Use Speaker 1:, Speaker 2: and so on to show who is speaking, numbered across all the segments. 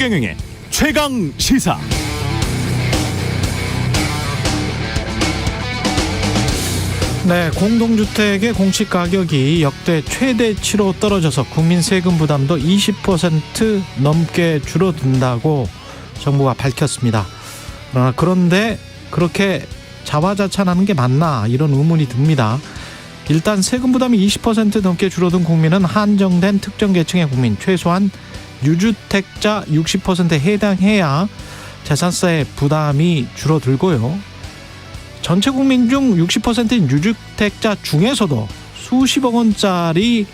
Speaker 1: 최경영의 최강 시사.
Speaker 2: 네, 공동주택의 공시가격이 역대 최대치로 떨어져서 국민 세금 부담도 20% 넘게 줄어든다고 정부가 밝혔습니다. 그런데 그렇게 자화자찬하는 게 맞나 이런 의문이 듭니다. 일단 세금 부담이 20% 넘게 줄어든 국민은 한정된 특정 계층의 국민, 최소한 유주택자 60%에 해당해야 재산세 부담이 줄어들고요. 전체 국민 중 60%인 유주택자 중에서도 수십억 원짜리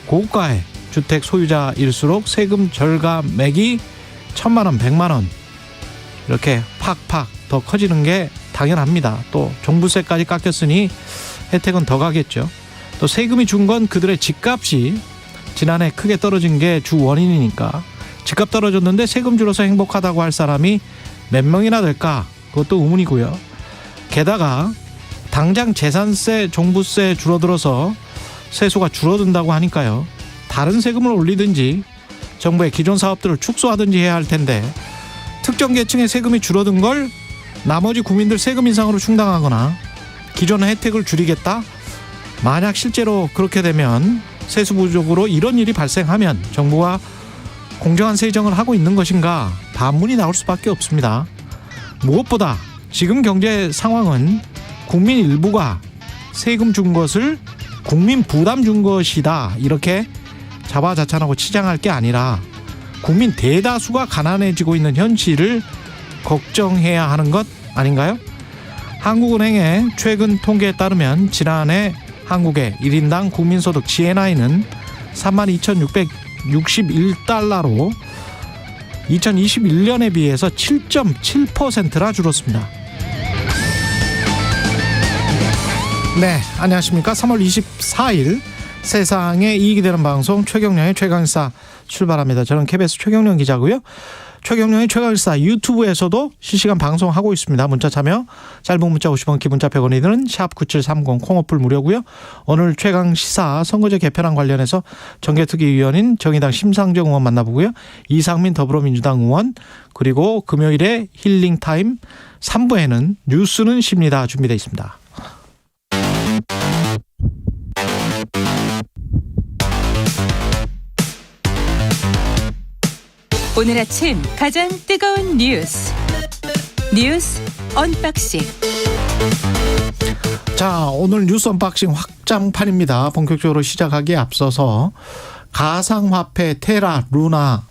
Speaker 2: 고가의 주택 소유자일수록 세금 절감액이 1,000만 원, 100만 원 이렇게 팍팍 더 커지는 게 당연합니다. 또 종부세까지 깎였으니 혜택은 더 가겠죠. 또 세금이 준 건 그들의 집값이 지난해 크게 떨어진 게 주 원인이니까 집값 떨어졌는데 세금 줄어서 행복하다고 할 사람이 몇 명이나 될까? 그것도 의문이고요. 게다가 당장 재산세, 종부세 줄어들어서 세수가 줄어든다고 하니까요. 다른 세금을 올리든지 정부의 기존 사업들을 축소하든지 해야 할 텐데 특정 계층의 세금이 줄어든 걸 나머지 국민들 세금 인상으로 충당하거나 기존의 혜택을 줄이겠다? 만약 실제로 그렇게 되면 세수 부족으로 이런 일이 발생하면 정부가 공정한 세정을 하고 있는 것인가 반문이 나올 수밖에 없습니다. 무엇보다 지금 경제 상황은 국민 일부가 세금 준 것을 국민 부담 준 것이다 이렇게 자화자찬하고 치장할 게 아니라 국민 대다수가 가난해지고 있는 현실을 걱정해야 하는 것 아닌가요? 한국은행의 최근 통계에 따르면 지난해 한국의 1인당 국민소득 GNI는 32,661달러로 2021년에 비해서 7.7%나 줄었습니다. 네, 안녕하십니까. 3월 24일 세상에 이익이 되는 방송 최경영의 최강시사 출발합니다. 저는 KBS 최경영 기자고요. 최경영의 최강시사 유튜브에서도 실시간 방송하고 있습니다. 문자 참여 짧은 문자 50원, 긴 문자 100원이 드는 샵9730 콩어플 무료고요. 오늘 최강시사 선거제 개편안 관련해서 정개특위위원인 정의당 심상정 의원 만나보고요. 이상민 더불어민주당 의원 그리고 금요일에 힐링타임 3부에는 뉴스는 쉽니다 준비되어 있습니다.
Speaker 3: 오늘 아침 가장 뜨거운 뉴스 언박싱.
Speaker 2: 자, 오늘 뉴스 언박싱 확장판입니다. 본격적으로 시작하기에 앞서서 가상화폐 테라 루나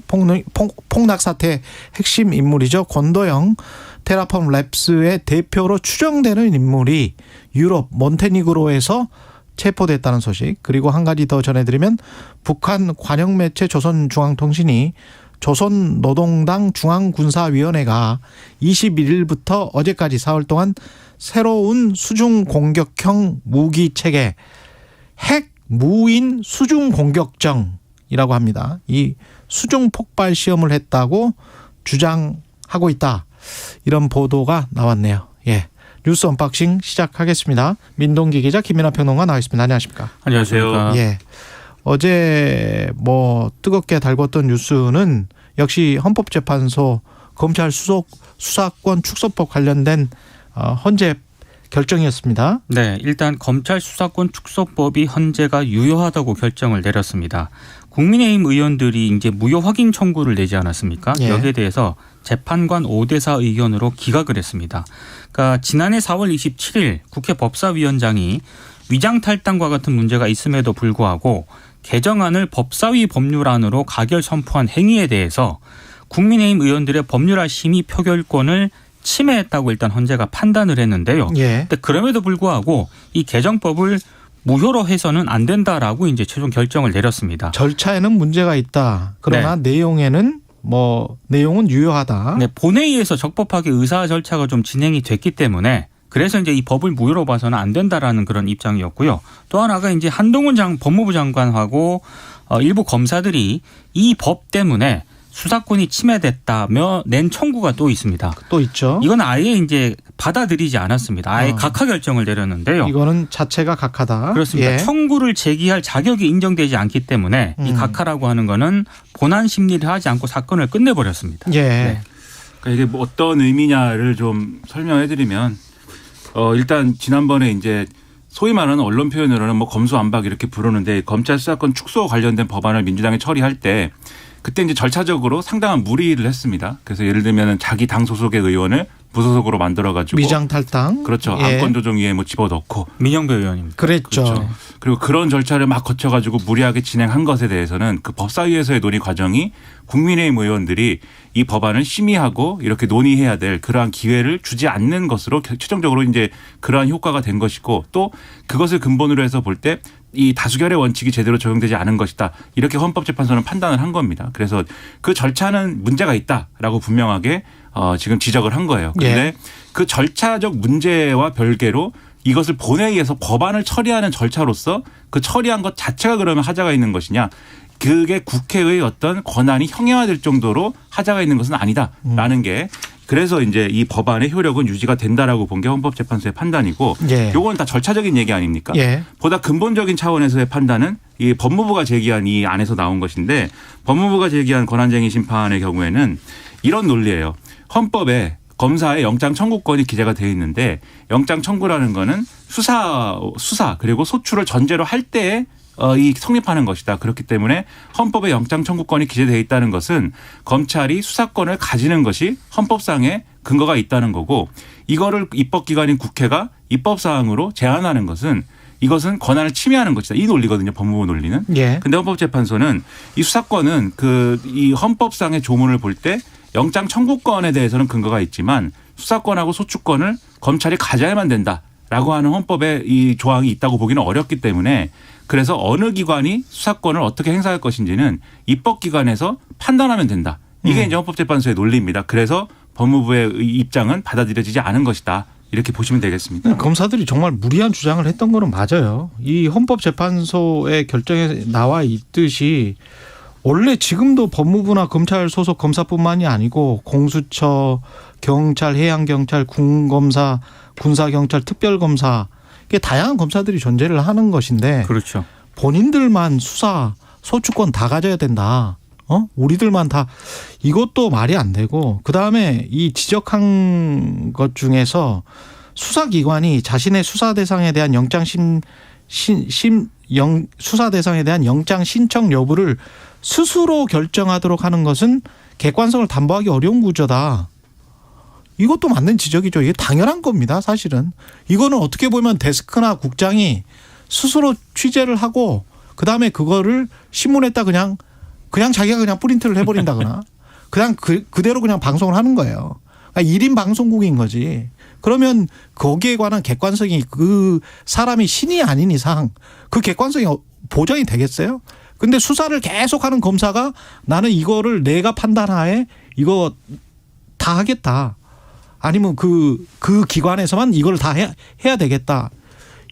Speaker 2: 폭락 사태 핵심 인물이죠. 권도영 테라폼 랩스의 대표로 추정되는 인물이 유럽 몬테니그로에서 체포됐다는 소식, 그리고 한 가지 더 전해드리면 북한 관영매체 조선중앙통신이 조선노동당 중앙군사위원회가 21일부터 어제까지 사흘 동안 새로운 수중공격형 무기체계 핵 무인 수중공격정이라고 합니다. 이 수중폭발 시험을 했다고 주장하고 있다. 이런 보도가 나왔네요. 예. 뉴스 언박싱 시작하겠습니다. 민동기 기자, 김민하 평론가 나와 있습니다. 안녕하십니까?
Speaker 4: 안녕하세요.
Speaker 2: 예. 어제 뜨겁게 달궜던 뉴스는 역시 헌법재판소 검찰 수사권 축소법 관련된 헌재 결정이었습니다.
Speaker 4: 네, 일단 검찰 수사권 축소법이 헌재가 유효하다고 결정을 내렸습니다. 국민의힘 의원들이 이제 무효 확인 청구를 내지 않았습니까?
Speaker 2: 예.
Speaker 4: 여기에 대해서 재판관 5대4 의견으로 기각을 했습니다. 그러니까 지난해 4월 27일 국회 법사위원장이 위장탈당과 같은 문제가 있음에도 불구하고 개정안을 법사위 법률안으로 가결 선포한 행위에 대해서 국민의힘 의원들의 법률안 심의 표결권을 침해했다고 일단 헌재가 판단을 했는데요.
Speaker 2: 예.
Speaker 4: 근데 그럼에도 불구하고 이 개정법을 무효로 해서는 안 된다라고 이제 최종 결정을 내렸습니다.
Speaker 2: 절차에는 문제가 있다. 그러나
Speaker 4: 네.
Speaker 2: 내용은 유효하다.
Speaker 4: 네, 본회의에서 적법하게 의사 절차가 좀 진행이 됐기 때문에 그래서 이제 이 법을 무효로 봐서는 안 된다라는 그런 입장이었고요. 또 하나가 이제 한동훈 법무부 장관하고 일부 검사들이 이 법 때문에 수사권이 침해됐다며 낸 청구가 또 있습니다.
Speaker 2: 또 있죠.
Speaker 4: 이건 아예 이제 받아들이지 않았습니다. 아예 각하 결정을 내렸는데요.
Speaker 2: 이거는 자체가 각하다.
Speaker 4: 그렇습니다.
Speaker 2: 예.
Speaker 4: 청구를 제기할 자격이 인정되지 않기 때문에 이 각하라고 하는 거는 본안 심리를 하지 않고 사건을 끝내버렸습니다.
Speaker 2: 예.
Speaker 4: 네.
Speaker 5: 그러니까 이게 뭐 어떤 의미냐를 좀 설명해드리면 일단 지난번에 이제 소위 말하는 언론 표현으로는 뭐 검수완박 이렇게 부르는데 검찰 수사권 축소 관련된 법안을 민주당이 처리할 때 그때 이제 절차적으로 상당한 무리를 했습니다. 그래서 예를 들면 자기 당 소속의 의원을 무소속으로 만들어가지고
Speaker 2: 위장 탈당.
Speaker 5: 그렇죠.
Speaker 2: 예.
Speaker 5: 안건조정위에 뭐 집어넣고
Speaker 4: 민영배 의원입니다.
Speaker 2: 그랬죠.
Speaker 5: 그렇죠. 그리고 그런 절차를 막 거쳐가지고 무리하게 진행한 것에 대해서는 그 법사위에서의 논의 과정이 국민의힘 의원들이 이 법안을 심의하고 이렇게 논의해야 될 그러한 기회를 주지 않는 것으로 최종적으로 이제 그러한 효과가 된 것이고 또 그것을 근본으로 해서 볼 때 이 다수결의 원칙이 제대로 적용되지 않은 것이다. 이렇게 헌법재판소는 판단을 한 겁니다. 그래서 그 절차는 문제가 있다라고 분명하게 지금 지적을 한 거예요. 그런데
Speaker 2: 예.
Speaker 5: 그 절차적 문제와 별개로 이것을 본회의에서 법안을 처리하는 절차로서 그 처리한 것 자체가 그러면 하자가 있는 것이냐. 그게 국회의 어떤 권한이 형해화될 정도로 하자가 있는 것은 아니다라는 게 그래서 이제 이 법안의 효력은 유지가 된다라고 본 게 헌법재판소의 판단이고
Speaker 2: 예.
Speaker 5: 요건 다 절차적인 얘기 아닙니까?
Speaker 2: 예.
Speaker 5: 보다 근본적인 차원에서의 판단은 이 법무부가 제기한 이 안에서 나온 것인데 법무부가 제기한 권한쟁의 심판의 경우에는 이런 논리예요. 헌법에 검사의 영장 청구권이 기재가 되어 있는데 영장 청구라는 거는 수사 그리고 소출을 전제로 할 때에 이 성립하는 것이다. 그렇기 때문에 헌법에 영장 청구권이 기재되어 있다는 것은 검찰이 수사권을 가지는 것이 헌법상의 근거가 있다는 거고 이거를 입법기관인 국회가 입법사항으로 제한하는 것은 이것은 권한을 침해하는 것이다. 이 논리거든요. 법무부 논리는.
Speaker 2: 예.
Speaker 5: 근데 헌법재판소는 이 수사권은 이 헌법상의 조문을 볼 때 영장 청구권에 대해서는 근거가 있지만 수사권하고 소추권을 검찰이 가져야만 된다라고 하는 헌법에 이 조항이 있다고 보기는 어렵기 때문에 그래서 어느 기관이 수사권을 어떻게 행사할 것인지는 입법기관에서 판단하면 된다. 이게 이제 헌법재판소의 논리입니다. 그래서 법무부의 입장은 받아들여지지 않은 것이다. 이렇게 보시면 되겠습니다.
Speaker 2: 검사들이 정말 무리한 주장을 했던 거는 맞아요. 이 헌법재판소의 결정에 나와 있듯이 원래 지금도 법무부나 검찰 소속 검사뿐만이 아니고 공수처, 경찰, 해양경찰, 군검사, 군사경찰, 특별검사 이게 다양한 검사들이 존재를 하는 것인데
Speaker 4: 그렇죠.
Speaker 2: 본인들만 수사, 소추권 다 가져야 된다. 우리들만 다 이것도 말이 안 되고 그다음에 이 지적한 것 중에서 수사기관이 자신의 수사 대상에 대한 수사 대상에 대한 영장 신청 여부를 스스로 결정하도록 하는 것은 객관성을 담보하기 어려운 구조다. 이것도 맞는 지적이죠. 이게 당연한 겁니다. 사실은. 이거는 어떻게 보면 데스크나 국장이 스스로 취재를 하고 그다음에 그거를 신문에다 그냥 자기가 그냥 프린트를 해버린다거나 그냥 그대로 그냥 방송을 하는 거예요. 그러니까 1인 방송국인 거지. 그러면 거기에 관한 객관성이 그 사람이 신이 아닌 이상 그 객관성이 보장이 되겠어요? 근데 수사를 계속하는 검사가 나는 이거를 내가 판단하에 이거 다 하겠다. 아니면 그 기관에서만 이걸 다 해야 되겠다.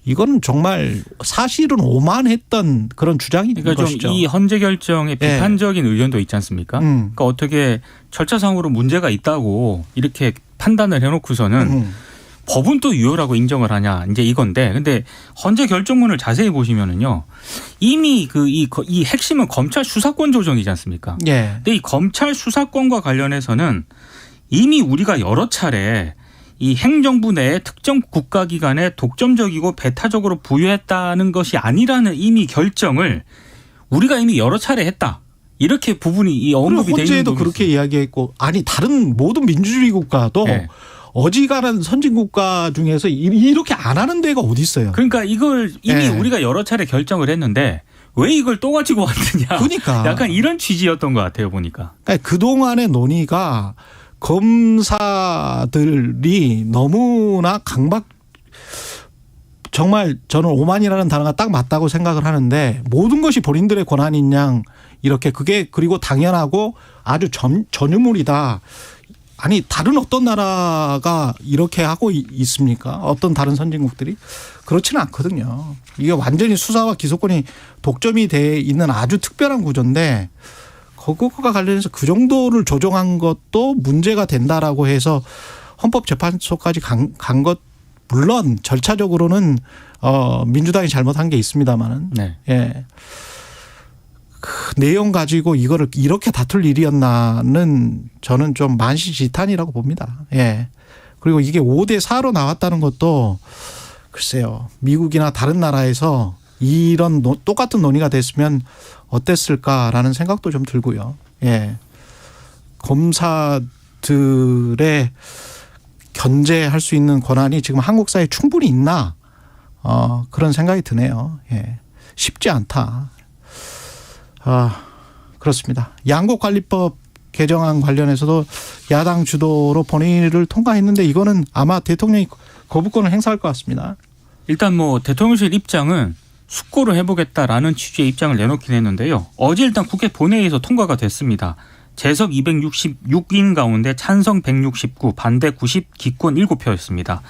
Speaker 2: 이건 정말 사실은 오만했던 그런 주장인
Speaker 4: 그러니까
Speaker 2: 것이죠.
Speaker 4: 좀 이 헌재 결정에 비판적인 의견도 있지 않습니까? 그러니까 어떻게 절차상으로 문제가 있다고 이렇게 판단을 해놓고서는 법은 또 유효라고 인정을 하냐 이제 이건데 근데 헌재 결정문을 자세히 보시면은요 이미 이 핵심은 검찰 수사권 조정이지 않습니까?
Speaker 2: 예.
Speaker 4: 근데 이 검찰 수사권과 관련해서는 이미 우리가 여러 차례 이 행정부 내에 특정 국가기관에 독점적이고 배타적으로 부여했다는 것이 아니라는 이미 결정을 우리가 이미 여러 차례 했다. 이렇게 부분이 이 언급이 되어 있는
Speaker 2: 헌재에도 그렇게 이야기했고 아니 다른 모든 민주주의 국가도
Speaker 4: 네.
Speaker 2: 어지간한 선진국가 중에서 이렇게 안 하는 데가 어디 있어요.
Speaker 4: 그러니까 이걸 이미
Speaker 2: 네.
Speaker 4: 우리가 여러 차례 결정을 했는데 왜 이걸 또 가지고 왔느냐.
Speaker 2: 그러니까.
Speaker 4: 약간 이런 취지였던 것 같아요 보니까.
Speaker 2: 그러니까 그동안의 논의가 검사들이 너무나 정말 저는 오만이라는 단어가 딱 맞다고 생각을 하는데 모든 것이 본인들의 권한인 양 이렇게 그게 그리고 당연하고 아주 전유물이다. 아니 다른 어떤 나라가 이렇게 하고 있습니까? 어떤 다른 선진국들이? 그렇지는 않거든요. 이게 완전히 수사와 기소권이 독점이 돼 있는 아주 특별한 구조인데 그것과 관련해서 그 정도를 조정한 것도 문제가 된다라고 해서 헌법재판소까지 간 것 물론 절차적으로는 민주당이 잘못한 게 있습니다만은
Speaker 4: 네.
Speaker 2: 예. 그 내용 가지고 이거를 이렇게 다툴 일이었나는 저는 좀 만시지탄이라고 봅니다. 예. 그리고 이게 5대 4로 나왔다는 것도 글쎄요. 미국이나 다른 나라에서 이런 똑같은 논의가 됐으면 어땠을까라는 생각도 좀 들고요. 예. 검사들의 견제할 수 있는 권한이 지금 한국 사회에 충분히 있나? 그런 생각이 드네요. 예. 쉽지 않다. 그렇습니다. 양곡관리법 개정안 관련해서도 야당 주도로 본회의를 통과했는데 이거는 아마 대통령이 거부권을 행사할 것 같습니다.
Speaker 4: 일단 뭐 대통령실 입장은 숙고를 해보겠다라는 취지의 입장을 내놓긴 했는데요. 어제 일단 국회 본회의에서 통과가 됐습니다. 재석 266인 가운데 찬성 169, 반대 90, 기권 7표였습니다.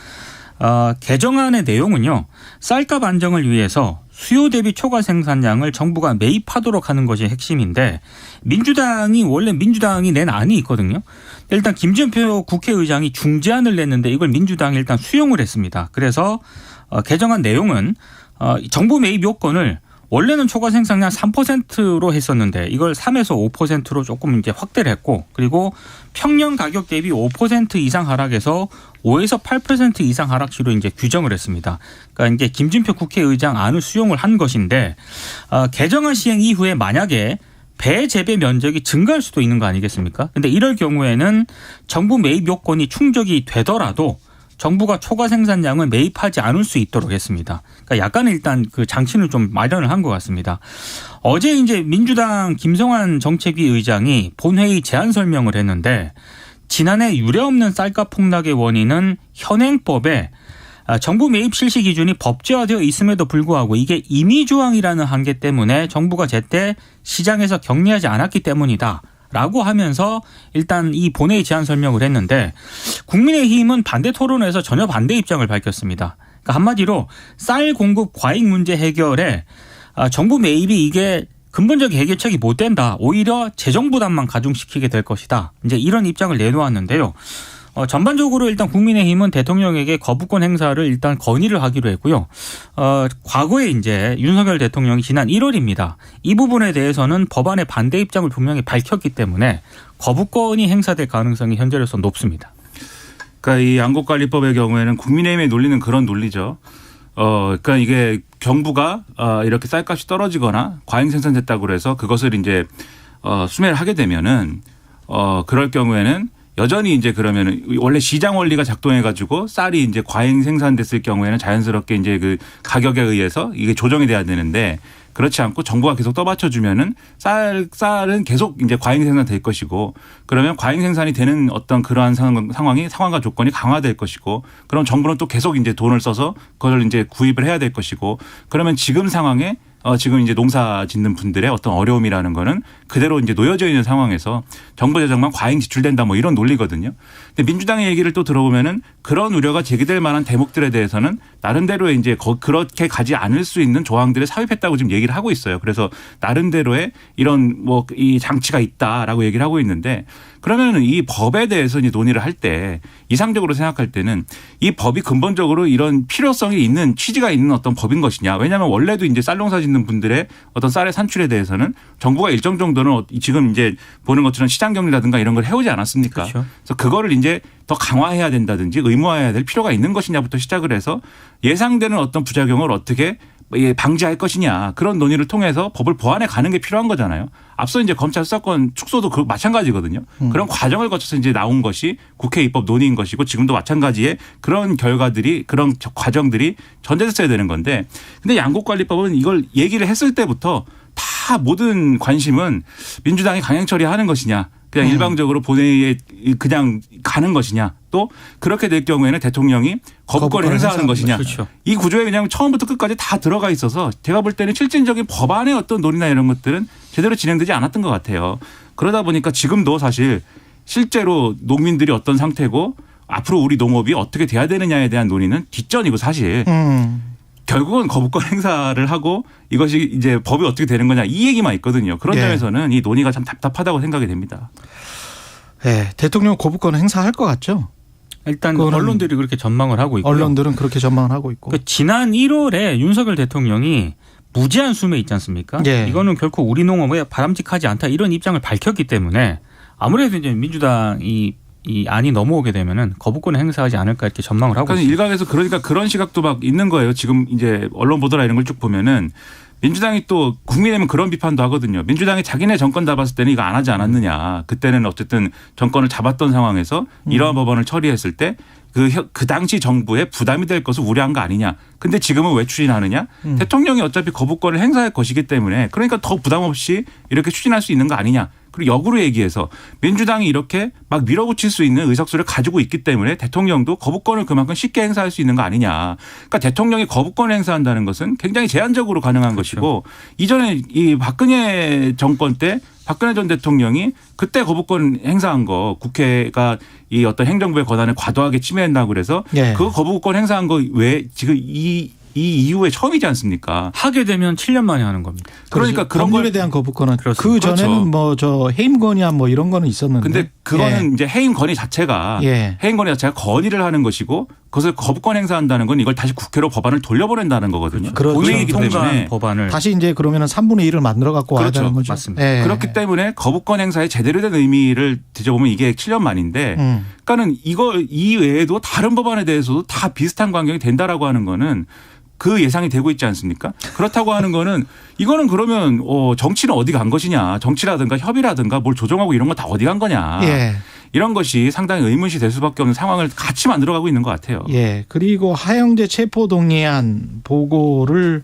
Speaker 4: 개정안의 내용은요. 쌀값 안정을 위해서 수요 대비 초과 생산량을 정부가 매입하도록 하는 것이 핵심인데 원래 민주당이 낸 안이 있거든요. 일단 김진표 국회의장이 중재안을 냈는데 이걸 민주당이 일단 수용을 했습니다. 그래서 개정안 내용은 정부 매입 요건을 원래는 초과 생산량 3%로 했었는데 이걸 3에서 5%로 조금 이제 확대를 했고 그리고 평년 가격 대비 5% 이상 하락해서 5에서 8% 이상 하락시로 이제 규정을 했습니다. 그러니까 이제 김진표 국회의장 안을 수용을 한 것인데 개정안 시행 이후에 만약에 배 재배 면적이 증가할 수도 있는 거 아니겠습니까? 근데 이럴 경우에는 정부 매입 요건이 충족이 되더라도 정부가 초과 생산량을 매입하지 않을 수 있도록 했습니다. 그러니까 약간 일단 그 장치는 좀 마련을 한 것 같습니다. 어제 이제 민주당 김성환 정책위 의장이 본회의 제안 설명을 했는데 지난해 유례없는 쌀값 폭락의 원인은 현행법에 정부 매입 실시 기준이 법제화되어 있음에도 불구하고 이게 임의조항이라는 한계 때문에 정부가 제때 시장에서 격리하지 않았기 때문이다. 라고 하면서 일단 이 본회의 제안 설명을 했는데 국민의힘은 반대 토론에서 전혀 반대 입장을 밝혔습니다. 그러니까 한마디로 쌀 공급 과잉 문제 해결에 정부 매입이 이게 근본적인 해결책이 못 된다. 오히려 재정 부담만 가중시키게 될 것이다. 이제 이런 입장을 내놓았는데요. 전반적으로 일단 국민의힘은 대통령에게 거부권 행사를 일단 건의를 하기로 했고요. 과거에 이제 윤석열 대통령이 지난 1월입니다. 이 부분에 대해서는 법안의 반대 입장을 분명히 밝혔기 때문에 거부권이 행사될 가능성이 현재로서 높습니다.
Speaker 5: 그러니까 이 양곡관리법의 경우에는 국민의힘의 논리는 그런 논리죠. 그러니까 이게 정부가 이렇게 쌀값이 떨어지거나 과잉 생산됐다고 해서 그것을 이제 수매를 하게 되면은 그럴 경우에는 여전히 이제 그러면은 원래 시장 원리가 작동해 가지고 쌀이 이제 과잉 생산됐을 경우에는 자연스럽게 이제 그 가격에 의해서 이게 조정이 돼야 되는데 그렇지 않고 정부가 계속 떠받쳐 주면은 쌀은 계속 이제 과잉 생산될 것이고 그러면 과잉 생산이 되는 어떤 그러한 상황과 조건이 강화될 것이고 그럼 정부는 또 계속 이제 돈을 써서 그걸 이제 구입을 해야 될 것이고 그러면 지금 상황에 지금 이제 농사 짓는 분들의 어떤 어려움이라는 거는 그대로 이제 놓여져 있는 상황에서 정부 재정만 과잉 지출된다 뭐 이런 논리거든요. 근데 민주당의 얘기를 또 들어보면은 그런 우려가 제기될 만한 대목들에 대해서는 나름대로의 이제 그렇게 가지 않을 수 있는 조항들을 삽입했다고 지금 얘기를 하고 있어요. 그래서 나름대로의 이런 뭐 이 장치가 있다라고 얘기를 하고 있는데 그러면은 이 법에 대해서 이제 논의를 할 때 이상적으로 생각할 때는 이 법이 근본적으로 이런 필요성이 있는 취지가 있는 어떤 법인 것이냐. 왜냐하면 원래도 이제 쌀 농사 짓는 분들의 어떤 쌀의 산출에 대해서는 정부가 일정 정도는 지금 이제 보는 것처럼 시장 격리라든가 이런 걸 해오지 않았습니까?
Speaker 4: 그렇죠.
Speaker 5: 그래서 그거를 이제 더 강화해야 된다든지 의무화해야 될 필요가 있는 것이냐부터 시작을 해서 예상되는 어떤 부작용을 어떻게 방지할 것이냐 그런 논의를 통해서 법을 보완해 가는 게 필요한 거잖아요. 앞서 이제 검찰 수사권 축소도 그 마찬가지거든요. 그런 과정을 거쳐서 이제 나온 것이 국회 입법 논의인 것이고 지금도 마찬가지의 그런 결과들이 그런 과정들이 전제됐어야 되는 건데 근데 양곡관리법은 이걸 얘기를 했을 때부터 다 모든 관심은 민주당이 강행 처리하는 것이냐 그냥 일방적으로 본회의에 그냥 가는 것이냐 또 그렇게 될 경우에는 대통령이 거부권을 행사하는 것이냐
Speaker 4: 그렇죠.
Speaker 5: 이 구조에 그냥 처음부터 끝까지 다 들어가 있어서 제가 볼 때는 실질적인 법안의 어떤 논의나 이런 것들은 제대로 진행되지 않았던 것 같아요. 그러다 보니까 지금도 사실 실제로 농민들이 어떤 상태고 앞으로 우리 농업이 어떻게 돼야 되느냐에 대한 논의는 뒷전이고 사실 결국은 거부권 행사를 하고 이것이 이제 법이 어떻게 되는 거냐 이 얘기만 있거든요. 그런
Speaker 2: 예.
Speaker 5: 점에서는 이 논의가 참 답답하다고 생각이 됩니다.
Speaker 2: 네, 대통령 거부권 행사할 것 같죠?
Speaker 4: 일단
Speaker 2: 그거는
Speaker 4: 언론들이 그렇게 전망을 하고 있고요.
Speaker 2: 언론들은 그렇게 전망을 하고 있고.
Speaker 4: 지난 1월에 윤석열 대통령이 무제한 수매 있지 않습니까?
Speaker 2: 예.
Speaker 4: 이거는 결코 우리 농업에 바람직하지 않다 이런 입장을 밝혔기 때문에 아무래도 이제 민주당이 이 안이 넘어오게 되면은 거부권을 행사하지 않을까 이렇게 전망을 하고 있습니다.
Speaker 5: 일각에서 그러니까 그런 시각도 막 있는 거예요. 지금 이제 언론 보도나 이런 걸 쭉 보면은 민주당이 또 국민의힘은 그런 비판도 하거든요. 민주당이 자기네 정권 잡았을 때는 이거 안 하지 않았느냐. 그때는 어쨌든 정권을 잡았던 상황에서 이러한 법안을 처리했을 때 그 당시 정부에 부담이 될 것을 우려한 거 아니냐. 근데 지금은 왜 추진하느냐. 대통령이 어차피 거부권을 행사할 것이기 때문에 그러니까 더 부담 없이 이렇게 추진할 수 있는 거 아니냐. 그리고 역으로 얘기해서 민주당이 이렇게 막 밀어붙일 수 있는 의석수를 가지고 있기 때문에 대통령도 거부권을 그만큼 쉽게 행사할 수 있는 거 아니냐. 그러니까 대통령이 거부권을 행사한다는 것은 굉장히 제한적으로 가능한
Speaker 4: 그렇죠.
Speaker 5: 것이고 이전에 이 박근혜 정권 때 박근혜 전 대통령이 그때 거부권 행사한 거 국회가 이 어떤 행정부의 권한을 과도하게 침해한다고 그래서
Speaker 2: 예.
Speaker 5: 그 거부권 행사한 거 왜 지금 이 이후에 처음이지 않습니까?
Speaker 4: 하게 되면 7년 만에 하는 겁니다.
Speaker 5: 그러니까 그런
Speaker 2: 법률에
Speaker 5: 걸
Speaker 2: 대한 거부권은
Speaker 4: 그렇습니다.
Speaker 2: 그 전에는
Speaker 5: 그렇죠.
Speaker 2: 뭐 저 해임권이야 뭐 이런 거는 있었는데.
Speaker 5: 근데 그거는 이제 해임 건의 자체가
Speaker 2: 예.
Speaker 5: 해임 건의 자체가 건의를 하는 것이고 그것을 거부권 행사한다는 건 이걸 다시 국회로 법안을 돌려보낸다는 거거든요.
Speaker 2: 그렇죠.
Speaker 5: 본회의이기
Speaker 4: 통과한
Speaker 5: 때문에
Speaker 4: 법안을
Speaker 2: 다시 이제 그러면은 3분의 1을 만들어 갖고 와야
Speaker 5: 그렇죠.
Speaker 2: 되는 거죠.
Speaker 4: 맞습니다.
Speaker 2: 예.
Speaker 5: 그렇기 때문에 거부권 행사의 제대로 된 의미를 뒤져보면 이게 7년 만인데 그러니까는 이거 이 외에도 다른 법안에 대해서도 다 비슷한 광경이 된다라고 하는 거는 그 예상이 되고 있지 않습니까? 그렇다고 하는 거는 이거는 그러면 정치는 어디 간 것이냐. 정치라든가 협의라든가 뭘 조정하고 이런 거 다 어디 간 거냐.
Speaker 2: 예.
Speaker 5: 이런 것이 상당히 의문시 될 수밖에 없는 상황을 같이 만들어가고 있는 것 같아요.
Speaker 2: 예. 그리고 하영재 체포동의안 보고를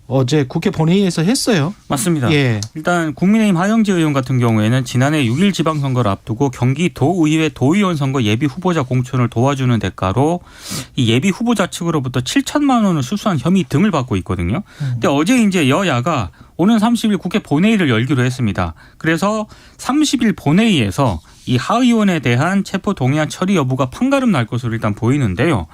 Speaker 2: 어제 국회 본회의에서 했어요.
Speaker 4: 맞습니다.
Speaker 2: 예.
Speaker 4: 일단 국민의힘 하영재 의원 같은 경우에는 지난해 6.1 지방선거를 앞두고 경기도의회 도의원 선거 예비 후보자 공천을 도와주는 대가로 이 예비 후보자 측으로부터 7천만 원을 수수한 혐의 등을 받고 있거든요. 근데 어제 이제 여야가 오는 30일 국회 본회의를 열기로 했습니다. 그래서 30일 본회의에서 이 하 의원에 대한 체포동의안 처리 여부가 판가름 날 것으로 일단 보이는데요.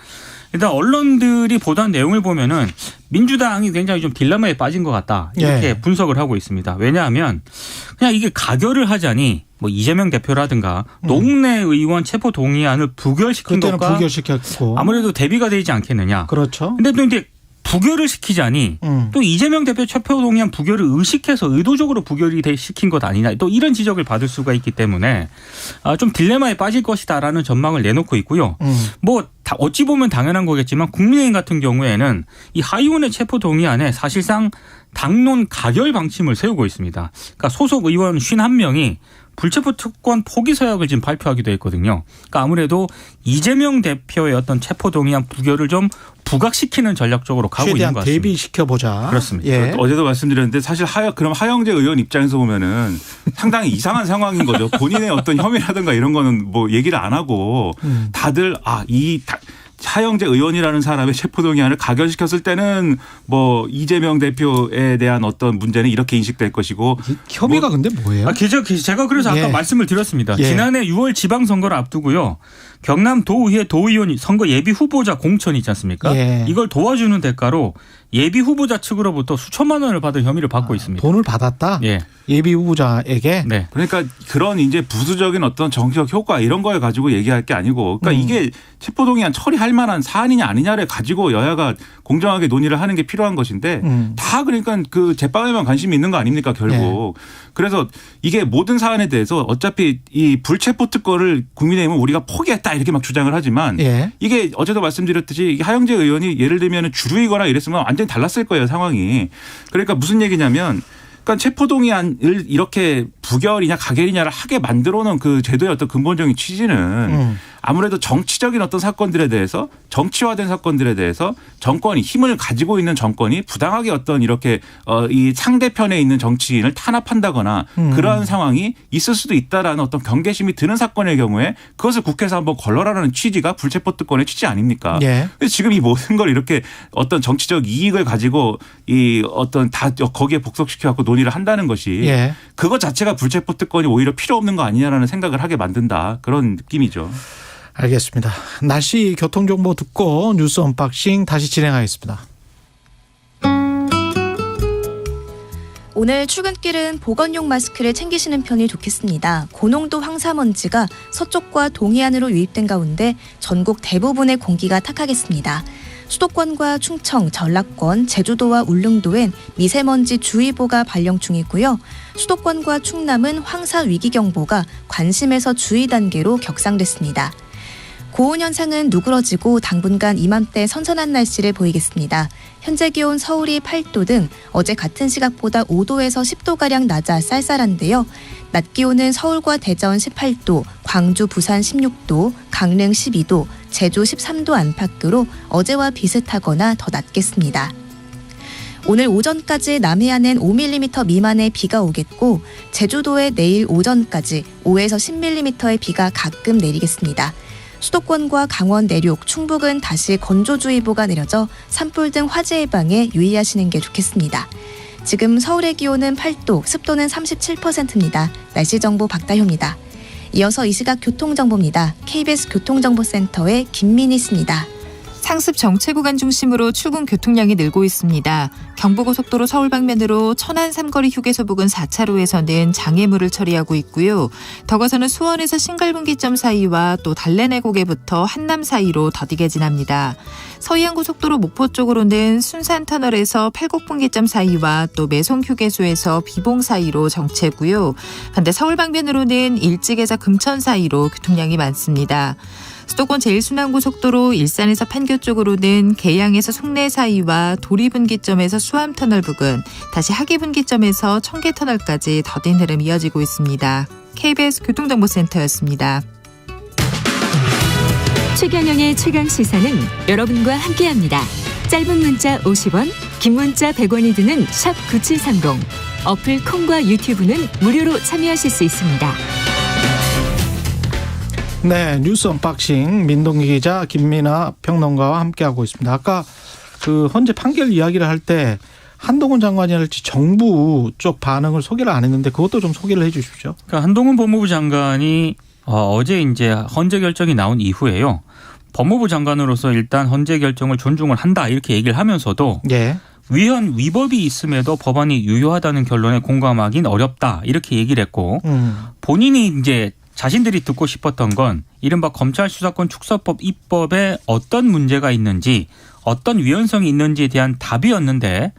Speaker 4: 일단 언론들이 보도한 내용을 보면은 민주당이 굉장히 좀 딜레마에 빠진 것 같다 이렇게
Speaker 2: 예.
Speaker 4: 분석을 하고 있습니다. 왜냐하면 그냥 이게 가결을 하자니 뭐 이재명 대표라든가 노웅래 의원 체포 동의안을 부결시킨
Speaker 2: 그때는
Speaker 4: 것과
Speaker 2: 부결시켰고.
Speaker 4: 아무래도 대비가 되지 않겠느냐.
Speaker 2: 그렇죠.
Speaker 4: 근데 또 이제 부결을 시키자니 또 이재명 대표 체포 동의안 부결을 의식해서 의도적으로 부결이 시킨 것 아니냐. 또 이런 지적을 받을 수가 있기 때문에 좀 딜레마에 빠질 것이다라는 전망을 내놓고 있고요. 뭐 어찌 보면 당연한 거겠지만 국민의힘 같은 경우에는 이 하 의원의 체포 동의안에 사실상 당론 가결 방침을 세우고 있습니다. 그러니까 소속 의원 51명이 불체포 특권 포기 서약을 지금 발표하기도 했거든요. 그러니까 아무래도 이재명 대표의 어떤 체포 동의안 부결을 좀 부각시키는 전략적으로 가고 있는 것 같습니다.
Speaker 2: 대비시켜 보자.
Speaker 4: 그렇습니다.
Speaker 2: 예.
Speaker 5: 어제도 말씀드렸는데 사실 그럼 하영재 의원 입장에서 보면은 상당히 이상한 상황인 거죠. 본인의 어떤 혐의라든가 이런 거는 뭐 얘기를 안 하고 다들 하영재 의원이라는 사람의 체포동의안을 가결시켰을 때는 뭐 이재명 대표에 대한 어떤 문제는 이렇게 인식될 것이고
Speaker 2: 혐의가 근데 뭐예요?
Speaker 4: 제가 그래서 아까
Speaker 2: 예.
Speaker 4: 말씀을 드렸습니다.
Speaker 2: 예.
Speaker 4: 지난해 6월 지방선거를 앞두고요. 경남도의회 도의원 선거 예비 후보자 공천 있지 않습니까?
Speaker 2: 예.
Speaker 4: 이걸 도와주는 대가로 예비 후보자 측으로부터 수천만 원을 받은 혐의를 받고 있습니다.
Speaker 2: 돈을 받았다?
Speaker 4: 예.
Speaker 2: 예비 후보자에게?
Speaker 4: 네.
Speaker 5: 그러니까 그런 이제 부수적인 어떤 정치적 효과 이런 걸 가지고 얘기할 게 아니고 그러니까 이게 체포동의안 처리할 만한 사안이냐 아니냐를 가지고 여야가 공정하게 논의를 하는 게 필요한 것인데 다 그러니까 그 제빵에만 관심이 있는 거 아닙니까 결국. 그래서 이게 모든 사안에 대해서 어차피 이 불체포 특권을 국민의힘은 우리가 포기했다 이렇게 막 주장을 하지만
Speaker 2: 예.
Speaker 5: 이게 어제도 말씀드렸듯이 하영재 의원이 예를 들면 주류이거나 이랬으면 완전히 달랐을 거예요 상황이. 그러니까 무슨 얘기냐면 그러니까 체포동의안을 이렇게 부결이냐 가결이냐를 하게 만들어놓은 그 제도의 어떤 근본적인 취지는 아무래도 정치적인 어떤 사건들에 대해서 정치화된 사건들에 대해서 정권이 힘을 가지고 있는 정권이 부당하게 어떤 이렇게 이 상대편에 있는 정치인을 탄압한다거나 그러한 상황이 있을 수도 있다라는 어떤 경계심이 드는 사건의 경우에 그것을 국회에서 한번 걸러라라는 취지가 불체포 특권의 취지 아닙니까?
Speaker 2: 예.
Speaker 5: 근데 지금 이 모든 걸 이렇게 어떤 정치적 이익을 가지고 이 어떤 다 거기에 복속시켜 갖고 논의를 한다는 것이
Speaker 2: 예.
Speaker 5: 그것 자체가 불체포 특권이 오히려 필요 없는 거 아니냐라는 생각을 하게 만든다 그런 느낌이죠.
Speaker 2: 알겠습니다. 날씨 교통정보 듣고 뉴스 언박싱 다시 진행하겠습니다.
Speaker 6: 오늘 출근길은 보건용 마스크를 챙기시는 편이 좋겠습니다. 고농도 황사먼지가 서쪽과 동해안으로 유입된 가운데 전국 대부분의 공기가 탁하겠습니다. 수도권과 충청, 전라권, 제주도와 울릉도엔 미세먼지 주의보가 발령 중이고요. 수도권과 충남은 황사위기경보가 관심에서 주의 단계로 격상됐습니다. 고온 현상은 누그러지고 당분간 이맘때 선선한 날씨를 보이겠습니다. 현재 기온 서울이 8도 등 어제 같은 시각보다 5도에서 10도가량 낮아 쌀쌀한데요. 낮 기온은 서울과 대전 18도, 광주, 부산 16도, 강릉 12도, 제주 13도 안팎으로 어제와 비슷하거나 더 낮겠습니다. 오늘 오전까지 남해안엔 5mm 미만의 비가 오겠고 제주도에 내일 오전까지 5에서 10mm의 비가 가끔 내리겠습니다. 수도권과 강원 내륙, 충북은 다시 건조주의보가 내려져 산불 등 화재 예방에 유의하시는 게 좋겠습니다. 지금 서울의 기온은 8도, 습도는 37%입니다. 날씨 정보 박다효입니다. 이어서 이 시각 교통정보입니다. KBS 교통정보센터의 김민희 씨입니다.
Speaker 7: 상습 정체 구간 중심으로 출근 교통량이 늘고 있습니다. 경부고속도로 서울 방면으로 천안 삼거리 휴게소 부근 4차로에서는 장애물을 처리하고 있고요. 더 가서는 수원에서 신갈분기점 사이와 또 달래내곡에부터 한남 사이로 더디게 지납니다. 서해안고속도로 목포 쪽으로는 순산터널에서 팔곡분기점 사이와 또 매송휴게소에서 비봉 사이로 정체고요. 반대 서울 방면으로는 일찍에서 금천 사이로 교통량이 많습니다. 수도권 제1순환고속도로 일산에서 판교 쪽으로는 계양에서 송내 사이와 도리분기점에서 수암터널 부근, 다시 하기분기점에서 청계터널까지 더딘 흐름 이어지고 있습니다. KBS 교통정보센터였습니다.
Speaker 3: 최경영의 최강시사는 여러분과 함께합니다. 짧은 문자 50원, 긴 문자 100원이 드는 샵 9730. 어플 콩과 유튜브는 무료로 참여하실 수 있습니다.
Speaker 2: 네, 뉴스 언박싱 민동기 기자 김민아 평론가와 함께하고 있습니다. 아까 그 헌재 판결 이야기를 할 때 한동훈 장관이랄지 정부 쪽 반응을 소개를 안 했는데 그것도 좀 소개를 해 주십시오.
Speaker 4: 그러니까 한동훈 법무부 장관이 어제 이제 헌재 결정이 나온 이후에요. 법무부 장관으로서 일단 헌재 결정을 존중을 한다 이렇게 얘기를 하면서도
Speaker 2: 예.
Speaker 4: 위헌 위법이 있음에도 법안이 유효하다는 결론에 공감하긴 어렵다 이렇게 얘기를 했고 본인이 이제 자신들이 듣고 싶었던 건 이른바 검찰수사권 축소법 입법에 어떤 문제가 있는지 어떤 위헌성이 있는지에 대한 답이었는데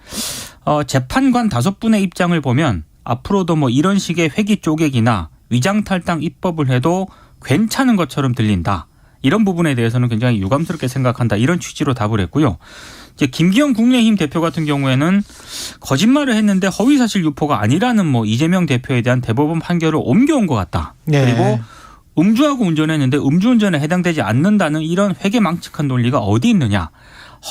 Speaker 4: 재판관 5분의 입장을 보면 앞으로도 뭐 이런 식의 회기 쪼개기나 위장탈당 입법을 해도 괜찮은 것처럼 들린다. 이런 부분에 대해서는 굉장히 유감스럽게 생각한다. 이런 취지로 답을 했고요. 이제 김기현 국민의힘 대표 같은 경우에는 거짓말을 했는데 허위사실 유포가 아니라는 뭐 이재명 대표에 대한 대법원 판결을 옮겨온 것 같다.
Speaker 2: 네.
Speaker 4: 그리고 음주하고 운전했는데 음주운전에 해당되지 않는다는 이런 회계망측한 논리가 어디 있느냐.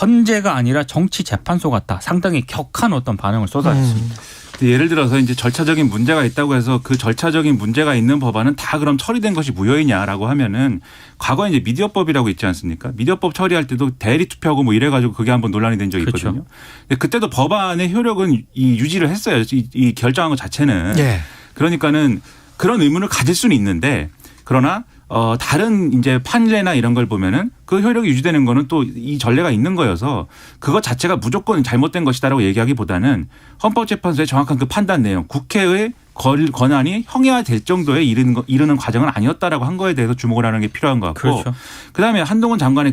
Speaker 4: 헌재가 아니라 정치재판소 같다. 상당히 격한 어떤 반응을 쏟아냈습니다.
Speaker 5: 예를 들어서 이제 절차적인 문제가 있다고 해서 그 절차적인 문제가 있는 법안은 다 그럼 처리된 것이 무효이냐라고 하면은 과거에 이제 미디어법이라고 있지 않습니까? 미디어법 처리할 때도 대리 투표하고 뭐 이래가지고 그게 한번 논란이 된 적이 있거든요.
Speaker 4: 그렇죠.
Speaker 5: 근데 그때도 법안의 효력은 이 유지를 했어요. 이 결정한 것 자체는.
Speaker 2: 예.
Speaker 5: 그러니까는 그런 의문을 가질 수는 있는데 그러나 다른 이제 판례나 이런 걸 보면은 그 효력이 유지되는 거는 또 이 전례가 있는 거여서 그것 자체가 무조건 잘못된 것이다라고 얘기하기보다는 헌법재판소의 정확한 그 판단 내용, 국회의 권한이 형해화될 정도에 이르는 과정은 아니었다라고 한 거에 대해서 주목을 하는 게 필요한 것 같고
Speaker 4: 그렇죠.
Speaker 5: 그다음에 한동훈 장관의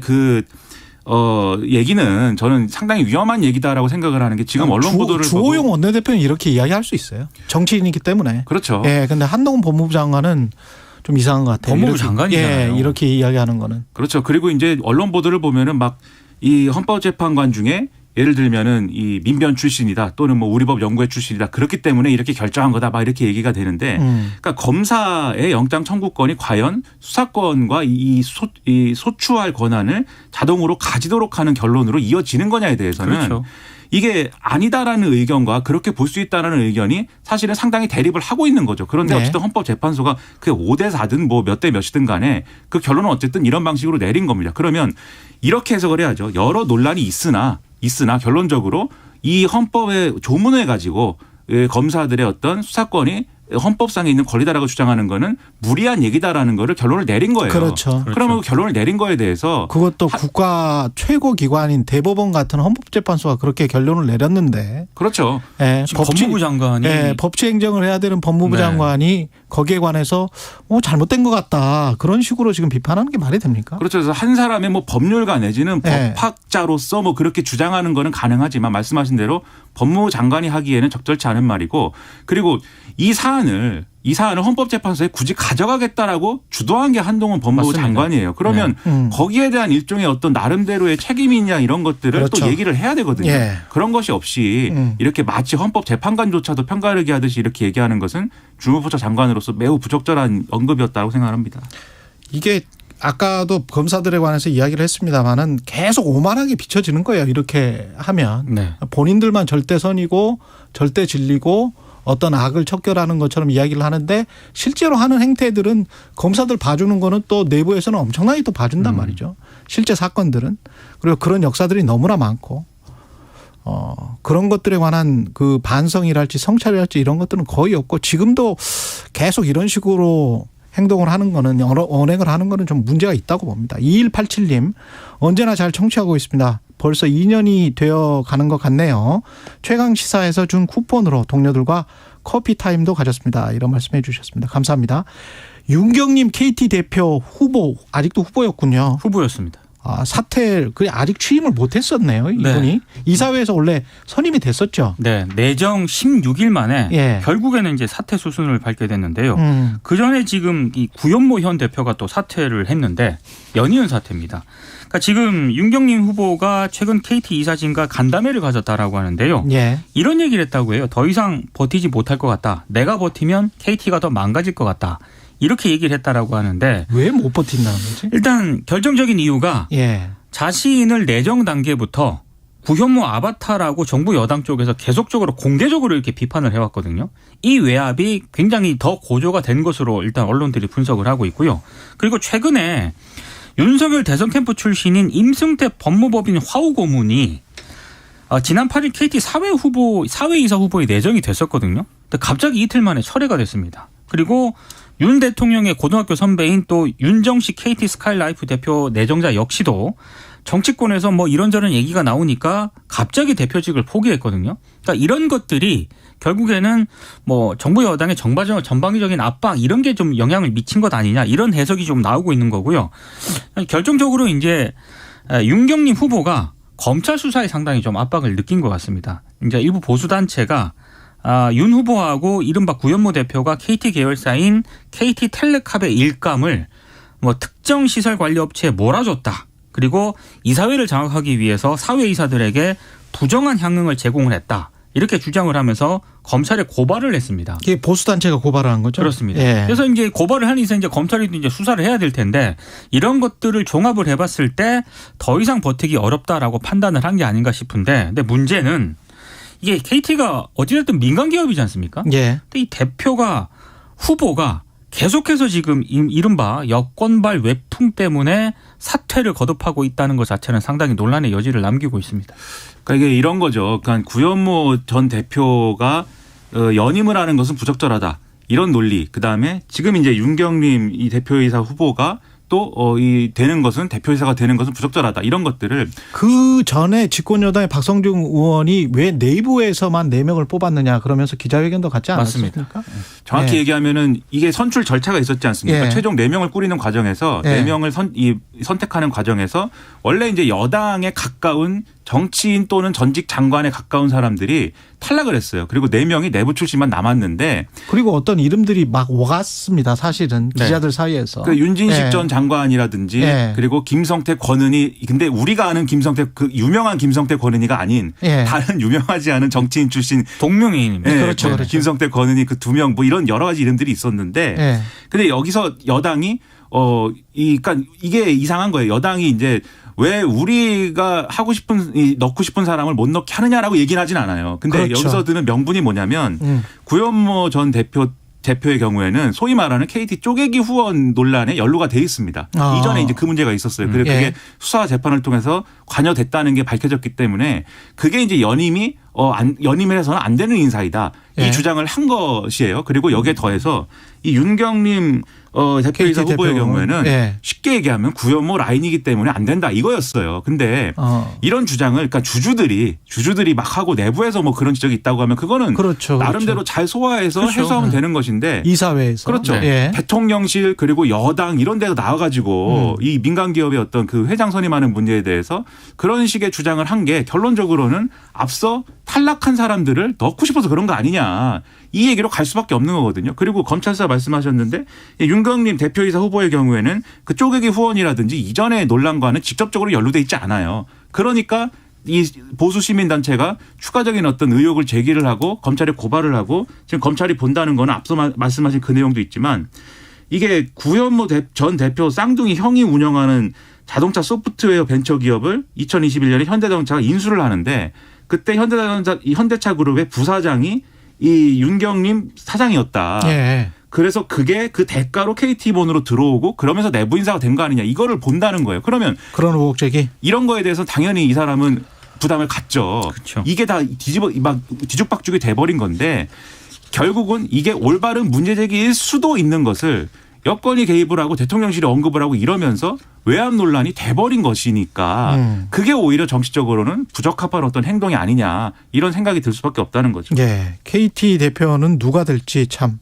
Speaker 5: 얘기는 저는 상당히 위험한 얘기다라고 생각을 하는 게 지금 언론 보도를
Speaker 2: 주호영 원내대표는 이렇게 이야기할 수 있어요. 정치인이기 때문에.
Speaker 5: 그렇죠.
Speaker 2: 예, 근데 한동훈 법무부 장관은 좀 이상한 것 같아요.
Speaker 4: 법무부
Speaker 2: 이렇게,
Speaker 4: 장관이잖아요.
Speaker 2: 예, 이렇게 이야기하는 거는.
Speaker 5: 그렇죠. 그리고 이제 언론 보도를 보면은 막 이 헌법재판관 중에 예를 들면은 이 민변 출신이다 또는 뭐 우리법 연구회 출신이다 그렇기 때문에 이렇게 결정한 거다 막 이렇게 얘기가 되는데 그러니까 검사의 영장 청구권이 과연 수사권과 이 소추할 권한을 자동으로 가지도록 하는 결론으로 이어지는 거냐에 대해서는
Speaker 4: 그렇죠.
Speaker 5: 이게 아니다라는 의견과 그렇게 볼 수 있다는 의견이 사실은 상당히 대립을 하고 있는 거죠. 그런데
Speaker 2: 네.
Speaker 5: 어쨌든 헌법재판소가 그게 5대 4든 뭐 몇 대 몇이든 간에 그 결론은 어쨌든 이런 방식으로 내린 겁니다. 그러면 이렇게 해석을 해야죠. 여러 논란이 있으나 결론적으로 이 헌법의 조문을 가지고 검사들의 어떤 수사권이 헌법상에 있는 권리다라고 주장하는 거는 무리한 얘기다라는 거를 결론을 내린 거예요.
Speaker 2: 그렇죠.
Speaker 5: 그러면 그 결론을 내린 거에 대해서
Speaker 2: 그것도 국가 최고 기관인 대법원 같은 헌법재판소가 그렇게 결론을 내렸는데.
Speaker 5: 그렇죠.
Speaker 2: 예,
Speaker 4: 지금 법무부 장관이
Speaker 2: 법치 행정을 해야 되는 법무부
Speaker 4: 네.
Speaker 2: 장관이 거기에 관해서 잘못된 것 같다. 그런 식으로 지금 비판하는 게 말이 됩니까?
Speaker 5: 그렇죠. 그래서 한 사람의 뭐 법률가 내지는
Speaker 2: 네.
Speaker 5: 법학자로서 뭐 그렇게 주장하는 거는 가능하지만 말씀하신 대로 법무부 장관이 하기에는 적절치 않은 말이고 그리고 이 사안을 헌법재판소에 굳이 가져가겠다라고 주도한 게 한동훈 법무부
Speaker 4: 맞습니다.
Speaker 5: 장관이에요. 그러면 거기에 대한 일종의 어떤 나름대로의 책임이냐 이런 것들을
Speaker 2: 그렇죠.
Speaker 5: 또 얘기를 해야 되거든요.
Speaker 2: 예.
Speaker 5: 그런 것이 없이 이렇게 마치 헌법재판관조차도 편가르기 하듯이 이렇게 얘기하는 것은 주무부처 장관으로서 매우 부적절한 언급이었다고 생각합니다.
Speaker 2: 이게 아까도 검사들에 관해서 이야기를 했습니다마는 계속 오만하게 비춰지는 거예요. 이렇게 하면.
Speaker 4: 네.
Speaker 2: 본인들만 절대선이고 절대 진리고 어떤 악을 척결하는 것처럼 이야기를 하는데 실제로 하는 행태들은 검사들 봐주는 거는 또 내부에서는 엄청나게 또 봐준단 말이죠. 실제 사건들은. 그리고 그런 역사들이 너무나 많고 그런 것들에 관한 그 반성이랄지 성찰이랄지 이런 것들은 거의 없고 지금도 계속 이런 식으로 행동을 하는 거는 언행을 하는 거는 좀 문제가 있다고 봅니다. 2187님 언제나 잘 청취하고 있습니다. 벌써 2년이 되어 가는 것 같네요. 최강시사에서 준 쿠폰으로 동료들과 커피 타임도 가졌습니다. 이런 말씀해 주셨습니다. 감사합니다. 윤경님 KT 대표 후보 아직도 후보였군요.
Speaker 4: 후보였습니다.
Speaker 2: 사퇴 아직 취임을 못했었네요. 이분이.
Speaker 4: 네.
Speaker 2: 이사회에서 원래 선임이 됐었죠.
Speaker 4: 네, 내정 16일 만에
Speaker 2: 예.
Speaker 4: 결국에는 이제 사퇴 수순을 밟게 됐는데요. 그 전에 지금 이 구현모 현 대표가 또 사퇴를 했는데 연이은 사퇴입니다. 그러니까 지금 윤경림 후보가 최근 KT 이사진과 간담회를 가졌다라고 하는데요.
Speaker 2: 예.
Speaker 4: 이런 얘기를 했다고 해요. 더 이상 버티지 못할 것 같다. 내가 버티면 KT가 더 망가질 것 같다. 이렇게 얘기를 했다라고 하는데
Speaker 2: 왜 못 버틴다는 거지?
Speaker 4: 일단 결정적인 이유가
Speaker 2: 예.
Speaker 4: 자신을 내정 단계부터 구현모 아바타라고 정부 여당 쪽에서 계속적으로 공개적으로 이렇게 비판을 해왔거든요. 이 외압이 굉장히 더 고조가 된 것으로 일단 언론들이 분석을 하고 있고요. 그리고 최근에 윤석열 대선 캠프 출신인 임승태 법무법인 화우 고문이 지난 8일 KT 사회이사 후보에 내정이 됐었거든요. 근데 갑자기 이틀 만에 철회가 됐습니다. 그리고 윤 대통령의 고등학교 선배인 또 윤정식 KT 스카이라이프 대표 내정자 역시도 정치권에서 뭐 이런저런 얘기가 나오니까 갑자기 대표직을 포기했거든요. 그러니까 이런 것들이 결국에는 뭐 정부 여당의 전방위적인 압박 이런 게 좀 영향을 미친 것 아니냐 이런 해석이 좀 나오고 있는 거고요. 결정적으로 이제 윤경림 후보가 검찰 수사에 상당히 좀 압박을 느낀 것 같습니다. 이제 일부 보수 단체가 윤 후보하고 이른바 구현모 대표가 KT 계열사인 KT텔레캅의 일감을 뭐 특정 시설 관리 업체에 몰아줬다. 그리고 이사회를 장악하기 위해서 사회이사들에게 부정한 향응을 제공을 했다. 이렇게 주장을 하면서 검찰에 고발을 했습니다.
Speaker 2: 이게 보수 단체가 고발을 한 거죠?
Speaker 4: 그렇습니다.
Speaker 2: 예.
Speaker 4: 그래서 이제 고발을 하니 이제 검찰이 이제 수사를 해야 될 텐데 이런 것들을 종합을 해봤을 때 더 이상 버티기 어렵다라고 판단을 한 게 아닌가 싶은데, 근데 문제는 이게 KT가 어찌됐든 민간 기업이지 않습니까?
Speaker 2: 예.
Speaker 4: 근데 이 후보가 계속해서 지금 이른바 여권발 외풍 때문에 사퇴를 거듭하고 있다는 것 자체는 상당히 논란의 여지를 남기고 있습니다.
Speaker 5: 그러니까 이게 이런 거죠. 그러니까 구현모 전 대표가 연임을 하는 것은 부적절하다. 이런 논리. 그다음에 지금 이제 윤경림 이 대표이사 후보가 또 되는 것은 대표이사가 되는 것은 부적절하다. 이런 것들을
Speaker 2: 그 전에 집권여당의 박성중 의원이 왜 내부에서만 4명을 뽑았느냐 그러면서 기자회견도 갖지 않았습니까?
Speaker 4: 맞습니다.
Speaker 5: 정확히
Speaker 2: 네.
Speaker 5: 얘기하면은 이게 선출 절차가 있었지 않습니까?
Speaker 2: 예.
Speaker 5: 최종 4명을 꾸리는 과정에서
Speaker 2: 예.
Speaker 5: 4명을 선택하는 과정에서 원래 이제 여당에 가까운 정치인 또는 전직 장관에 가까운 사람들이 탈락을 했어요. 그리고 4명이 내부 출신만 남았는데
Speaker 2: 그리고 어떤 이름들이 막 오갔습니다. 사실은
Speaker 5: 네.
Speaker 2: 기자들 사이에서.
Speaker 5: 그 윤진식
Speaker 2: 예.
Speaker 5: 전 장관이라든지
Speaker 2: 예.
Speaker 5: 그리고 김성태 권은희 근데 우리가 아는 김성태 그 유명한 김성태 권은희가 아닌
Speaker 2: 예.
Speaker 5: 다른 유명하지 않은 정치인 출신
Speaker 4: 동명이인입니다.
Speaker 5: 예,
Speaker 2: 그렇죠, 그렇죠.
Speaker 5: 김성태 권은희 그 2명 뭐 이런 여러 가지 이름들이 있었는데
Speaker 2: 예.
Speaker 5: 근데 여기서 여당이 그러니까 이게 이상한 거예요. 여당이 이제 왜 우리가 넣고 싶은 사람을 못 넣게 하느냐라고 얘기는 하진 않아요. 근데
Speaker 2: 그렇죠.
Speaker 5: 여기서 드는 명분이 뭐냐면 구현모 전 대표의 경우에는 소위 말하는 KT 쪼개기 후원 논란에 연루가 돼 있습니다. 이전에 이제 그 문제가 있었어요. 그리고 그게
Speaker 2: 예.
Speaker 5: 수사 재판을 통해서 관여됐다는 게 밝혀졌기 때문에 그게 이제 연임을 해서는 안 되는 인사이다.
Speaker 2: 예.
Speaker 5: 이 주장을 한 것이에요. 그리고 여기에 더해서 이 윤경림 대표이사 후보의 경우에는
Speaker 2: 예.
Speaker 5: 쉽게 얘기하면 구현모 라인이기 때문에 안 된다 이거였어요. 근데 이런 주장을 그러니까 주주들이 막 하고 내부에서 뭐 그런 지적이 있다고 하면 그거는
Speaker 2: 그렇죠.
Speaker 5: 나름대로 잘 소화해서
Speaker 2: 그렇죠.
Speaker 5: 해소하면 되는 것인데
Speaker 2: 이사회에서
Speaker 5: 그렇죠.
Speaker 2: 예.
Speaker 5: 대통령실 그리고 여당 이런 데서 나와가지고 이 민간 기업의 어떤 그 회장 선임하는 문제에 대해서 그런 식의 주장을 한 게 결론적으로는 앞서 탈락한 사람들을 넣고 싶어서 그런 거 아니냐. 이 얘기로 갈 수밖에 없는 거거든요. 그리고 검찰 수사 말씀하셨는데 윤경림 대표이사 후보의 경우에는 그 쪼개기 후원이라든지 이전의 논란과는 직접적으로 연루돼 있지 않아요. 그러니까 이 보수 시민단체가 추가적인 어떤 의혹을 제기를 하고 검찰에 고발을 하고 지금 검찰이 본다는 거는 앞서 말씀하신 그 내용도 있지만 이게 구현모 전 대표 쌍둥이 형이 운영하는 자동차 소프트웨어 벤처 기업을 2021년에 현대자동차가 인수를 하는데 그때 현대차 그룹의 부사장이 이 윤경림 사장이었다.
Speaker 2: 예.
Speaker 5: 그래서 그게 그 대가로 KT본으로 들어오고 그러면서 내부 인사가 된 거 아니냐 이거를 본다는 거예요. 그러면
Speaker 2: 그런 의혹 제기
Speaker 5: 이런 거에 대해서 당연히 이 사람은 부담을 갖죠.
Speaker 4: 그렇죠.
Speaker 5: 이게 다 뒤죽박죽이 돼버린 건데 결국은 이게 올바른 문제 제기일 수도 있는 것을 여권이 개입을 하고 대통령실이 언급을 하고 이러면서 외압 논란이 돼버린 것이니까 그게 오히려 정치적으로는 부적합한 어떤 행동이 아니냐 이런 생각이 들 수밖에 없다는 거죠.
Speaker 2: 예. KT 대표는 누가 될지 참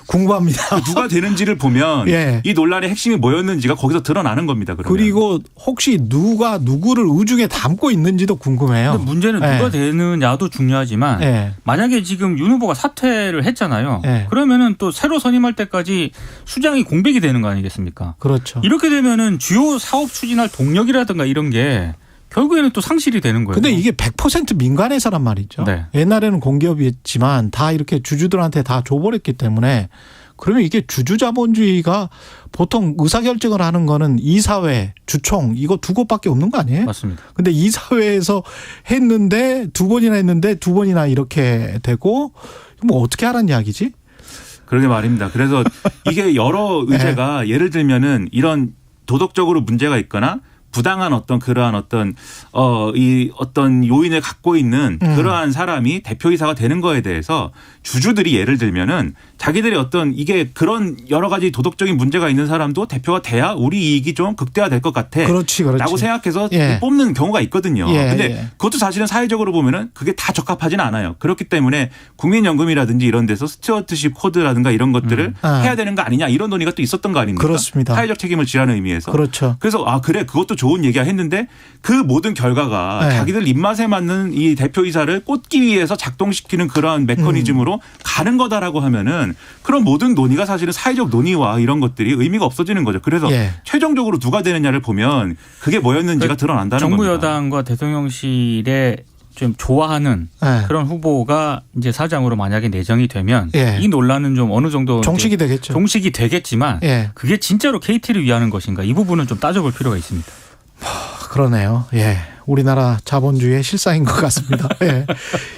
Speaker 2: 궁금합니다.
Speaker 5: 누가 되는지를 보면
Speaker 2: 예.
Speaker 5: 이 논란의 핵심이 뭐였는지가 거기서 드러나는 겁니다. 그러면.
Speaker 2: 그리고 혹시 누가 누구를 의중에 담고 있는지도 궁금해요.
Speaker 4: 근데 문제는 누가
Speaker 2: 예.
Speaker 4: 되느냐도 중요하지만
Speaker 2: 예.
Speaker 4: 만약에 지금 윤 후보가 사퇴를 했잖아요.
Speaker 2: 예.
Speaker 4: 그러면은 또 새로 선임할 때까지 수장이 공백이 되는 거 아니겠습니까?
Speaker 2: 그렇죠.
Speaker 4: 이렇게 되면은 주요 사업 추진할 동력이라든가 이런 게 결국에는 또 상실이 되는 거예요.
Speaker 2: 근데 이게 100% 민간회사란 말이죠.
Speaker 4: 네.
Speaker 2: 옛날에는 공기업이었지만 다 이렇게 주주들한테 다 줘버렸기 때문에 그러면 이게 주주자본주의가 보통 의사결정을 하는 거는 이사회, 주총 이거 두 곳밖에 없는 거 아니에요?
Speaker 4: 맞습니다.
Speaker 2: 근데 이사회에서 했는데 두 번이나 했는데 두 번이나 이렇게 되고 뭐 어떻게 하라는 이야기지?
Speaker 5: 그러게 말입니다. 그래서 이게 여러 의제가 예를 들면은 이런 도덕적으로 문제가 있거나 부당한 어떤 그러한 어떤 이 어떤 요인을 갖고 있는 그러한 사람이 대표이사가 되는 거에 대해서 주주들이 예를 들면은 자기들이 어떤 이게 그런 여러 가지 도덕적인 문제가 있는 사람도 대표가 돼야 우리 이익이 좀 극대화될 것 같아.
Speaker 2: 그렇지.
Speaker 5: 라고 생각해서
Speaker 2: 예.
Speaker 5: 뽑는 경우가 있거든요.
Speaker 2: 예,
Speaker 5: 근데
Speaker 2: 예.
Speaker 5: 그것도 사실은 사회적으로 보면은 그게 다 적합하진 않아요. 그렇기 때문에 국민연금이라든지 이런 데서 스튜어트십 코드라든가 이런 것들을 해야 되는 거 아니냐 이런 논의가 또 있었던 거 아닙니까?
Speaker 2: 그렇습니다.
Speaker 5: 사회적 책임을 지라는 의미에서.
Speaker 2: 그렇죠.
Speaker 5: 그래서 그래 그것도 좋은 얘기야 했는데 그 모든 결과가
Speaker 2: 네.
Speaker 5: 자기들 입맛에 맞는 이 대표이사를 꽂기 위해서 작동시키는 그러한 메커니즘으로 가는 거다라고 하면은 그런 모든 논의가 사실은 사회적 논의와 이런 것들이 의미가 없어지는 거죠. 그래서
Speaker 2: 예.
Speaker 5: 최종적으로 누가 되느냐를 보면 그게 뭐였는지가 드러난다는
Speaker 4: 정부
Speaker 5: 겁니다.
Speaker 4: 여당과 대통령실에 좀 좋아하는
Speaker 2: 예.
Speaker 4: 그런 후보가 이제 사장으로 만약에 내정이 되면
Speaker 2: 예.
Speaker 4: 이 논란은 좀 어느 정도
Speaker 2: 종식이 되겠죠.
Speaker 4: 종식이 되겠지만
Speaker 2: 예.
Speaker 4: 그게 진짜로 KT를 위하는 것인가 이 부분은 좀 따져볼 필요가 있습니다.
Speaker 2: 그러네요. 예. 우리나라 자본주의의 실상인 것 같습니다. 예.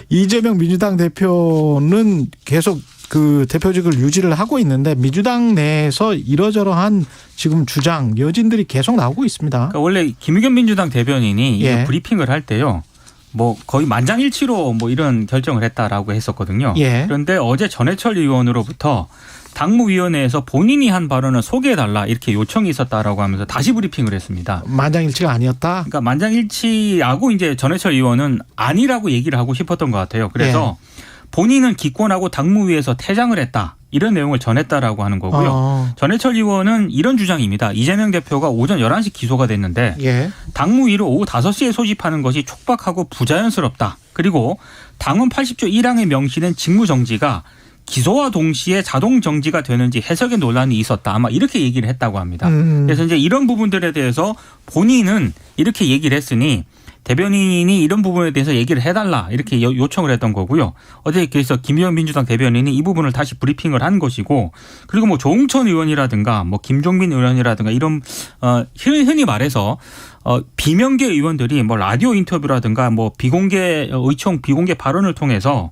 Speaker 2: 이재명 민주당 대표는 계속 그 대표직을 유지를 하고 있는데 민주당 내에서 이러저러한 지금 주장, 여진들이 계속 나오고 있습니다.
Speaker 4: 그러니까 원래 김의겸 민주당 대변인이
Speaker 2: 예.
Speaker 4: 이 브리핑을 할 때요. 뭐 거의 만장일치로 뭐 이런 결정을 했다라고 했었거든요.
Speaker 2: 예.
Speaker 4: 그런데 어제 전해철 의원으로부터 당무위원회에서 본인이 한 발언을 소개해달라 이렇게 요청이 있었다라고 하면서 다시 브리핑을 했습니다.
Speaker 2: 만장일치가 아니었다.
Speaker 4: 그러니까 만장일치하고 이제 전해철 의원은 아니라고 얘기를 하고 싶었던 것 같아요. 그래서 본인은 기권하고 당무위에서 퇴장을 했다. 이런 내용을 전했다라고 하는 거고요. 전해철 의원은 이런 주장입니다. 이재명 대표가 오전 11시 기소가 됐는데
Speaker 2: 예.
Speaker 4: 당무위로 오후 5시에 소집하는 것이 촉박하고 부자연스럽다. 그리고 당헌 80조 1항에 명시된 직무정지가 기소와 동시에 자동 정지가 되는지 해석의 논란이 있었다. 아마 이렇게 얘기를 했다고 합니다. 그래서 이제 이런 부분들에 대해서 본인은 이렇게 얘기를 했으니 대변인이 이런 부분에 대해서 얘기를 해달라 이렇게 요청을 했던 거고요. 어제 그래서 김의겸 민주당 대변인이 이 부분을 다시 브리핑을 한 것이고 그리고 뭐 조응천 의원이라든가 뭐 김종민 의원이라든가 이런 흔히 말해서 비명계 의원들이 뭐 라디오 인터뷰라든가 뭐 비공개 의총 비공개 발언을 통해서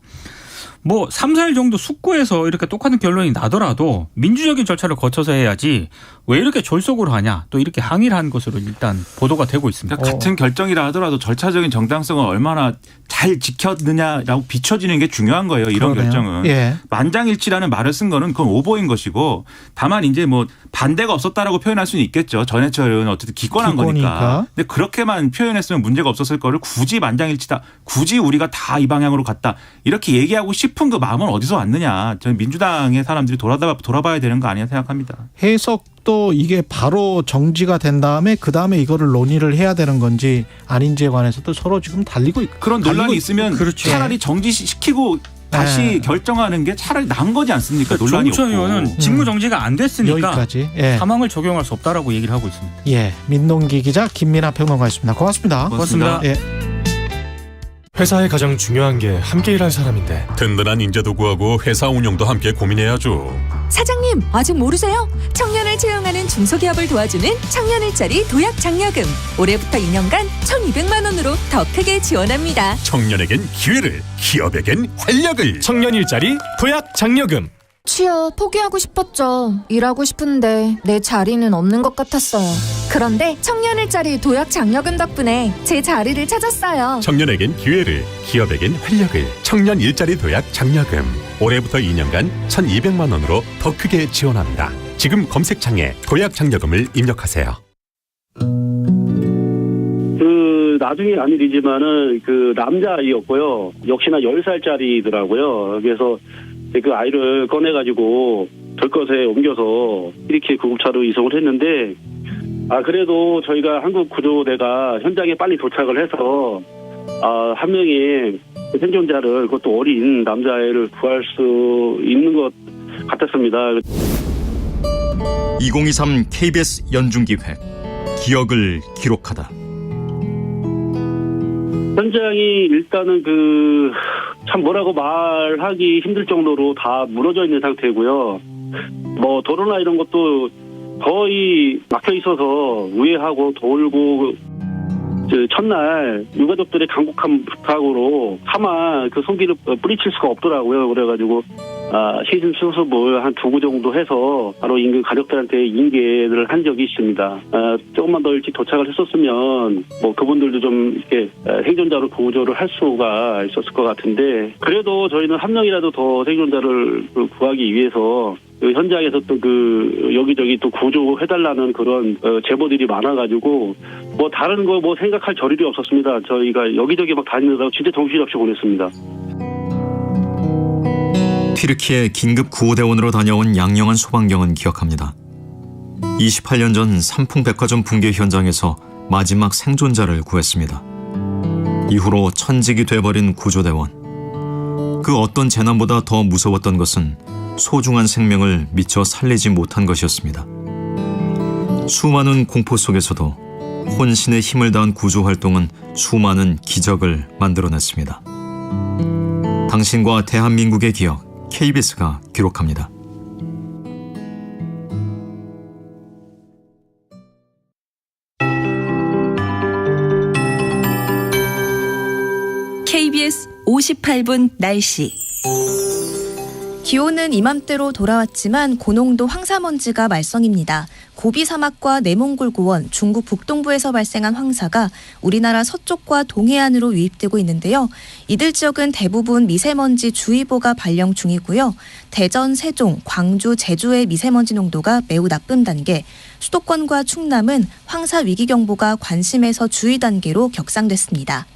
Speaker 4: 뭐 3, 4일 정도 숙고해서 이렇게 똑같은 결론이 나더라도 민주적인 절차를 거쳐서 해야지 왜 이렇게 졸속으로 하냐 또 이렇게 항의를 한 것으로 일단 보도가 되고 있습니다.
Speaker 5: 그러니까 같은 결정이라 하더라도 절차적인 정당성을 얼마나 잘 지켰느냐라고 비춰지는 게 중요한 거예요. 이런
Speaker 2: 그러네요.
Speaker 5: 결정은.
Speaker 2: 예.
Speaker 5: 만장일치라는 말을 쓴 거는 그건 오보인 것이고 다만 이제 뭐 반대가 없었다라고 표현할 수는 있겠죠. 전해철은 어쨌든 기권한 거니까. 근데 그렇게만 표현했으면 문제가 없었을 거를 굳이 만장일치다. 굳이 우리가 다 이 방향으로 갔다. 이렇게 얘기하고 싶은 그 마음은 어디서 왔느냐. 저는 민주당의 사람들이 돌아봐야 되는 거 아니냐 생각합니다.
Speaker 2: 해석도 이게 바로 정지가 된 다음에 그다음에 이거를 논의를 해야 되는 건지 아닌지에 관해서도 서로 지금 달리고
Speaker 5: 그런 논란이 있으면
Speaker 2: 그렇죠.
Speaker 5: 차라리 정지시키고 다시 결정하는 게 차라리 나은 거지 않습니까? 논란이 없고.
Speaker 4: 조무천 의원은 직무 정지가 안 됐으니까
Speaker 2: 여기까지. 예.
Speaker 4: 사망을 적용할 수 없다라고 얘기를 하고 있습니다.
Speaker 2: 예. 민동기 기자 김민하 평론가였습니다. 고맙습니다.
Speaker 4: 고맙습니다.
Speaker 2: 예.
Speaker 1: 회사의 가장 중요한 게 함께 일할 사람인데
Speaker 8: 든든한 인재도 구하고 회사 운영도 함께 고민해야죠.
Speaker 3: 사장님, 아직 모르세요? 청년을 채용하는 중소기업을 도와주는 청년 일자리 도약 장려금. 올해부터 2년간 1,200만 원으로 더 크게 지원합니다.
Speaker 8: 청년에겐 기회를, 기업에겐 활력을.
Speaker 1: 청년 일자리 도약 장려금.
Speaker 9: 취업 포기하고 싶었죠. 일하고 싶은데 내 자리는 없는 것 같았어요. 그런데 청년 일자리 도약 장려금 덕분에 제 자리를 찾았어요.
Speaker 8: 청년에겐 기회를, 기업에겐 활력을. 청년 일자리 도약 장려금. 올해부터 2년간 1,200만 원으로 더 크게 지원합니다. 지금 검색창에 도약 장려금을 입력하세요.
Speaker 10: 나중에 아는 일이지만은 남자아이였고요. 역시나 10살짜리더라고요. 그래서 그 아이를 꺼내가지고 절것에 옮겨서 이렇게 구급차로 이송을 했는데, 그래도 저희가 한국구조대가 현장에 빨리 도착을 해서, 한 명의 생존자를, 그것도 어린 남자아이를 구할 수 있는 것 같았습니다.
Speaker 11: 2023 KBS 연중기획 기억을 기록하다.
Speaker 10: 현장이 일단은 참 뭐라고 말하기 힘들 정도로 다 무너져 있는 상태고요. 뭐 도로나 이런 것도 거의 막혀 있어서 우회하고 돌고, 첫날 유가족들의 간곡한 부탁으로 차마 송기를 뿌리칠 수가 없더라고요. 그래가지고 시즌 수습을 한 2구 정도 해서 바로 인근 가족들한테 인계를 한 적이 있습니다. 조금만 더 일찍 도착을 했었으면 뭐 그분들도 좀 이렇게 생존자로 구조를 할 수가 있었을 것 같은데, 그래도 저희는 한 명이라도 더 생존자를 구하기 위해서 현장에서 또 여기저기 또 구조해달라는 그런 제보들이 많아가지고 뭐 다른 거 뭐 생각할 저릴이 없었습니다. 저희가 여기저기 막 다니느라고 진짜 정신없이 보냈습니다.
Speaker 11: 튀르키예 긴급 구호대원으로 다녀온 양영한 소방경은 기억합니다. 28년 전 삼풍백화점 붕괴 현장에서 마지막 생존자를 구했습니다. 이후로 천직이 돼버린 구조대원. 그 어떤 재난보다 더 무서웠던 것은 소중한 생명을 미처 살리지 못한 것이었습니다. 수많은 공포 속에서도 혼신의 힘을 다한 구조활동은 수많은 기적을 만들어냈습니다. 당신과 대한민국의 기억, KBS가 기록합니다.
Speaker 3: KBS 58분 날씨.
Speaker 6: 기온은 이맘때로 돌아왔지만 고농도 황사먼지가 말썽입니다. 고비 사막과 내몽골 고원, 중국 북동부에서 발생한 황사가 우리나라 서쪽과 동해안으로 유입되고 있는데요. 이들 지역은 대부분 미세먼지 주의보가 발령 중이고요. 대전, 세종, 광주, 제주의 미세먼지 농도가 매우 나쁨 단계, 수도권과 충남은 황사 위기경보가 관심에서 주의 단계로 격상됐습니다.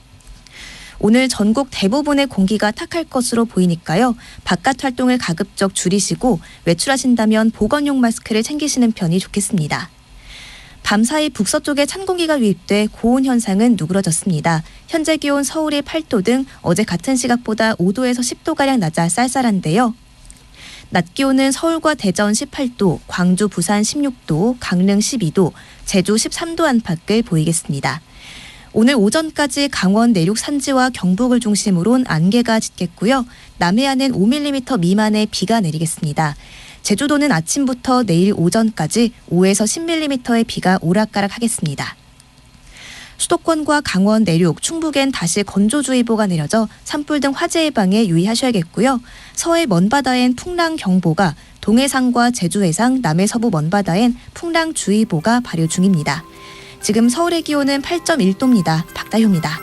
Speaker 6: 오늘 전국 대부분의 공기가 탁할 것으로 보이니까요. 바깥 활동을 가급적 줄이시고 외출하신다면 보건용 마스크를 챙기시는 편이 좋겠습니다. 밤사이 북서쪽에 찬 공기가 유입돼 고온 현상은 누그러졌습니다. 현재 기온 서울이 8도 등 어제 같은 시각보다 5도에서 10도가량 낮아 쌀쌀한데요. 낮 기온은 서울과 대전 18도, 광주, 부산 16도, 강릉 12도, 제주 13도 안팎을 보이겠습니다. 오늘 오전까지 강원 내륙 산지와 경북을 중심으로는 안개가 짙겠고요. 남해안은 5mm 미만의 비가 내리겠습니다. 제주도는 아침부터 내일 오전까지 5에서 10mm의 비가 오락가락하겠습니다. 수도권과 강원 내륙, 충북엔 다시 건조주의보가 내려져 산불 등 화재 예방에 유의하셔야겠고요. 서해 먼바다엔 풍랑경보가, 동해상과 제주 해상, 남해 서부 먼바다엔 풍랑주의보가 발효 중입니다. 지금 서울의 기온은 8.1도입니다. 박다효입니다.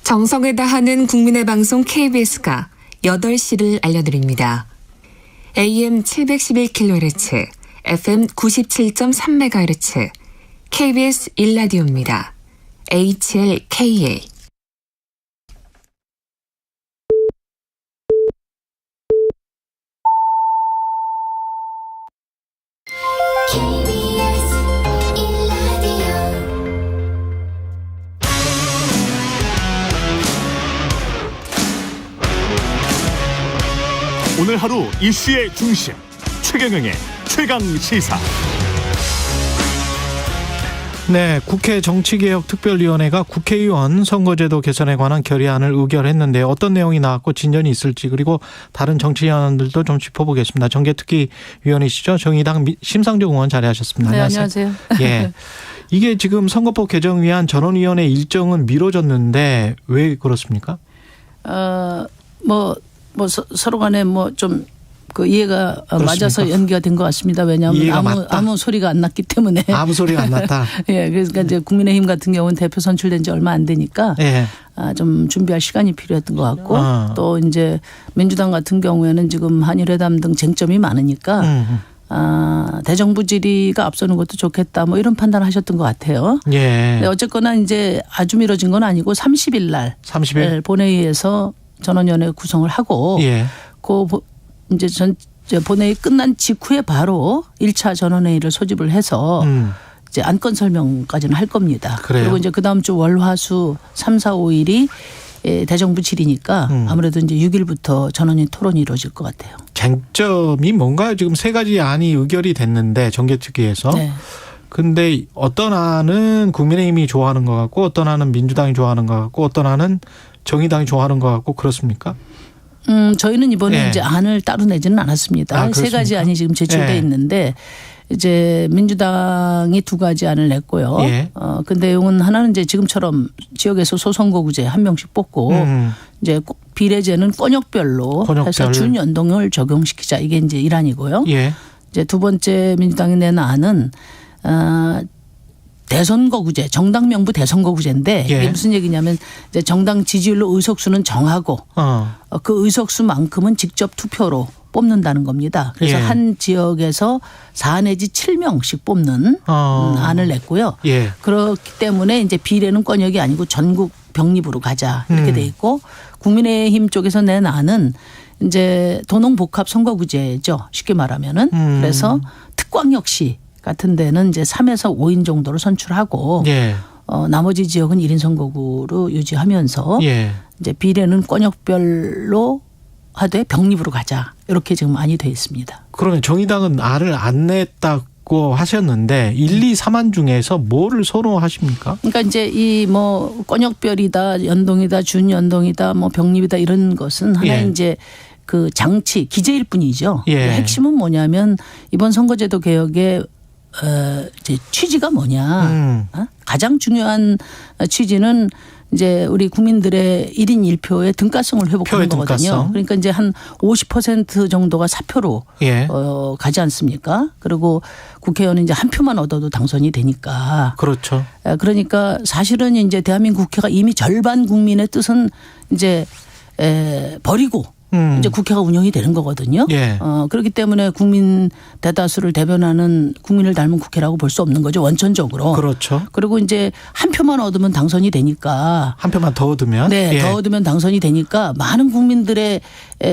Speaker 3: 정성을 다하는 국민의 방송 KBS가 8시를 알려드립니다. AM 711kHz, FM 97.3MHz, KBS 1라디오입니다. HLKA.
Speaker 12: 오늘 하루 이슈의 중심, 최경영의 최강시사.
Speaker 2: 네, 국회 정치개혁특별위원회가 국회의원 선거제도 개선에 관한 결의안을 의결했는데 어떤 내용이 나왔고 진전이 있을지, 그리고 다른 정치위원들도 좀 짚어보겠습니다. 정개특위위원이시죠? 정의당 심상정 의원 자리하셨습니다.
Speaker 13: 네,
Speaker 2: 안녕하세요. 예, 이게 지금 선거법 개정 위한 전원위원회 일정은 미뤄졌는데 왜 그렇습니까?
Speaker 13: 서로 간에 좀 그 이해가 그렇습니까? 맞아서 연기가 된 것 같습니다. 왜냐하면 아무 소리가 안 났기 때문에.
Speaker 2: 아무 소리가 안 났다.
Speaker 13: 예, 그러니까 이제 국민의힘 같은 경우는 대표 선출된 지 얼마 안 되니까
Speaker 2: 예.
Speaker 13: 좀 준비할 시간이 필요했던 것 같고 또 이제 민주당 같은 경우에는 지금 한일회담 등 쟁점이 많으니까 대정부 질의가 앞서는 것도 좋겠다 이런 판단을 하셨던 것 같아요.
Speaker 2: 예.
Speaker 13: 근데 어쨌거나 이제 아주 미뤄진 건 아니고 30일 날
Speaker 2: 30일
Speaker 13: 본회의에서 전원위원회 구성을 하고
Speaker 2: 예.
Speaker 13: 이제 본회의 끝난 직후에 바로 1차 전원회의를 소집을 해서 이제 안건 설명까지는 할 겁니다.
Speaker 2: 그래요?
Speaker 13: 그리고 이제 그다음 주 월화수 3, 4, 5일이 대정부 질의니까 아무래도 이제 6일부터 전원위 토론이 이루어질 것 같아요.
Speaker 2: 쟁점이 뭔가요? 지금 세 가지 안이 의결이 됐는데 정개특위에서.
Speaker 13: 네.
Speaker 2: 근데 어떤 안은 국민의힘이 좋아하는 것 같고 어떤 안은 민주당이 좋아하는 것 같고 어떤 안은 정의당이 좋아하는 것 같고 그렇습니까?
Speaker 13: 저희는 이번에
Speaker 2: 예.
Speaker 13: 이제 안을 따로 내지는 않았습니다. 세 가지 안이 지금 제출돼
Speaker 2: 예.
Speaker 13: 있는데 이제 민주당이 2가지 안을 냈고요.
Speaker 2: 예.
Speaker 13: 그 내용은 하나는 이제 지금처럼 지역에서 소선거구제 1명씩 뽑고 이제 비례제는 권역별로 해서 준연동을 적용시키자, 이게 이제 1안이고요.
Speaker 2: 예.
Speaker 13: 이제 두 번째 민주당이 낸 안은 대선거구제, 정당 명부 대선거구제인데
Speaker 2: 예.
Speaker 13: 이게 무슨 얘기냐면 이제 정당 지지율로 의석수는 정하고 그 의석수만큼은 직접 투표로 뽑는다는 겁니다. 그래서
Speaker 2: 예.
Speaker 13: 한 지역에서 4 내지 7명씩 뽑는 안을 냈고요.
Speaker 2: 예.
Speaker 13: 그렇기 때문에 이제 비례는 권역이 아니고 전국 병립으로 가자 이렇게 돼 있고, 국민의힘 쪽에서 낸 안은 이제 도농복합 선거구제죠. 쉽게 말하면은. 그래서 특광역시 같은 데는 이제 3에서 5인 정도로 선출하고
Speaker 2: 예.
Speaker 13: 나머지 지역은 1인 선거구로 유지하면서
Speaker 2: 예.
Speaker 13: 이제 비례는 권역별로 하되 병립으로 가자, 이렇게 지금 안이 돼 있습니다.
Speaker 2: 그러면 정의당은 안을 안 냈다고 하셨는데 1, 2, 3안 중에서 뭐를 선호하십니까?
Speaker 13: 그러니까 이제 이 권역별이다, 연동이다, 준연동이다, 병립이다 이런 것은 하나의
Speaker 2: 예.
Speaker 13: 이제 그 장치, 기제일 뿐이죠.
Speaker 2: 예.
Speaker 13: 핵심은 뭐냐면 이번 선거제도 개혁의 이제 취지가 뭐냐. 가장 중요한 취지는 이제 우리 국민들의 1인 1표의 등가성을 회복하는 거거든요.
Speaker 2: 등가성.
Speaker 13: 그러니까 이제 한 50% 정도가 사표로
Speaker 2: 예.
Speaker 13: 가지 않습니까? 그리고 국회의원은 이제 한 표만 얻어도 당선이 되니까.
Speaker 2: 그렇죠.
Speaker 13: 그러니까 사실은 이제 대한민국 국회가 이미 절반 국민의 뜻은 이제 버리고 이제 국회가 운영이 되는 거거든요.
Speaker 2: 예.
Speaker 13: 그렇기 때문에 국민 대다수를 대변하는 국민을 닮은 국회라고 볼 수 없는 거죠, 원천적으로.
Speaker 2: 그렇죠.
Speaker 13: 그리고 이제 한 표만 얻으면 당선이 되니까.
Speaker 2: 한 표만 더 얻으면.
Speaker 13: 네,
Speaker 2: 예.
Speaker 13: 더 얻으면 당선이 되니까 많은 국민들의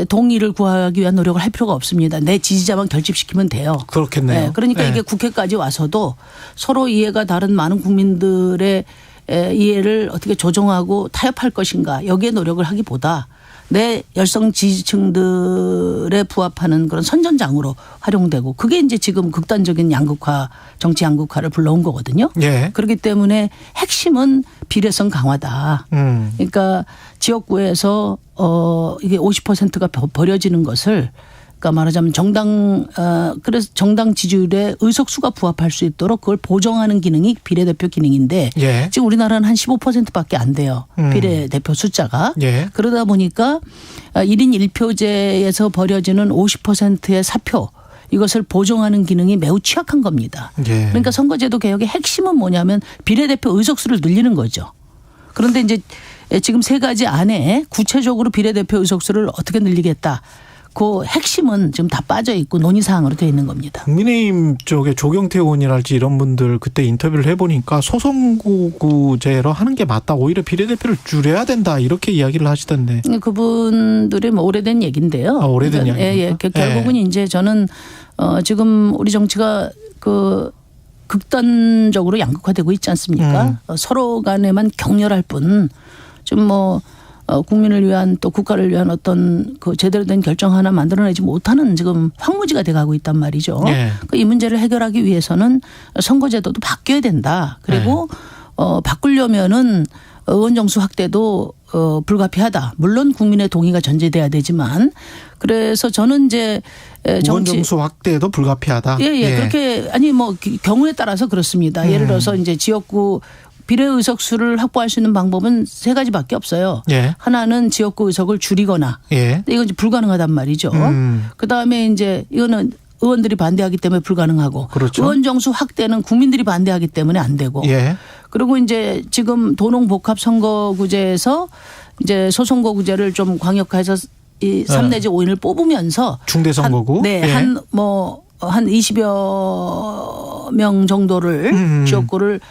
Speaker 13: 동의를 구하기 위한 노력을 할 필요가 없습니다. 내 지지자만 결집시키면 돼요.
Speaker 2: 그렇겠네요.
Speaker 13: 네, 그러니까
Speaker 2: 예.
Speaker 13: 이게 국회까지 와서도 서로 이해가 다른 많은 국민들의 이해를 어떻게 조정하고 타협할 것인가, 여기에 노력을 하기보다 내 열성 지지층들에 부합하는 그런 선전장으로 활용되고, 그게 이제 지금 극단적인 양극화, 정치 양극화를 불러온 거거든요.
Speaker 2: 예.
Speaker 13: 그렇기 때문에 핵심은 비례성 강화다. 그러니까 지역구에서 이게 50%가 버려지는 것을 그러니까 말하자면 그래서 정당 지지율에 의석수가 부합할 수 있도록 그걸 보정하는 기능이 비례대표 기능인데
Speaker 2: 예.
Speaker 13: 지금 우리나라는 한 15%밖에 안 돼요. 비례대표 숫자가.
Speaker 2: 예.
Speaker 13: 그러다 보니까 1인 1표제에서 벌여지는 50%의 사표 이것을 보정하는 기능이 매우 취약한 겁니다.
Speaker 2: 예.
Speaker 13: 그러니까 선거제도 개혁의 핵심은 뭐냐면 비례대표 의석수를 늘리는 거죠. 그런데 이제 지금 세 가지 안에 구체적으로 비례대표 의석수를 어떻게 늘리겠다. 그 핵심은 지금 다 빠져 있고 논의 사항으로 되어 있는 겁니다.
Speaker 2: 국민의힘 쪽에 조경태 의원이랄지 이런 분들 그때 인터뷰를 해보니까 소선거구제로 하는 게 맞다. 오히려 비례대표를 줄여야 된다. 이렇게 이야기를 하시던데.
Speaker 13: 그분들이 뭐 오래된 얘기인데요.
Speaker 2: 오래된 이야기.
Speaker 13: 예. 결국은 이제 저는 지금 우리 정치가 극단적으로 양극화되고 있지 않습니까? 서로 간에만 격렬할 뿐 좀 국민을 위한 또 국가를 위한 어떤 그 제대로 된 결정 하나 만들어내지 못하는 지금 황무지가 돼가고 있단 말이죠.
Speaker 2: 네.
Speaker 13: 이 문제를 해결하기 위해서는 선거제도도 바뀌어야 된다. 그리고 바꾸려면은 의원 정수 확대도 불가피하다. 물론 국민의 동의가 전제돼야 되지만 그래서 저는 이제
Speaker 2: 의원 정수 확대도 불가피하다.
Speaker 13: 예. 그렇게 경우에 따라서 그렇습니다. 예를 들어서 이제 지역구 비례 의석수를 확보할 수 있는 방법은 세 가지밖에 없어요.
Speaker 2: 예.
Speaker 13: 하나는 지역구 의석을 줄이거나.
Speaker 2: 예.
Speaker 13: 근데 이건 이제 불가능하단 말이죠. 그다음에 이제 이거는 의원들이 반대하기 때문에 불가능하고.
Speaker 2: 그렇죠.
Speaker 13: 의원 정수 확대는 국민들이 반대하기 때문에 안 되고.
Speaker 2: 예.
Speaker 13: 그리고 이제 지금 도농 복합 선거구제에서 이제 소선거구제를 좀 강력화해서 이 3 내지 5인을 뽑으면서
Speaker 2: 중대선거구.
Speaker 13: 한 20여 명 정도를 지역구를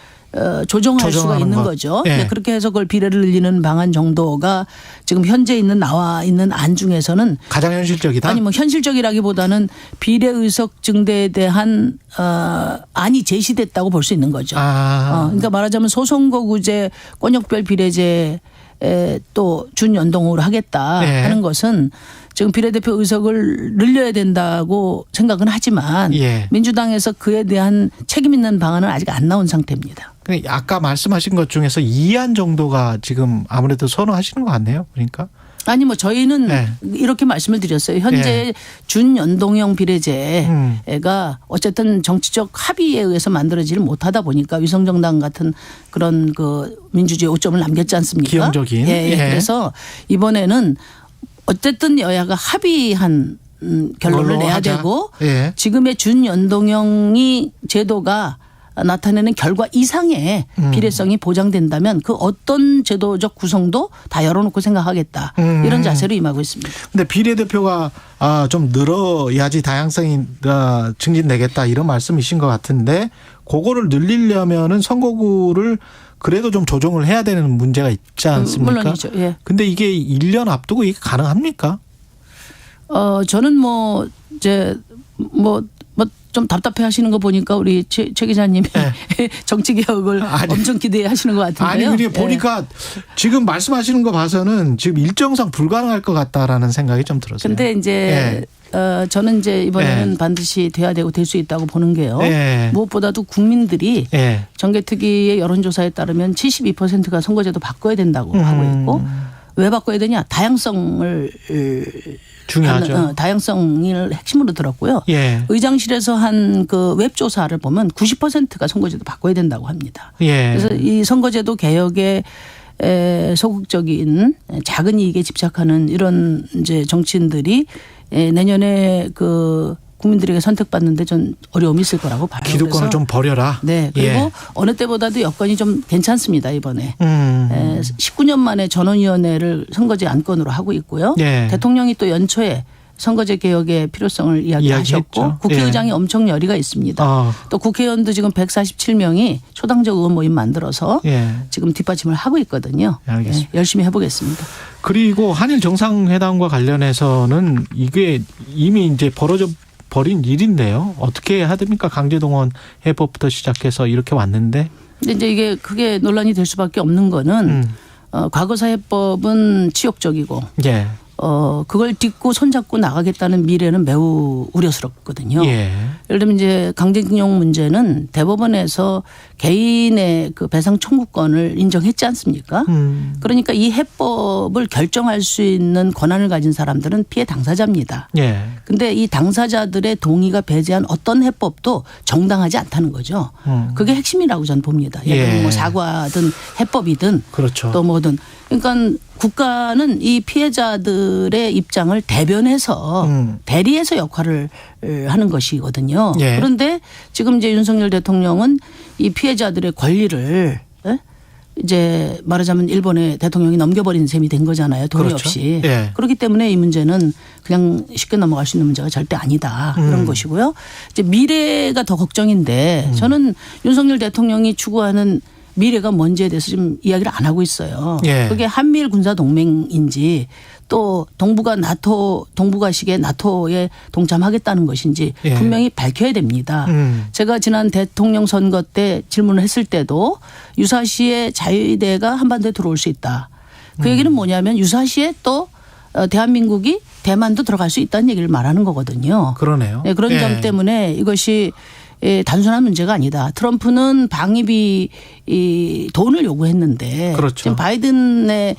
Speaker 13: 조정할 수가 있는 거죠.
Speaker 2: 예.
Speaker 13: 그렇게 해서 그걸 비례를 늘리는 방안 정도가 지금 현재 나와 있는 안 중에서는
Speaker 2: 가장 현실적이다.
Speaker 13: 아니 현실적이라기보다는 비례 의석 증대에 대한 안이 제시됐다고 볼 수 있는 거죠. 그러니까 말하자면 소선거구제 권역별 비례제 또 준연동으로 하겠다 하는 것은 지금 비례대표 의석을 늘려야 된다고 생각은 하지만 민주당에서 그에 대한 책임 있는 방안은 아직 안 나온 상태입니다.
Speaker 2: 아까 말씀하신 것 중에서 2안 정도가 지금 아무래도 선호하시는 것 같네요. 그러니까.
Speaker 13: 아니 저희는 이렇게 말씀을 드렸어요. 현재 준연동형 비례제가 어쨌든 정치적 합의에 의해서 만들어지를 못하다 보니까 위성정당 같은 그런 그 민주주의 오점을 남겼지 않습니까?
Speaker 2: 기형적인.
Speaker 13: 그래서 이번에는 어쨌든 여야가 합의한 결론을 내야 하자. 되고 지금의 준연동형이 제도가 나타내는 결과 이상의 비례성이 보장된다면 그 어떤 제도적 구성도 다 열어놓고 생각하겠다. 이런 자세로 임하고 있습니다.
Speaker 2: 그런데 비례대표가 좀 늘어야지 다양성이 증진되겠다 이런 말씀이신 것 같은데 그거를 늘리려면은 선거구를 그래도 좀 조정을 해야 되는 문제가 있지 않습니까?
Speaker 13: 물론이죠. 예.
Speaker 2: 근데 이게 1년 앞두고 이게 가능합니까?
Speaker 13: 저는 좀 답답해 하시는 거 보니까 우리 최 기자님이 정치 개혁을 엄청 기대하시는 것 같은데요.
Speaker 2: 아니, 보니까 지금 말씀하시는 거 봐서는 지금 일정상 불가능할 것 같다라는 생각이 좀 들었어요.
Speaker 13: 근데 이제 저는 이제 이번에는 반드시 돼야 되고 될 수 있다고 보는 게요. 무엇보다도 국민들이 정개특위의 여론조사에 따르면 72%가 선거제도 바꿔야 된다고 하고 있고 왜 바꿔야 되냐? 다양성을
Speaker 2: 중요하죠.
Speaker 13: 다양성을 핵심으로 들었고요. 의장실에서 한 그 웹조사를 보면 90%가 선거제도 바꿔야 된다고 합니다. 그래서 이 선거제도 개혁에 소극적인 작은 이익에 집착하는 이런 이제 정치인들이 내년에 그 국민들에게 선택받는데 좀 어려움이 있을 거라고 봐요.
Speaker 2: 기득권을 좀 버려라.
Speaker 13: 네. 그리고 어느 때보다도 여건이 좀 괜찮습니다. 이번에. 19년 만에 전원위원회를 선거제 안건으로 하고 있고요. 대통령이 또 연초에 선거제 개혁의 필요성을 이야기하셨고 국회의장이 엄청 열의가 있습니다. 또 국회의원도 지금 147명이 초당적 의원 모임 만들어서 지금 뒷받침을 하고 있거든요. 열심히 해보겠습니다.
Speaker 2: 그리고 한일 정상회담과 관련해서는 이게 이미 이제 벌인 일인데요. 어떻게 해야 됩니까? 강제동원 해법부터 시작해서 이렇게 왔는데.
Speaker 13: 근데 이제 이게 크게 논란이 될 수밖에 없는 거는 과거사 해법은 치욕적이고 그걸 딛고 손잡고 나가겠다는 미래는 매우 우려스럽거든요.
Speaker 2: 예.
Speaker 13: 예를 들면 이제 강제징용 문제는 대법원에서 개인의 그 배상 청구권을 인정했지 않습니까? 그러니까 이 해법을 결정할 수 있는 권한을 가진 사람들은 피해 당사자입니다.
Speaker 2: 예.
Speaker 13: 근데 이 당사자들의 동의가 배제한 어떤 해법도 정당하지 않다는 거죠. 그게 핵심이라고 저는 봅니다. 예를 들면 뭐 사과든 해법이든
Speaker 2: 그렇죠.
Speaker 13: 또 뭐든. 그러니까 국가는 이 피해자들의 입장을 대변해서 대리해서 역할을 하는 것이거든요.
Speaker 2: 예.
Speaker 13: 그런데 지금 이제 윤석열 대통령은 이 피해자들의 권리를 이제 말하자면 일본의 대통령이 넘겨버린 셈이 된 거잖아요. 동의
Speaker 2: 그렇죠.
Speaker 13: 없이.
Speaker 2: 예.
Speaker 13: 그렇기 때문에 이 문제는 그냥 쉽게 넘어갈 수 있는 문제가 절대 아니다. 그런 것이고요. 이제 미래가 더 걱정인데 저는 윤석열 대통령이 추구하는 미래가 뭔지에 대해서 지금 이야기를 안 하고 있어요.
Speaker 2: 예.
Speaker 13: 그게 한미일 군사 동맹인지 또 동북아식의 나토에 동참하겠다는 것인지
Speaker 2: 예.
Speaker 13: 분명히 밝혀야 됩니다. 제가 지난 대통령 선거 때 질문을 했을 때도 유사시에 자유대가 한반도에 들어올 수 있다. 그 얘기는 뭐냐면 유사시에 또 대한민국이 대만도 들어갈 수 있다는 얘기를 말하는 거거든요.
Speaker 2: 그러네요.
Speaker 13: 네, 그런
Speaker 2: 예.
Speaker 13: 점 때문에 이것이 단순한 문제가 아니다. 트럼프는 방위비 돈을 요구했는데
Speaker 2: 그렇죠.
Speaker 13: 지금 바이든의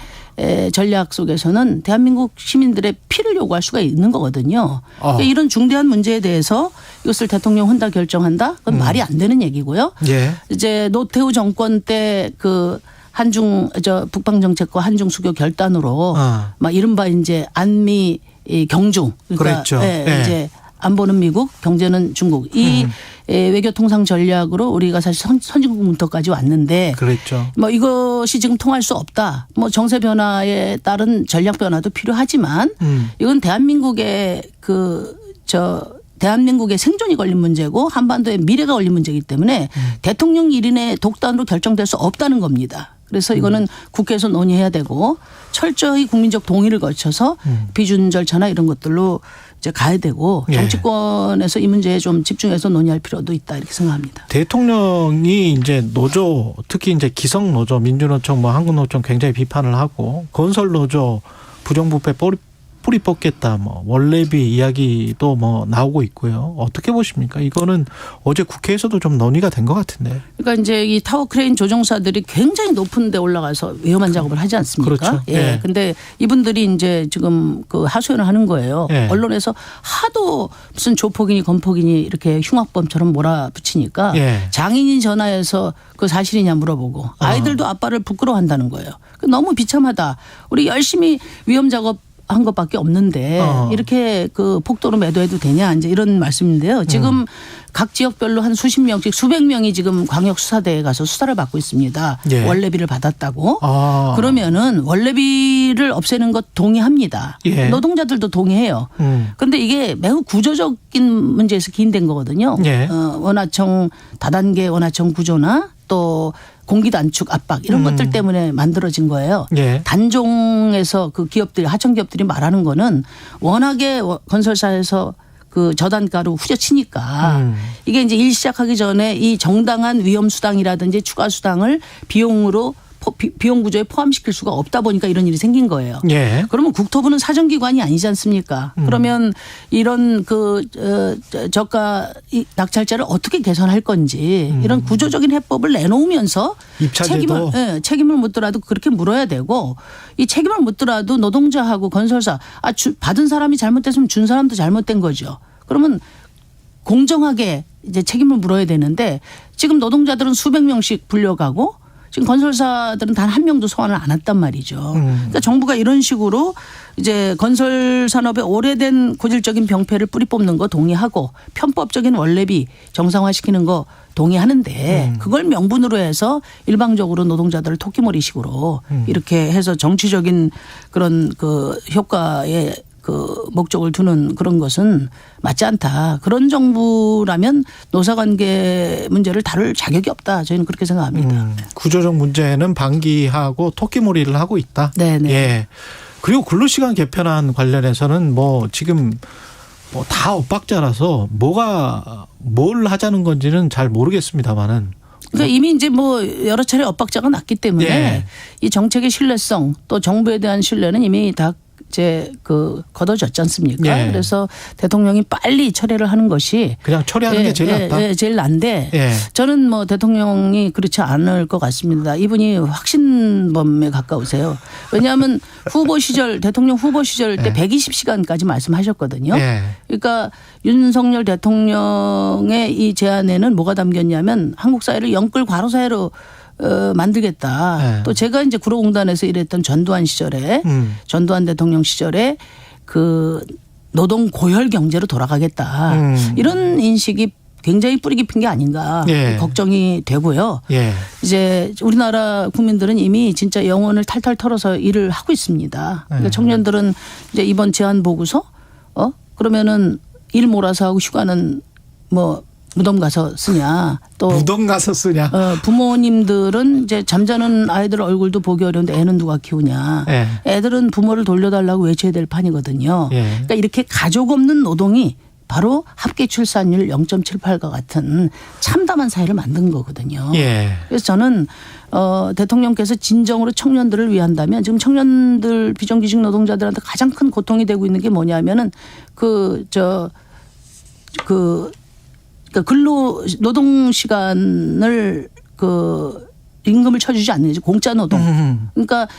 Speaker 13: 전략 속에서는 대한민국 시민들의 피를 요구할 수가 있는 거거든요. 그러니까 이런 중대한 문제에 대해서 이것을 대통령 혼자 결정한다? 그건 말이 안 되는 얘기고요.
Speaker 2: 예.
Speaker 13: 이제 노태우 정권 때 그 북방 정책과 한중 수교 결단으로 막 이른바 이제 안미 경중 그러니까
Speaker 2: 그랬죠. 예.
Speaker 13: 이제 안보는 미국, 경제는 중국. 이 외교 통상 전략으로 우리가 사실 선진국 문턱까지 왔는데
Speaker 2: 그랬죠.
Speaker 13: 뭐 이것이 지금 통할 수 없다. 뭐 정세 변화에 따른 전략 변화도 필요하지만 이건 대한민국의 대한민국의 생존이 걸린 문제고 한반도의 미래가 걸린 문제이기 때문에 대통령 1인의 독단으로 결정될 수 없다는 겁니다. 그래서 이거는 국회에서 논의해야 되고 철저히 국민적 동의를 거쳐서 비준 절차나 이런 것들로 이제 가야 되고 정치권에서 이 문제에 좀 집중해서 논의할 필요도 있다 이렇게 생각합니다.
Speaker 2: 대통령이 이제 노조 특히 이제 기성 노조 민주노총 뭐 한국노총 굉장히 비판을 하고 건설 노조 부정부패 뿌리 뽑겠다 뭐 원래비 이야기도 뭐 나오고 있고요. 어떻게 보십니까? 이거는 어제 국회에서도 좀 논의가 된 것 같은데.
Speaker 13: 그러니까 이제 이 타워 크레인 조종사들이 굉장히 높은 데 올라가서 위험한 작업을 하지 않습니까?
Speaker 2: 그렇죠.
Speaker 13: 예. 근데 이분들이 이제 지금 그 하소연을 하는 거예요.
Speaker 2: 예.
Speaker 13: 언론에서 하도 무슨 조폭이니 검폭이니 이렇게 흉악범처럼 몰아붙이니까
Speaker 2: 예.
Speaker 13: 장인이 전화해서 그 사실이냐 물어보고 아이들도 아빠를 부끄러워한다는 거예요. 너무 비참하다. 우리 열심히 위험 작업 한 것밖에 없는데 이렇게 그 폭도로 매도해도 되냐 이제 이런 말씀인데요. 지금 각 지역별로 한 수십 명씩 수백 명이 지금 광역수사대에 가서 수사를 받고 있습니다.
Speaker 2: 예.
Speaker 13: 원래비를 받았다고. 그러면은 원래비를 없애는 것 동의합니다.
Speaker 2: 예.
Speaker 13: 노동자들도 동의해요. 그런데 이게 매우 구조적인 문제에서 기인된 거거든요.
Speaker 2: 예.
Speaker 13: 원하청 다단계 원하청 구조나 또 공기 단축 압박 이런 것들 때문에 만들어진 거예요.
Speaker 2: 예.
Speaker 13: 단종에서 그 기업들이 하청 기업들이 말하는 거는 워낙에 건설사에서 그 저단가로 후려치니까 이게 이제 일 시작하기 전에 이 정당한 위험 수당이라든지 추가 수당을 비용으로 비용 구조에 포함시킬 수가 없다 보니까 이런 일이 생긴 거예요.
Speaker 2: 예.
Speaker 13: 그러면 국토부는 사정기관이 아니지 않습니까? 그러면 이런 저가 낙찰자를 어떻게 개선할 건지 이런 구조적인 해법을 내놓으면서 책임을 묻더라도 그렇게 물어야 되고 이 책임을 묻더라도 노동자하고 건설사 받은 사람이 잘못됐으면 준 사람도 잘못된 거죠. 그러면 공정하게 이제 책임을 물어야 되는데 지금 노동자들은 수백 명씩 불려가고 지금 건설사들은 단 한 명도 소환을 안 했단 말이죠. 그러니까 정부가 이런 식으로 이제 건설 산업의 오래된 고질적인 병폐를 뿌리 뽑는 거 동의하고 편법적인 원래비 정상화시키는 거 동의하는데 그걸 명분으로 해서 일방적으로 노동자들을 토끼머리식으로 이렇게 해서 정치적인 그런 그 효과에 그 목적을 두는 그런 것은 맞지 않다. 그런 정부라면 노사관계 문제를 다룰 자격이 없다. 저희는 그렇게 생각합니다.
Speaker 2: 구조적 문제는 방기하고 토끼몰이를 하고 있다.
Speaker 13: 네네.
Speaker 2: 예. 그리고 근로시간 개편안 관련해서는 뭐 지금 뭐 다 엇박자라서 뭘 하자는 건지는 잘 모르겠습니다만은.
Speaker 13: 그러니까 이미 이제 뭐 여러 차례 엇박자가 났기 때문에
Speaker 2: 예.
Speaker 13: 이 정책의 신뢰성 또 정부에 대한 신뢰는 이미 다 이제 걷어졌지 않습니까?
Speaker 2: 예.
Speaker 13: 그래서 대통령이 빨리 철회를 하는 것이
Speaker 2: 그냥 처리하는 게 제일 낫다.
Speaker 13: 제일 난데
Speaker 2: 예.
Speaker 13: 저는 뭐 대통령이 그렇지 않을 것 같습니다. 이분이 확신범에 가까우세요. 왜냐하면 대통령 후보 시절 때 120시간까지 말씀하셨거든요.
Speaker 2: 예.
Speaker 13: 그러니까 윤석열 대통령의 이 제안에는 뭐가 담겼냐면 한국 사회를 영끌 과로 사회로 만들겠다.
Speaker 2: 네.
Speaker 13: 또 제가 이제 구로공단에서 일했던 전두환 시절에 전두환 대통령 시절에 그 노동 고혈 경제로 돌아가겠다. 이런 인식이 굉장히 뿌리 깊은 게 아닌가
Speaker 2: 예.
Speaker 13: 걱정이 되고요.
Speaker 2: 예.
Speaker 13: 이제 우리나라 국민들은 이미 진짜 영혼을 탈탈 털어서 일을 하고 있습니다. 그러니까 청년들은 이제 이번 제안 보고서 그러면은 일 몰아서 하고 휴가는 뭐 무덤 가서 쓰냐. 또
Speaker 2: 무덤 가서 쓰냐.
Speaker 13: 부모님들은 이제 잠자는 아이들 얼굴도 보기 어려운데 애는 누가 키우냐.
Speaker 2: 예.
Speaker 13: 애들은 부모를 돌려달라고 외쳐야 될 판이거든요.
Speaker 2: 예.
Speaker 13: 그러니까 이렇게 가족 없는 노동이 바로 합계 출산율 0.78과 같은 참담한 사회를 만든 거거든요.
Speaker 2: 예.
Speaker 13: 그래서 저는 대통령께서 진정으로 청년들을 위한다면 지금 청년들 비정규직 노동자들한테 가장 큰 고통이 되고 있는 게 뭐냐면은 근로 노동 시간을 임금을 쳐주지 않는 공짜 노동. 그러니까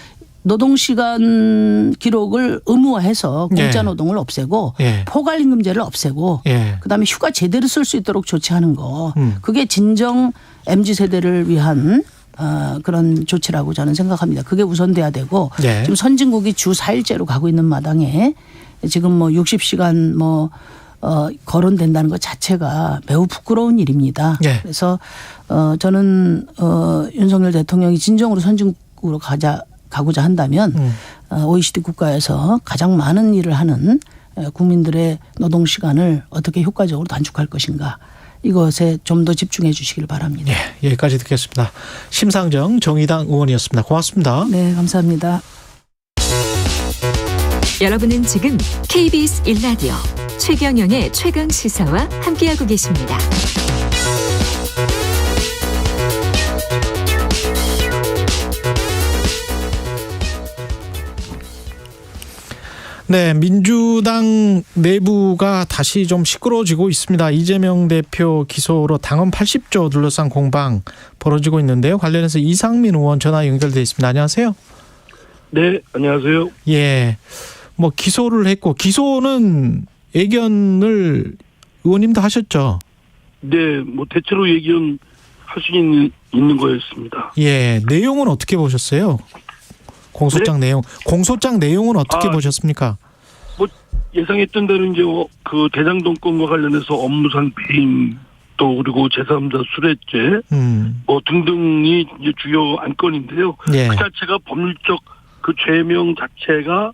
Speaker 13: 노동 시간 기록을 의무화해서 공짜
Speaker 2: 예.
Speaker 13: 노동을 없애고
Speaker 2: 예.
Speaker 13: 포괄임금제를 없애고
Speaker 2: 예.
Speaker 13: 그다음에 휴가 제대로 쓸 수 있도록 조치하는 거. 그게 진정 MZ 세대를 위한 그런 조치라고 저는 생각합니다. 그게 우선돼야 되고
Speaker 2: 예.
Speaker 13: 지금 선진국이 주 4일제로 가고 있는 마당에 지금 뭐 60시간 거론된다는 것 자체가 매우 부끄러운 일입니다.
Speaker 2: 예.
Speaker 13: 그래서 저는 윤석열 대통령이 진정으로 선진국으로 가고자 한다면 OECD 국가에서 가장 많은 일을 하는 국민들의 노동 시간을 어떻게 효과적으로 단축할 것인가. 이것에 좀 더 집중해 주시길 바랍니다.
Speaker 2: 예, 여기까지 듣겠습니다. 심상정 정의당 의원이었습니다. 고맙습니다.
Speaker 13: 네, 감사합니다.
Speaker 3: 여러분은 지금 KBS 1라디오 최경영의 최강시사와 함께하고 계십니다.
Speaker 2: 네, 민주당 내부가 다시 좀 시끄러워지고 있습니다. 이재명 대표 기소로 당원 80조 둘러싼 공방 벌어지고 있는데요. 관련해서 이상민 의원 전화 연결돼 있습니다. 안녕하세요.
Speaker 14: 네, 안녕하세요.
Speaker 2: 예, 뭐 기소를 했고 기소는 예견을 의원님도 하셨죠?
Speaker 14: 네, 뭐 대체로 예견 할 수 있는 거였습니다.
Speaker 2: 예, 내용은 어떻게 보셨어요? 공소장
Speaker 14: 네?
Speaker 2: 내용, 공소장 내용은 어떻게 보셨습니까?
Speaker 14: 뭐 예상했던 대로 이제 그 대장동 건과 관련해서 업무상 배임 또 그리고 제3자 수뢰죄 뭐 등등이 이제 주요 안건인데요.
Speaker 2: 예.
Speaker 14: 그 자체가 법률적 그 죄명 자체가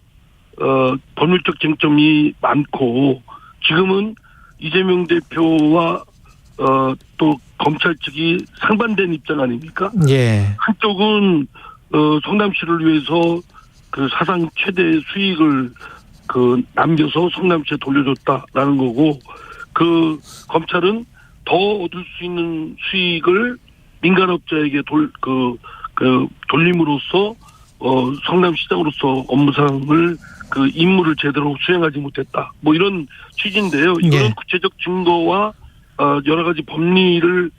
Speaker 14: 법률적 쟁점이 많고 지금은 이재명 대표와 또 검찰 측이 상반된 입장 아닙니까?
Speaker 2: 예.
Speaker 14: 한쪽은 성남시를 위해서 그 사상 최대 수익을 남겨서 성남시에 돌려줬다라는 거고 그 검찰은 더 얻을 수 있는 수익을 민간업자에게 돌림으로써 성남시장으로서 업무상을 그 임무를 제대로 수행하지 못했다. 뭐 이런 취지인데요. 이거는 구체적 증거와 여러 가지 법리를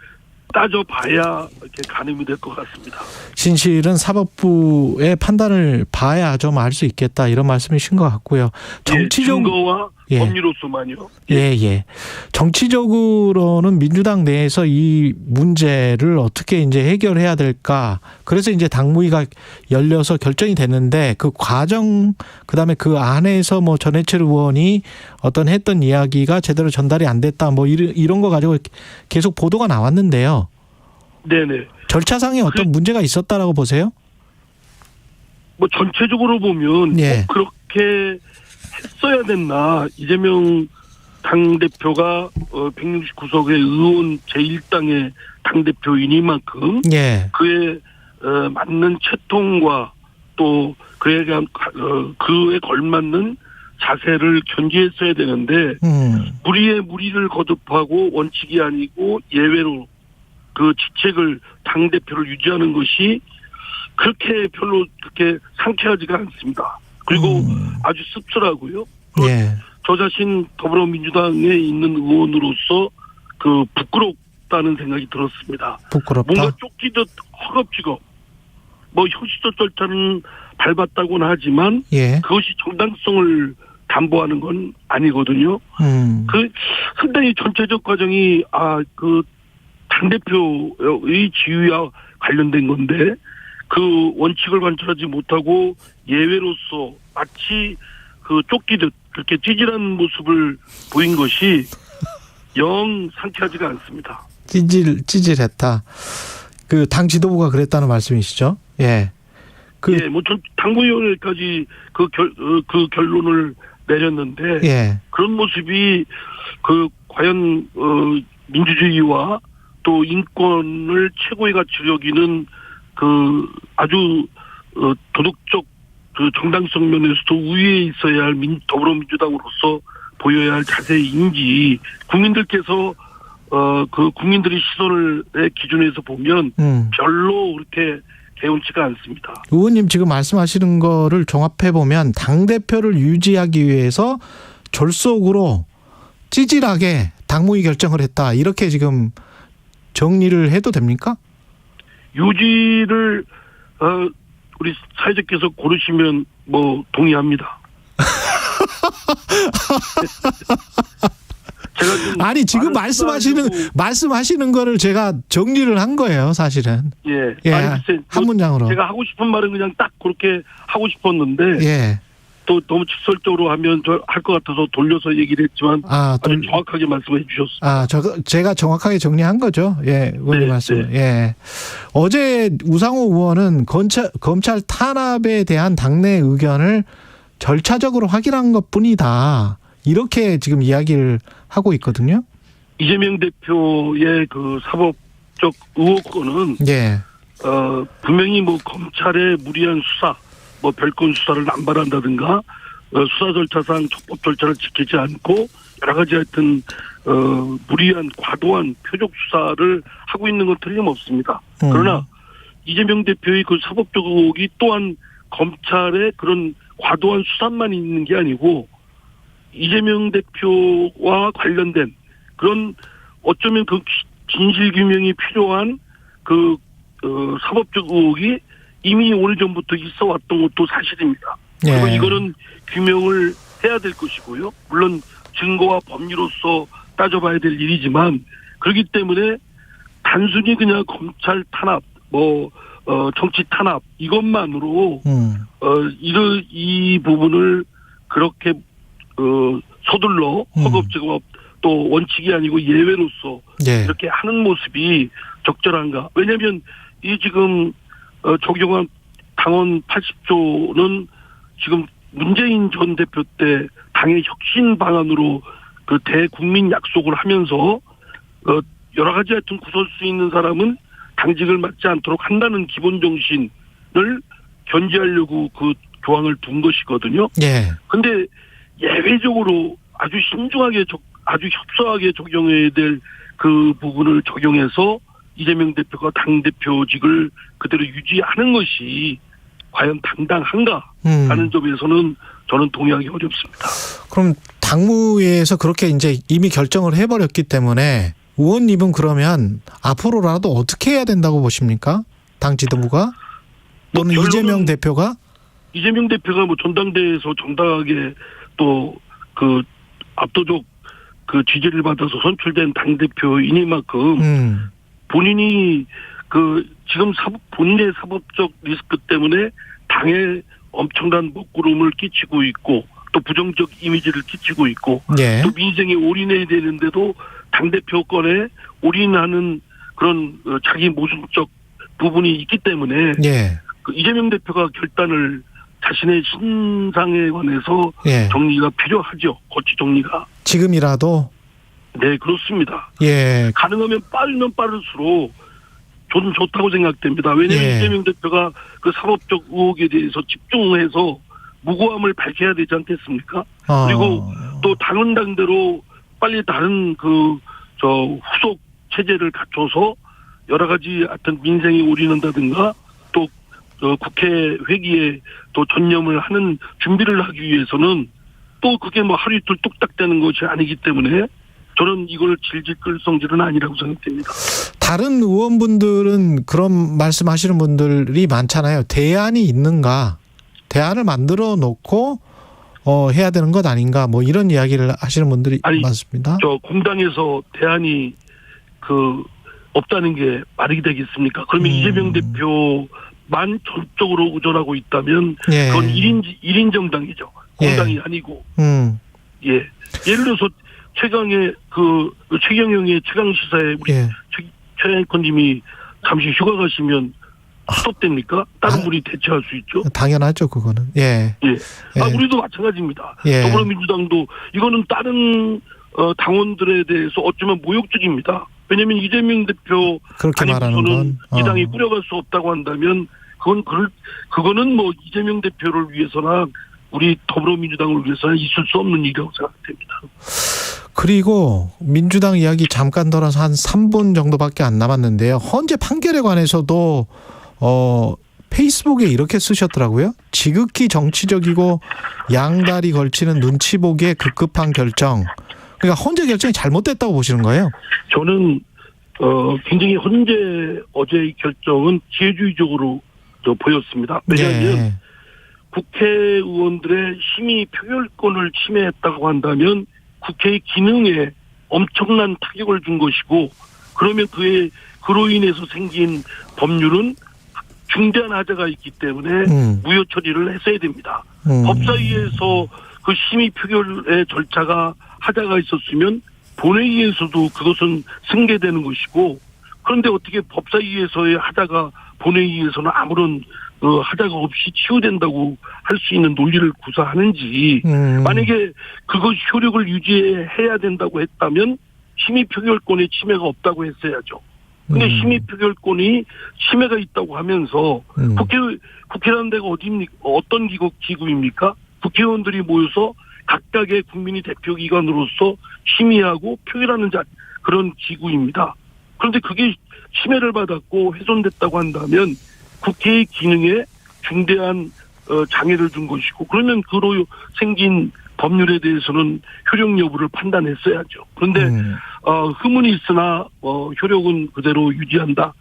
Speaker 14: 따져봐야 이렇게 가늠이 될 것 같습니다.
Speaker 2: 진실은 사법부의 판단을 봐야 좀 알 수 있겠다 이런 말씀이신 것 같고요. 정치적
Speaker 14: 증거와 법리로서만요.
Speaker 2: 예. 정치적으로는 민주당 내에서 이 문제를 어떻게 이제 해결해야 될까? 그래서 이제 당무위가 열려서 결정이 됐는데 그 과정 그다음에 그 안에서 뭐 전해철 의원이 했던 이야기가 제대로 전달이 안 됐다. 뭐 이런 거 가지고 계속 보도가 나왔는데요.
Speaker 14: 네네.
Speaker 2: 절차상에 어떤 문제가 있었다라고 보세요?
Speaker 14: 뭐 전체적으로 보면 꼭 그렇게 했어야 됐나. 이재명 당대표가 169석의 의원 제1당의 당대표이니만큼 그에 맞는 채통과 또 그에 걸맞는 자세를 견지했어야 되는데 무리에 무리를 거듭하고 원칙이 아니고 예외로 그 지책을 당대표를 유지하는 것이 그렇게 별로 그렇게 상쾌하지가 않습니다. 그리고 아주 씁쓸하고요.
Speaker 2: 예.
Speaker 14: 저 자신 더불어민주당에 있는 의원으로서 그 부끄럽다는 생각이 들었습니다.
Speaker 2: 부끄럽다.
Speaker 14: 뭔가 쫓기듯 허겁지겁 뭐 형식적 절차는 밟았다고는 하지만
Speaker 2: 예.
Speaker 14: 그것이 정당성을 담보하는 건 아니거든요. 그 상당히 전체적 과정이 그 당대표의 지위와 관련된 건데 그 원칙을 관철하지 못하고 예외로서 마치 그 쫓기듯 그렇게 찌질한 모습을 보인 것이 영 상쾌하지가 않습니다.
Speaker 2: 찌질했다. 그 당 지도부가 그랬다는 말씀이시죠? 예.
Speaker 14: 예, 뭐 전 당구위원회까지 그 결론을 내렸는데
Speaker 2: 예.
Speaker 14: 그런 모습이 그 과연 민주주의와 또 인권을 최고의 가치로 여기는 그 아주 도덕적 그 정당성 면에서도 우위에 있어야 할 더불어민주당으로서 보여야 할 자세인지 국민들께서 그 국민들의 시선을 기준에서 보면 별로 그렇게 개운치가 않습니다.
Speaker 2: 의원님 지금 말씀하시는 거를 종합해 보면 당대표를 유지하기 위해서 졸속으로 찌질하게 당무위 결정을 했다. 이렇게 지금 정리를 해도 됩니까?
Speaker 14: 유지를 우리 사회자께서 고르시면 뭐 동의합니다.
Speaker 2: 아니 지금 말씀하시는 거를 제가 정리를 한 거예요, 사실은.
Speaker 14: 예.
Speaker 2: 예.
Speaker 14: 아니, 글쎄,
Speaker 2: 한 문장으로.
Speaker 14: 제가 하고 싶은 말은 그냥 딱 그렇게 하고 싶었는데.
Speaker 2: 예.
Speaker 14: 또 너무 직설적으로 하면 할 것 같아서 돌려서 얘기를 했지만 아주 정확하게 말씀해 주셨습니다.
Speaker 2: 제가 정확하게 정리한 거죠. 예, 의원님 말씀.
Speaker 14: 네.
Speaker 2: 예. 어제 우상호 의원은 검찰 탄압에 대한 당내 의견을 절차적으로 확인한 것뿐이다. 이렇게 지금 이야기를 하고 있거든요.
Speaker 14: 이재명 대표의 그 사법적 의혹권은
Speaker 2: 예.
Speaker 14: 분명히 뭐 검찰의 무리한 수사, 뭐 별건 수사를 남발한다든가 수사 절차상 적법 절차를 지키지 않고 여러 가지 하여튼 무리한 과도한 표적 수사를 하고 있는 건 틀림없습니다. 그러나 이재명 대표의 그 사법적 의혹이 또한 검찰의 그런 과도한 수사만 있는 게 아니고 이재명 대표와 관련된 그런 어쩌면 그 진실 규명이 필요한 그 사법적 의혹이 이미 오래전부터 있어 왔던 것도 사실입니다. 그리고 이거는 규명을 해야 될 것이고요. 물론 증거와 법리로서 따져봐야 될 일이지만 그렇기 때문에 단순히 그냥 검찰 탄압, 정치 탄압 이것만으로 이 부분을 그렇게 서둘러 허겁지겁 또 원칙이 아니고 예외로서 이렇게 하는 모습이 적절한가? 왜냐하면 이 지금 적용한 당원 80조는 지금 문재인 전 대표 때 당의 혁신 방안으로 그 대국민 약속을 하면서 여러 가지 하여튼 구설수 있는 사람은 당직을 맡지 않도록 한다는 기본 정신을 견지하려고 그 조항을 둔 것이거든요. 근데 예외적으로 아주 신중하게 아주 협소하게 적용해야 될 그 부분을 적용해서 이재명 대표가 당대표직을 그대로 유지하는 것이 과연 당당한가 하는 점에서는 저는 동의하기 어렵습니다.
Speaker 2: 그럼 당무회에서 그렇게 이제 이미 결정을 해버렸기 때문에 의원님은 그러면 앞으로라도 어떻게 해야 된다고 보십니까? 당 지도부가? 또는 이재명 대표가?
Speaker 14: 이재명 대표가 뭐 전당대회에서 정당하게 또 그 압도적 그 지지를 받아서 선출된 당대표이니만큼 본인이 그 지금 본인의 사법적 리스크 때문에 당에 엄청난 먹구름을 끼치고 있고 또 부정적 이미지를 끼치고 있고 또 민생에 올인해야 되는데도 당대표권에 올인하는 그런 자기 모순적 부분이 있기 때문에 그 이재명 대표가 결단을 자신의 신상에 관해서 정리가 필요하죠. 거치 정리가.
Speaker 2: 지금이라도?
Speaker 14: 네, 그렇습니다. 가능하면 빠르면 빠를수록 저는 좋다고 생각됩니다. 왜냐하면 이재명 대표가 그 사법적 의혹에 대해서 집중해서 무고함을 밝혀야 되지 않겠습니까? 그리고 또 다른 당대로 빨리 다른 후속 체제를 갖춰서 여러 가지 하여튼 민생에 올인한다든가 또 국회 회기에 또 전념을 하는 준비를 하기 위해서는 또 그게 뭐 하루 이틀 뚝딱 되는 것이 아니기 때문에 저는 이걸 질질 끌 성질은 아니라고 생각됩니다.
Speaker 2: 다른 의원분들은 그런 말씀하시는 분들이 많잖아요. 대안이 있는가? 대안을 만들어 놓고 해야 되는 것 아닌가? 뭐 이런 이야기를 하시는 분들이 많습니다.
Speaker 14: 저 공당에서 대안이 없다는 게 말이 되겠습니까? 그러면 이재명 대표만 전적으로 의존하고 있다면 그건 1인 정당이죠. 공당이 아니고. 예. 예를 들어서 최경영의 최강시사에 우리 최 앵커님이 잠시 휴가 가시면 스톱됩니까? 다른 분이 대체할 수 있죠.
Speaker 2: 당연하죠, 그거는. 예.
Speaker 14: 우리도 마찬가지입니다.
Speaker 2: 예.
Speaker 14: 더불어민주당도 이거는 다른 당원들에 대해서 어쩌면 모욕적입니다. 왜냐하면 이재명 대표
Speaker 2: 그렇게 말하는 건
Speaker 14: 이 당이 꾸려갈 수 없다고 한다면 그거는 뭐 이재명 대표를 위해서나 우리 더불어민주당을 위해서는 있을 수 없는 일이라고 생각됩니다.
Speaker 2: 그리고 민주당 이야기 잠깐 돌아서 한 3분 정도밖에 안 남았는데요. 헌재 판결에 관해서도 페이스북에 이렇게 쓰셨더라고요. 지극히 정치적이고 양다리 걸치는 눈치 보기에 급급한 결정. 그러니까 헌재 결정이 잘못됐다고 보시는 거예요?
Speaker 14: 저는 굉장히 헌재 어제의 결정은 기회주의적으로 보였습니다. 왜냐하면 국회의원들의 심의 표결권을 침해했다고 한다면 국회의 기능에 엄청난 타격을 준 것이고, 그러면 그로 인해서 생긴 법률은 중대한 하자가 있기 때문에 무효 처리를 했어야 됩니다. 법사위에서 그 심의 표결의 절차가 하자가 있었으면 본회의에서도 그것은 승계되는 것이고, 그런데 어떻게 법사위에서의 하자가 본회의에서는 아무런 하자가 없이 치유된다고 할 수 있는 논리를 구사하는지, 만약에 그것 효력을 유지해야 된다고 했다면 심의 표결권에 침해가 없다고 했어야죠. 근데 심의 표결권이 침해가 있다고 하면서 국회라는 데가 어떤 기구입니까? 국회의원들이 모여서 각각의 국민이 대표기관으로서 심의하고 표결하는 그런 기구입니다. 그런데 그게 침해를 받았고 훼손됐다고 한다면 국회의 기능에 중대한 장애를 준 것이고, 그러면 그로 생긴 법률에 대해서는 효력 여부를 판단했어야죠. 그런데 흠은 있으나 효력은 그대로 유지한다.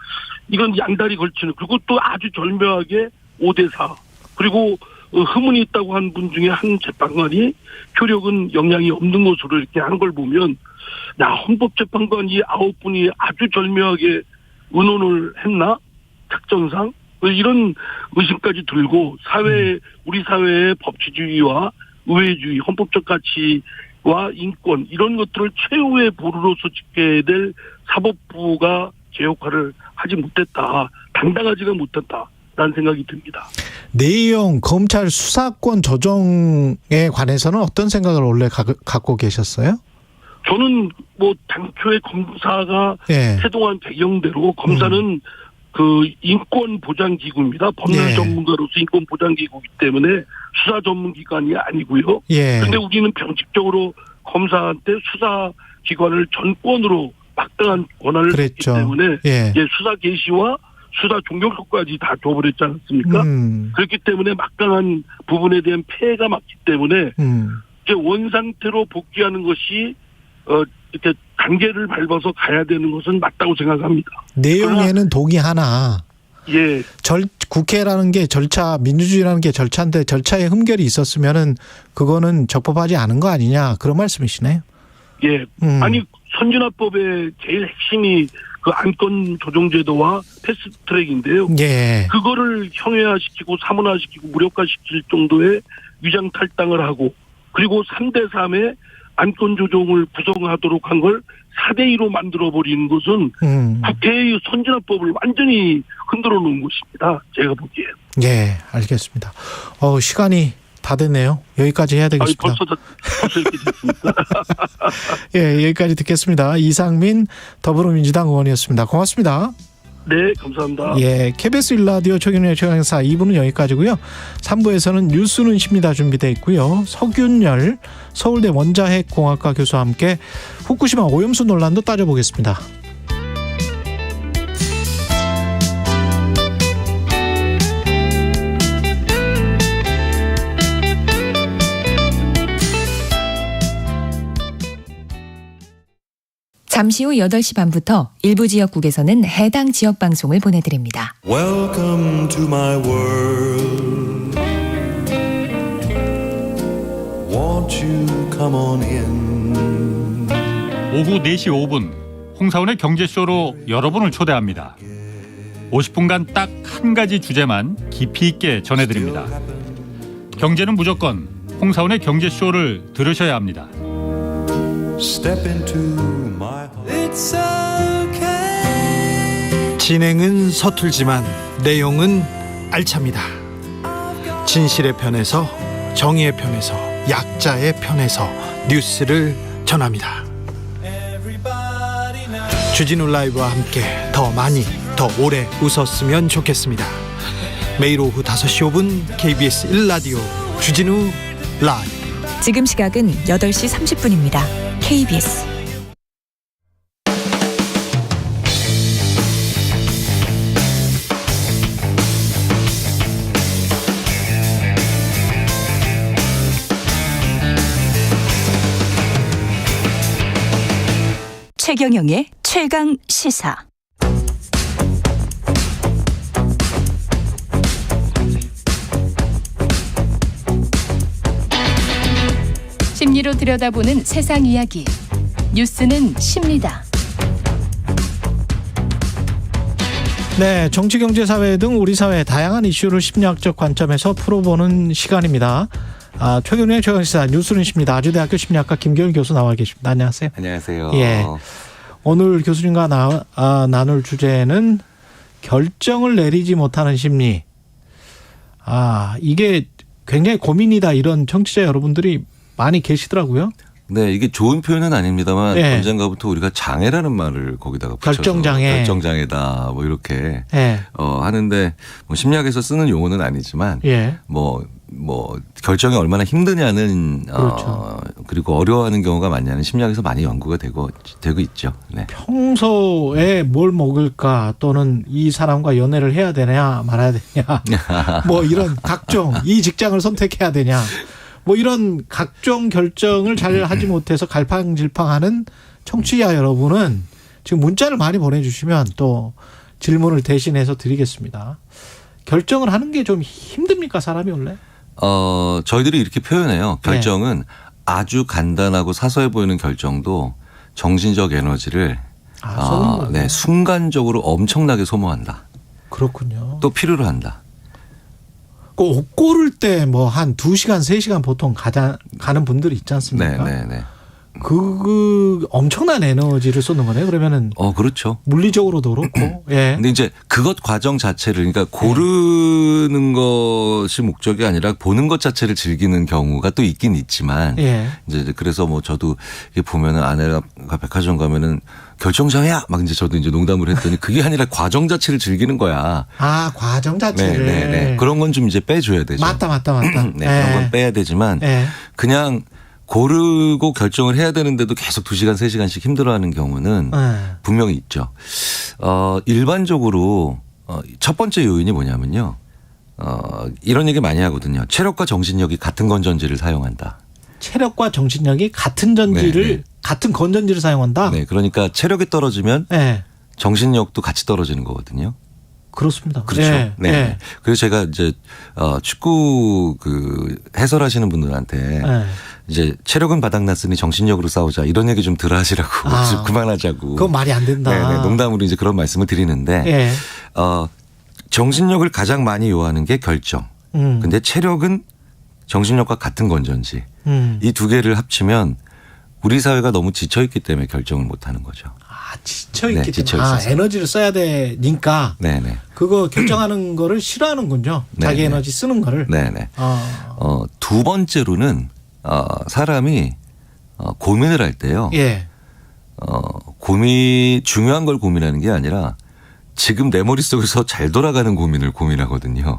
Speaker 14: 이건 양다리 걸치는, 그리고 또 아주 절묘하게 5대4, 그리고 흠은 있다고 한 분 중에 한 재판관이 효력은 영향이 없는 것으로 이렇게 하는 걸 보면, 헌법재판관이 9분이 아주 절묘하게 의논을 했나? 특정상? 이런 의심까지 들고 우리 사회의 법치주의와 의회주의, 헌법적 가치와 인권, 이런 것들을 최후의 보루로서 지켜야 될 사법부가 제 역할을 하지 못했다. 당당하지가 못했다라는 생각이 듭니다.
Speaker 2: 내용, 검찰 수사권 조정에 관해서는 어떤 생각을 원래 갖고 계셨어요?
Speaker 14: 저는 당초에 검사가 태동한 배경대로 검사는 인권 보장 기구입니다. 법률 전문가로서 인권 보장 기구이기 때문에 수사 전문 기관이 아니고요. 그런데 우리는 병칙적으로 검사한테 수사 기관을 전권으로 막강한 권한을 줬기 때문에 수사 개시와 수사 종결소까지 다 줘버렸지 않습니까? 그렇기 때문에 막강한 부분에 대한 폐해가 맞기 때문에 이제 원 상태로 복귀하는 것이 이렇게 단계를 밟아서 가야 되는 것은 맞다고 생각합니다.
Speaker 2: 내용에는 동의하나 국회라는 게 절차, 민주주의라는 게 절차인데 절차에 흠결이 있었으면은 그거는 적법하지 않은 거 아니냐, 그런 말씀이시네요.
Speaker 14: 아니 선진화법의 제일 핵심이 그 안건 조정제도와 패스트트랙인데요. 그거를 형해화시키고 사문화시키고 무력화시킬 정도의 위장 탈당을 하고, 그리고 3대3의 안건 조정을 구성하도록 한 걸 4대2로 만들어버리는 것은 국회의 선진화법을 완전히 흔들어 놓은 것입니다. 제가 보기에.
Speaker 2: 알겠습니다. 시간이 다 됐네요. 여기까지 해야 되겠습니다.
Speaker 14: 벌써 이렇게 됐습니까?
Speaker 2: 여기까지 듣겠습니다. 이상민 더불어민주당 의원이었습니다. 고맙습니다.
Speaker 14: 네, 감사합니다.
Speaker 2: KBS 1라디오 최경영의 최강사 2부는 여기까지고요. 3부에서는 뉴스는 십니다 준비되어 있고요. 석윤열 서울대 원자핵공학과 교수와 함께 후쿠시마 오염수 논란도 따져보겠습니다.
Speaker 3: 잠시 후 8시 반부터 일부 지역국에서는 해당 지역 방송을 보내드립니다.
Speaker 15: Welcome to my world. Won't you come on in?
Speaker 16: 오후 4시 5분 홍사원의 경제쇼로 여러분을 초대합니다. 50분간 딱 한 가지 주제만 깊이 있게 전해드립니다. 경제는 무조건 홍사원의 경제쇼를 들으셔야 합니다.
Speaker 15: Step into my heart. It's okay.
Speaker 2: 진행은 서툴지만 내용은 알찹니다. 진실의 편에서, 정의의 편에서, 약자의 편에서 뉴스를 전합니다. 주진우 라이브와 함께 더 많이, 더 오래 웃었으면 좋겠습니다. 매일 오후 5시 5분 KBS 1라디오 주진우 라이브.
Speaker 3: 지금 시각은 8시 30분입니다. KBS. 최경영의 최강 시사.
Speaker 17: 심리로 들여다보는 세상 이야기. 뉴스는 십니다.
Speaker 2: 네, 정치, 경제, 사회 등 우리 사회의 다양한 이슈를 심리학적 관점에서 풀어보는 시간입니다. 최경영의 최강시사 뉴스는 십니다. 아주대학교 심리학과 김기열 교수 나와 계십니다. 안녕하세요.
Speaker 18: 안녕하세요.
Speaker 2: 예, 오늘 교수님과 나눌 주제는 결정을 내리지 못하는 심리. 이게 굉장히 고민이다, 이런 청취자 여러분들이 많이 계시더라고요.
Speaker 18: 네, 이게 좋은 표현은 아닙니다만
Speaker 2: 예.
Speaker 18: 언젠가부터 우리가 장애라는 말을 거기다가 붙여서
Speaker 2: 결정장애.
Speaker 18: 결정장애다 뭐 이렇게
Speaker 2: 예.
Speaker 18: 하는데 뭐 심리학에서 쓰는 용어는 아니지만
Speaker 2: 예.
Speaker 18: 뭐 결정이 얼마나 힘드냐는
Speaker 2: 그렇죠.
Speaker 18: 그리고 어려워하는 경우가 많냐는 심리학에서 많이 연구가 되고 있죠. 네.
Speaker 2: 평소에 뭘 먹을까, 또는 이 사람과 연애를 해야 되냐 말아야 되냐, 뭐 이런 각종, 이 직장을 선택해야 되냐, 뭐 이런 각종 결정을 잘 하지 못해서 갈팡질팡하는 청취자 여러분은 지금 문자를 많이 보내주시면 또 질문을 대신해서 드리겠습니다. 결정을 하는 게 좀 힘듭니까, 사람이 원래?
Speaker 18: 저희들이 이렇게 표현해요. 결정은 아주 간단하고 사소해 보이는 결정도 정신적 에너지를 네, 순간적으로 엄청나게 소모한다.
Speaker 2: 그렇군요.
Speaker 18: 또 필요로 한다.
Speaker 2: 옷 고를 때 뭐 한 2시간, 3시간 보통 가는 분들이 있지 않습니까?
Speaker 18: 네.
Speaker 2: 그 엄청난 에너지를 쏟는 거네요. 그러면은
Speaker 18: 그렇죠.
Speaker 2: 물리적으로도 그렇고. 예.
Speaker 18: 근데 이제 그것 과정 자체를, 그러니까 고르는 것이 목적이 아니라 보는 것 자체를 즐기는 경우가 또 있긴 있지만
Speaker 2: 예.
Speaker 18: 이제 그래서 뭐 저도 이게 보면은 아내가 백화점 가면은 결정장애야 막 이제 저도 이제 농담을 했더니 그게 아니라 과정 자체를 즐기는 거야.
Speaker 2: 과정 자체를.
Speaker 18: 네. 그런 건 좀 이제 빼줘야 되죠.
Speaker 2: 맞다.
Speaker 18: 네, 그런 건 빼야 되지만 그냥 고르고 결정을 해야 되는데도 계속 2시간, 3시간씩 힘들어하는 경우는 분명히 있죠. 일반적으로 첫 번째 요인이 뭐냐면요. 이런 얘기 많이 하거든요. 체력과 정신력이 같은 건전지를 사용한다.
Speaker 2: 체력과 정신력이 같은 전지를, 같은 건전지를 사용한다?
Speaker 18: 네. 그러니까 체력이 떨어지면 정신력도 같이 떨어지는 거거든요.
Speaker 2: 그렇습니다.
Speaker 18: 그렇죠. 네. 그래서 제가 이제 축구 해설하시는 분들한테 이제 체력은 바닥났으니 정신력으로 싸우자 이런 얘기 좀 들어하시라고 좀 그만하자고.
Speaker 2: 그건 말이 안 된다.
Speaker 18: 네. 농담으로 이제 그런 말씀을 드리는데 정신력을 가장 많이 요하는 게 결정. 근데 체력은 정신력과 같은 건전지. 이 두 개를 합치면 우리 사회가 너무 지쳐있기 때문에 결정을 못하는 거죠.
Speaker 2: 지쳐있기 때문에. 에너지를 써야 되니까.
Speaker 18: 네네.
Speaker 2: 그거 결정하는 거를 싫어하는군요. 자기 에너지 쓰는 거를.
Speaker 18: 네네. 두 번째로는 사람이 고민을 할 때요. 중요한 걸 고민하는 게 아니라 지금 내 머릿속에서 잘 돌아가는 고민을 고민하거든요.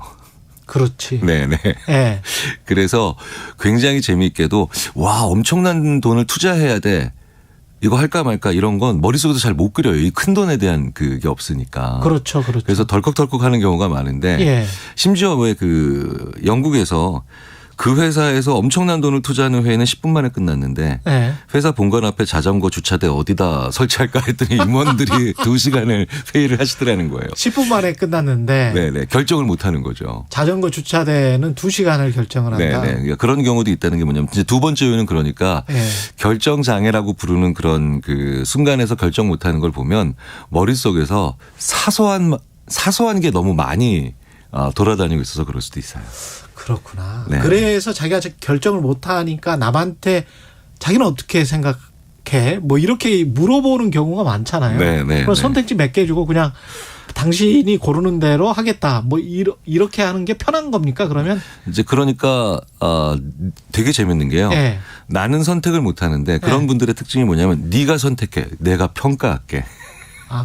Speaker 2: 그렇지.
Speaker 18: 네네. 그래서 굉장히 재미있게도 엄청난 돈을 투자해야 돼. 이거 할까 말까 이런 건 머릿속에서 잘 못 그려요. 이 큰 돈에 대한 그게 없으니까.
Speaker 2: 그렇죠.
Speaker 18: 그래서 덜컥덜컥 하는 경우가 많은데 심지어 왜 영국에서 그 회사에서 엄청난 돈을 투자하는 회의는 10분 만에 끝났는데
Speaker 2: 네.
Speaker 18: 회사 본관 앞에 자전거 주차대 어디다 설치할까 했더니 임원들이 2시간을 회의를 하시더라는 거예요.
Speaker 2: 10분 만에 끝났는데
Speaker 18: 네네. 결정을 못 하는 거죠.
Speaker 2: 자전거 주차대는 2시간을 결정을 한다.
Speaker 18: 네네. 그런 경우도 있다는 게 뭐냐면 이제 두 번째 요인은 그러니까
Speaker 2: 네.
Speaker 18: 결정 장애라고 부르는 그런 그 순간에서 결정 못 하는 걸 보면 머릿속에서 사소한 게 너무 많이 돌아다니고 있어서 그럴 수도 있어요.
Speaker 2: 그렇구나.
Speaker 18: 네.
Speaker 2: 그래서 자기가 결정을 못 하니까 남한테 자기는 어떻게 생각해? 뭐 이렇게 물어보는 경우가 많잖아요.
Speaker 18: 네.
Speaker 2: 그럼 선택지 몇 개 주고 그냥 당신이 고르는 대로 하겠다. 뭐 이렇게 하는 게 편한 겁니까? 그러면
Speaker 18: 이제 그러니까 되게 재밌는 게요.
Speaker 2: 네.
Speaker 18: 나는 선택을 못 하는데 그런 분들의 특징이 뭐냐면 네가 선택해. 내가 평가할게.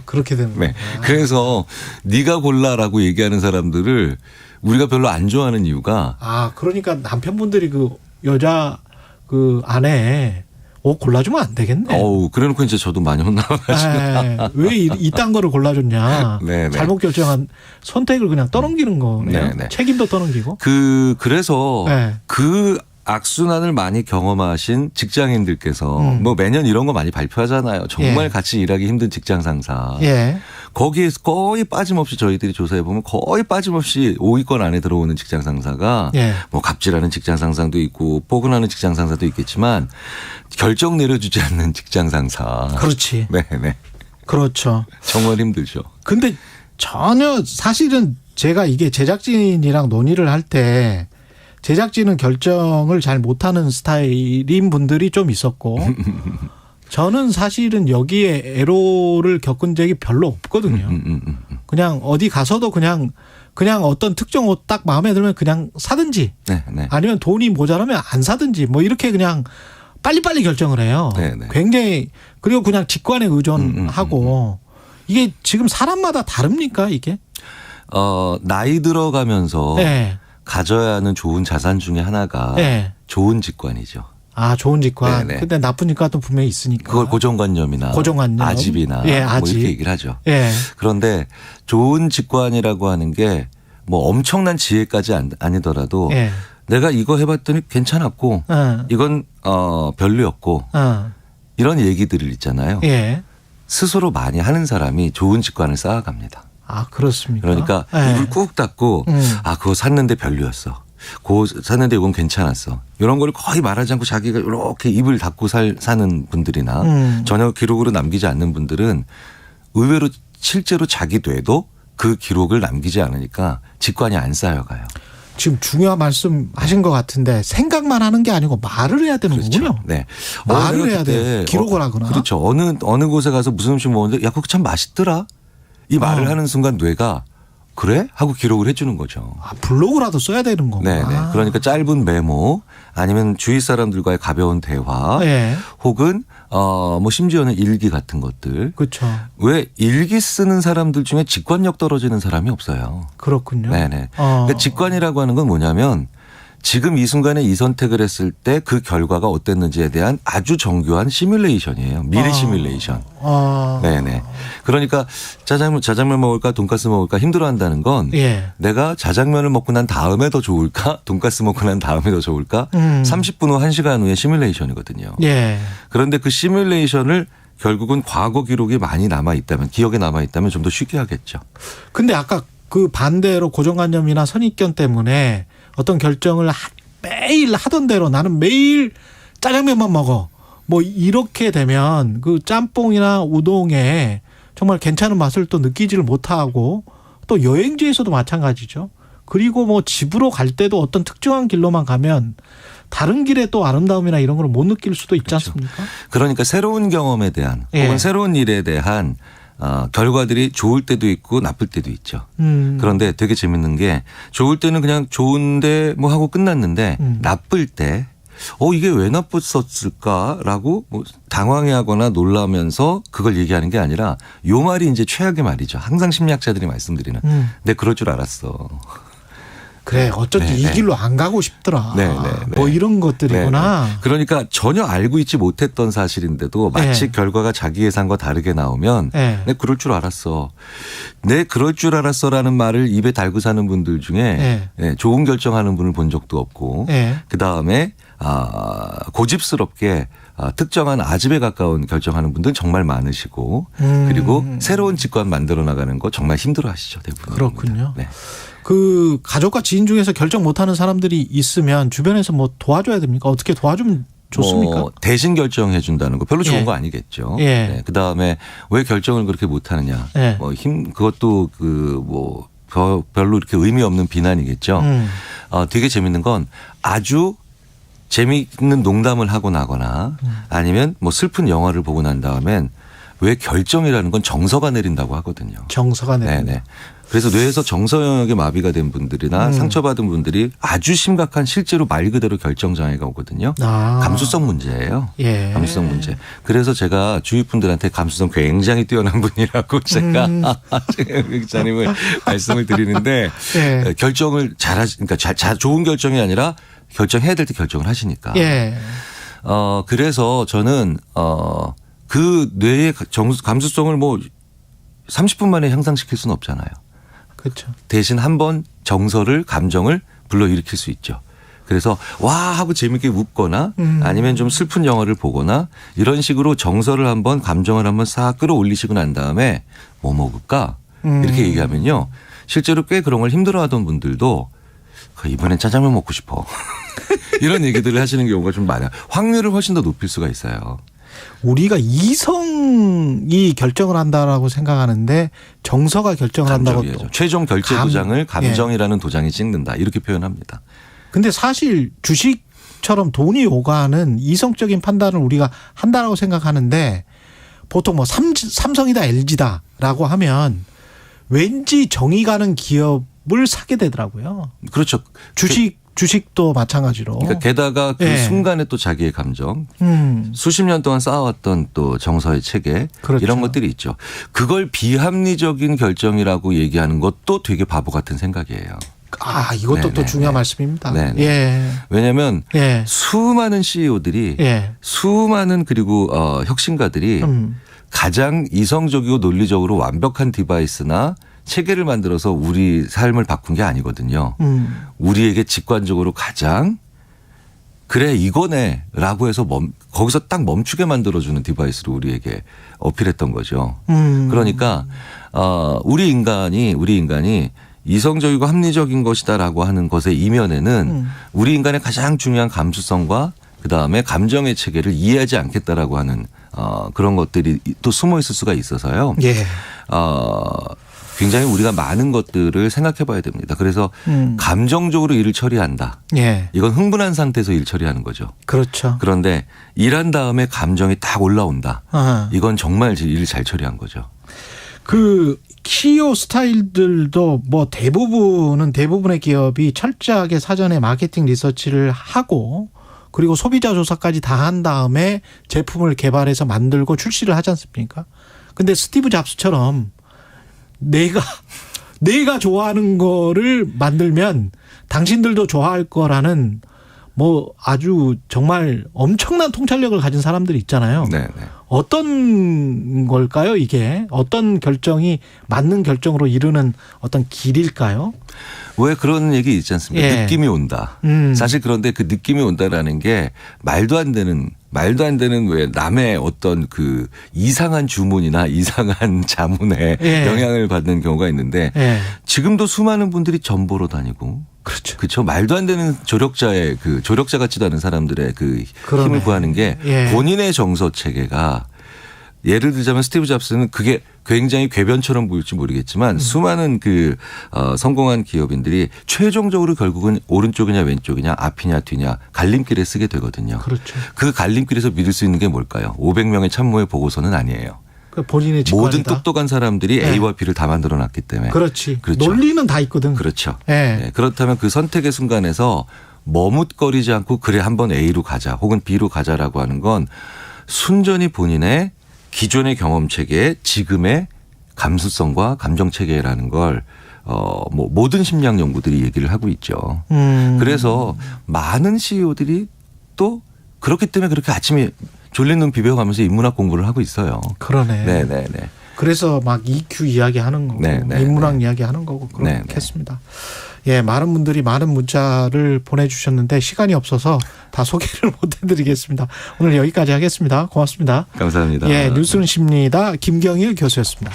Speaker 2: 그렇게 되는 거예요.
Speaker 18: 네. 그래서 네가 골라라고 얘기하는 사람들을 우리가 별로 안 좋아하는 이유가
Speaker 2: 그러니까 남편분들이 그 여자 그 아내 옷 골라주면 안 되겠네.
Speaker 18: 그래놓고 이제 저도 많이 혼나가지고.
Speaker 2: 왜 이딴 거를 골라줬냐.
Speaker 18: 네네.
Speaker 2: 잘못 결정한 선택을 그냥 떠넘기는 거네요.
Speaker 18: 네네.
Speaker 2: 책임도 떠넘기고.
Speaker 18: 그래서
Speaker 2: 네.
Speaker 18: 그 악순환을 많이 경험하신 직장인들께서 뭐 매년 이런 거 많이 발표하잖아요. 정말 같이 일하기 힘든 직장 상사. 거기에 거의 빠짐없이 저희들이 조사해 보면 거의 빠짐없이 5위권 안에 들어오는 직장 상사가 뭐 갑질하는 직장 상사도 있고 포근하는 직장 상사도 있겠지만 결정 내려주지 않는 직장 상사.
Speaker 2: 그렇지.
Speaker 18: 네네.
Speaker 2: 그렇죠.
Speaker 18: 정말 힘들죠.
Speaker 2: 근데 전혀 사실은 제가 이게 제작진이랑 논의를 할 때 제작진은 결정을 잘 못하는 스타일인 분들이 좀 있었고 저는 사실은 여기에 애로를 겪은 적이 별로 없거든요. 그냥 어디 가서도 그냥 어떤 특정 옷 딱 마음에 들면 그냥 사든지 아니면 돈이 모자라면 안 사든지 뭐 이렇게 그냥 빨리빨리 결정을 해요. 굉장히 그리고 그냥 직관에 의존하고 이게 지금 사람마다 다릅니까 이게?
Speaker 18: 나이 들어가면서 가져야 하는 좋은 자산 중에 하나가 좋은 직관이죠.
Speaker 2: 좋은 직관.
Speaker 18: 네네.
Speaker 2: 근데 나쁜 직관도 분명히 있으니까.
Speaker 18: 그걸 고정관념이나 아집이나 뭐 이렇게 얘기를 하죠. 그런데 좋은 직관이라고 하는 게 뭐 엄청난 지혜까지 아니더라도 내가 이거 해봤더니 괜찮았고 이건 별로였고 이런 얘기들을 있잖아요. 스스로 많이 하는 사람이 좋은 직관을 쌓아갑니다.
Speaker 2: 그렇습니까?
Speaker 18: 그러니까 입을 꾹 닫고 그거 샀는데 별로였어. 그거 샀는데 이건 괜찮았어. 이런 걸 거의 말하지 않고 자기가 이렇게 입을 닫고 사는 분들이나 전혀 기록으로 남기지 않는 분들은 의외로 실제로 자기 뇌도 그 기록을 남기지 않으니까 직관이 안 쌓여가요.
Speaker 2: 지금 중요한 말씀 하신 것 같은데 생각만 하는 게 아니고 말을 해야 되는 거군요.
Speaker 18: 네.
Speaker 2: 말을 해야 돼. 기록을 하거나.
Speaker 18: 그렇죠. 어느 곳에 가서 무슨 음식 먹었는데 야 그거 참 맛있더라. 이 말을 하는 순간 뇌가 그래? 하고 기록을 해주는 거죠.
Speaker 2: 블로그라도 써야 되는 거구나.
Speaker 18: 네네. 그러니까 짧은 메모 아니면 주위 사람들과의 가벼운 대화 혹은 뭐 심지어는 일기 같은 것들.
Speaker 2: 그렇죠.
Speaker 18: 왜 일기 쓰는 사람들 중에 직관력 떨어지는 사람이 없어요.
Speaker 2: 그렇군요.
Speaker 18: 네네. 그러니까 직관이라고 하는 건 뭐냐면 지금 이 순간에 이 선택을 했을 때 그 결과가 어땠는지에 대한 아주 정교한 시뮬레이션이에요. 미래 시뮬레이션. 네네. 그러니까 짜장면 먹을까 돈가스 먹을까 힘들어한다는 건 내가 자장면을 먹고 난 다음에 더 좋을까 돈가스 먹고 난 다음에 더 좋을까 30분 후 1시간 후에 시뮬레이션이거든요. 그런데 그 시뮬레이션을 결국은 과거 기록이 많이 남아있다면 기억에 남아있다면 좀 더 쉽게 하겠죠.
Speaker 2: 근데 아까 그 반대로 고정관념이나 선입견 때문에 어떤 결정을 매일 하던 대로 나는 매일 짜장면만 먹어. 뭐 이렇게 되면 그 짬뽕이나 우동에 정말 괜찮은 맛을 또 느끼지를 못하고 또 여행지에서도 마찬가지죠. 그리고 뭐 집으로 갈 때도 어떤 특정한 길로만 가면 다른 길에 또 아름다움이나 이런 걸 못 느낄 수도 있지 않습니까?
Speaker 18: 그러니까 새로운 경험에 대한 혹은 새로운 일에 대한 결과들이 좋을 때도 있고 나쁠 때도 있죠. 그런데 되게 재밌는 게 좋을 때는 그냥 좋은데 뭐 하고 끝났는데 나쁠 때 이게 왜 나빴었을까라고 뭐 당황해하거나 놀라면서 그걸 얘기하는 게 아니라 요 말이 이제 최악의 말이죠. 항상 심리학자들이 말씀드리는. 내 그럴 줄 알았어.
Speaker 2: 그래 어쩐지 이 길로 안 가고 싶더라. 뭐 이런 것들이구나.
Speaker 18: 그러니까 전혀 알고 있지 못했던 사실인데도 마치 결과가 자기 예상과 다르게 나오면 내 그럴 줄 알았어. 내 그럴 줄 알았어라는 말을 입에 달고 사는 분들 중에 좋은 결정하는 분을 본 적도 없고 그다음에 고집스럽게 특정한 아집에 가까운 결정하는 분들은 정말 많으시고 그리고 새로운 직관 만들어 나가는 거 정말 힘들어 하시죠. 대부분.
Speaker 2: 그렇군요. 그 가족과 지인 중에서 결정 못하는 사람들이 있으면 주변에서 뭐 도와줘야 됩니까? 어떻게 도와주면 좋습니까?
Speaker 18: 뭐 대신 결정해 준다는 거 별로 좋은 거 아니겠죠. 그다음에 왜 결정을 그렇게 못하느냐. 그것도 뭐 별로 이렇게 의미 없는 비난이겠죠. 되게 재밌는 건 아주 재미있는 농담을 하고 나거나 아니면 뭐 슬픈 영화를 보고 난 다음엔 왜 결정이라는 건 정서가 내린다고 하거든요.
Speaker 2: 정서가 내린다.
Speaker 18: 그래서 뇌에서 정서 영역에 마비가 된 분들이나 상처받은 분들이 아주 심각한 실제로 말 그대로 결정장애가 오거든요. 감수성 문제예요. 감수성 문제. 그래서 제가 주위 분들한테 감수성 굉장히 뛰어난 분이라고 제가 기자님을 말씀을 드리는데 결정을 그러니까 좋은 결정이 아니라 결정해야 될 때 결정을 하시니까. 그래서 저는 그 뇌의 감수성을 뭐 30분 만에 향상시킬 수는 없잖아요.
Speaker 2: 그렇죠.
Speaker 18: 대신 한번 감정을 불러일으킬 수 있죠. 그래서 와 하고 재밌게 웃거나 아니면 좀 슬픈 영화를 보거나 이런 식으로 감정을 한번 싹 끌어올리시고 난 다음에 뭐 먹을까 이렇게 얘기하면요. 실제로 꽤 그런 걸 힘들어하던 분들도 이번엔 짜장면 먹고 싶어. 이런 얘기들을 하시는 경우가 좀 많아요. 확률을 훨씬 더 높일 수가 있어요.
Speaker 2: 우리가 이성이 결정을 한다라고 생각하는데 정서가 결정을 한다고.
Speaker 18: 최종 결제 도장을 감정이라는 도장이 찍는다. 이렇게 표현합니다.
Speaker 2: 근데 사실 주식처럼 돈이 오가는 이성적인 판단을 우리가 한다라고 생각하는데 보통 뭐 삼성이다 LG다라고 하면 왠지 정이 가는 기업을 사게 되더라고요.
Speaker 18: 그렇죠.
Speaker 2: 주식도 마찬가지로.
Speaker 18: 그러니까 게다가 그 순간에 또 자기의 감정, 수십 년 동안 쌓아왔던 또 정서의 체계 이런 것들이 있죠. 그걸 비합리적인 결정이라고 얘기하는 것도 되게 바보 같은 생각이에요.
Speaker 2: 이것도 또 중요한 말씀입니다.
Speaker 18: 왜냐하면 수많은 CEO들이 수많은 그리고 혁신가들이 가장 이성적이고 논리적으로 완벽한 디바이스나 체계를 만들어서 우리 삶을 바꾼 게 아니거든요. 우리에게 직관적으로 가장 그래 이거네 라고 해서 거기서 딱 멈추게 만들어주는 디바이스로 우리에게 어필했던 거죠. 그러니까 우리 인간이 이성적이고 합리적인 것이다라고 하는 것의 이면에는 우리 인간의 가장 중요한 감수성과 그다음에 감정의 체계를 이해하지 않겠다라고 하는 그런 것들이 또 숨어 있을 수가 있어서요. 굉장히 우리가 많은 것들을 생각해 봐야 됩니다. 그래서 감정적으로 일을 처리한다. 이건 흥분한 상태에서 일 처리하는 거죠.
Speaker 2: 그렇죠.
Speaker 18: 그런데 일한 다음에 감정이 딱 올라온다. 이건 정말 일을 잘 처리한 거죠.
Speaker 2: 그 CEO 스타일들도 뭐 대부분의 기업이 철저하게 사전에 마케팅 리서치를 하고 그리고 소비자 조사까지 다 한 다음에 제품을 개발해서 만들고 출시를 하지 않습니까? 근데 스티브 잡스처럼 내가 좋아하는 거를 만들면 당신들도 좋아할 거라는 뭐 아주 정말 엄청난 통찰력을 가진 사람들이 있잖아요. 어떤 걸까요, 이게? 어떤 결정이 맞는 결정으로 이르는 어떤 길일까요?
Speaker 18: 왜 그런 얘기 있지 않습니까? 느낌이 온다. 사실 그런데 그 느낌이 온다라는 게 말도 안 되는 왜 남의 어떤 그 이상한 주문이나 이상한 자문에 영향을 받는 경우가 있는데 지금도 수많은 분들이 전보로 다니고 그렇죠. 말도 안 되는 조력자 같지도 않은 사람들의 그 힘을 구하는 게 본인의 정서 체계가 예를 들자면 스티브 잡스는 그게 굉장히 궤변처럼 보일지 모르겠지만 수많은 성공한 기업인들이 최종적으로 결국은 오른쪽이냐 왼쪽이냐 앞이냐 뒤냐 갈림길에 쓰게 되거든요.
Speaker 2: 그렇죠.
Speaker 18: 그 갈림길에서 믿을 수 있는 게 뭘까요? 500명의 참모의 보고서는 아니에요.
Speaker 2: 본인의 직관이다.
Speaker 18: 모든 똑똑한 사람들이 A와 B를 다 만들어 놨기 때문에.
Speaker 2: 그렇죠. 논리는 다 있거든.
Speaker 18: 그렇죠. 그렇다면 그 선택의 순간에서 머뭇거리지 않고 그래 한번 A로 가자 혹은 B로 가자라고 하는 건 순전히 본인의 기존의 경험 체계에 지금의 감수성과 감정 체계라는 걸 뭐 모든 심리학 연구들이 얘기를 하고 있죠. 그래서 많은 CEO들이 또 그렇기 때문에 그렇게 아침에 졸린 눈 비벼가면서 인문학 공부를 하고 있어요.
Speaker 2: 그러네.
Speaker 18: 네네네.
Speaker 2: 그래서 막 EQ 이야기하는 거고
Speaker 18: 네네.
Speaker 2: 인문학 이야기하는 거고 그렇겠습니다. 예, 많은 분들이 많은 문자를 보내주셨는데 시간이 없어서 다 소개를 못 해드리겠습니다. 오늘 여기까지 하겠습니다. 고맙습니다.
Speaker 18: 감사합니다.
Speaker 2: 예, 뉴스는 십니다. 김경일 교수였습니다.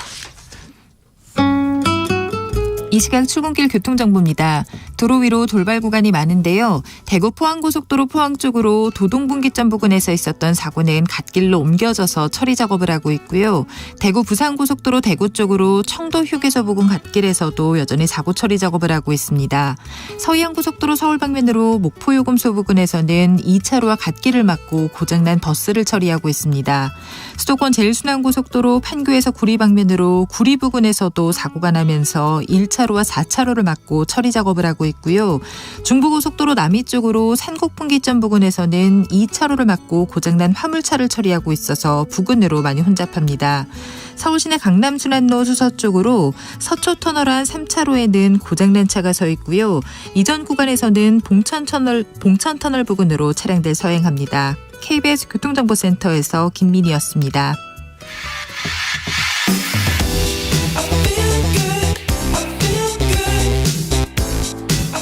Speaker 7: 이 시각 출근길 교통정보입니다. 도로 위로 돌발 구간이 많은데요. 대구 포항고속도로 포항 쪽으로 도동분기점 부근에서 있었던 사고는 갓길로 옮겨져서 처리 작업을 하고 있고요. 대구 부산고속도로 대구 쪽으로 청도 휴게소 부근 갓길에서도 여전히 사고 처리 작업을 하고 있습니다. 서해안고속도로 서울 방면으로 목포요금소 부근에서는 2차로와 갓길을 막고 고장난 버스를 처리하고 있습니다. 수도권 제일순환고속도로 판교에서 구리 방면으로 구리 부근에서도 사고가 나면서 1차로와 4차로를 막고 처리 작업을 하고 있고요. 중부고속도로 남이 쪽으로 산곡분기점 부근에서는 2차로를 막고 고장난 화물차를 처리하고 있어서 부근으로 많이 혼잡합니다. 서울시내 강남순환로 수서 쪽으로 서초터널 안 3차로에는 고장난 차가 서 있고요. 이전 구간에서는 봉천터널 부근으로 차량들 서행합니다. KBS 교통정보센터에서 김민희였습니다.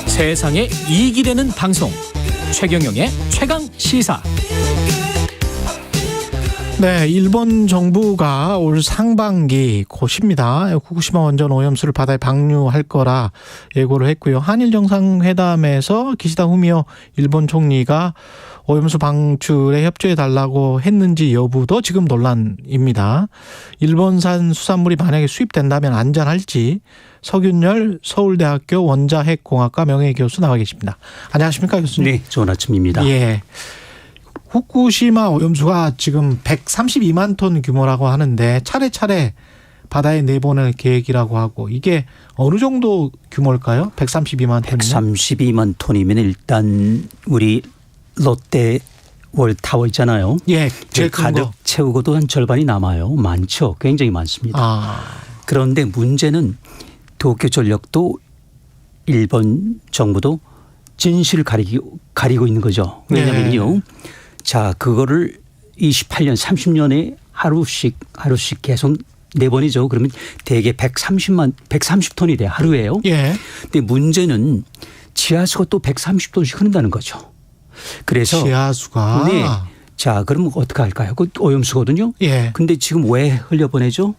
Speaker 19: 세상에 이익이 되는 방송 최경영의 최강시사.
Speaker 2: 네, 일본 정부가 올 상반기 곧입니다. 후쿠시마 원전 오염수를 바다에 방류할 거라 예고를 했고요. 한일 정상회담에서 기시다 후미오 일본 총리가 오염수 방출에 협조해달라고 했는지 여부도 지금 논란입니다. 일본산 수산물이 만약에 수입된다면 안전할지 서균열 서울대학교 원자핵공학과 명예교수 나와 계십니다. 안녕하십니까 교수님.
Speaker 20: 네, 좋은 아침입니다.
Speaker 2: 예. 후쿠시마 오염수가 지금 132만 톤 규모라고 하는데 차례차례 바다에 내보낼 계획이라고 하고 이게 어느 정도 규모일까요? 132만 톤이면?
Speaker 20: 132만 톤이면 일단 우리 롯데 월타워 있잖아요.
Speaker 2: 예, 제일 큰
Speaker 20: 가득
Speaker 2: 거.
Speaker 20: 채우고도 한 절반이 남아요. 많죠. 굉장히 많습니다. 그런데 문제는 도쿄전력도 일본 정부도 진실을 가리고 있는 거죠. 왜냐면요.
Speaker 2: 네.
Speaker 20: 자, 그거를 28년, 30년에 하루씩 계속 내보내죠. 그러면 대개 130톤이 돼요. 하루에요.
Speaker 2: 예.
Speaker 20: 근데 문제는 지하수가 또 130톤씩 흐른다는 거죠. 그래서
Speaker 2: 지하수가.
Speaker 20: 네. 자, 그럼 어떻게 할까요? 그 오염수거든요.
Speaker 2: 예.
Speaker 20: 근데 지금 왜 흘려보내죠?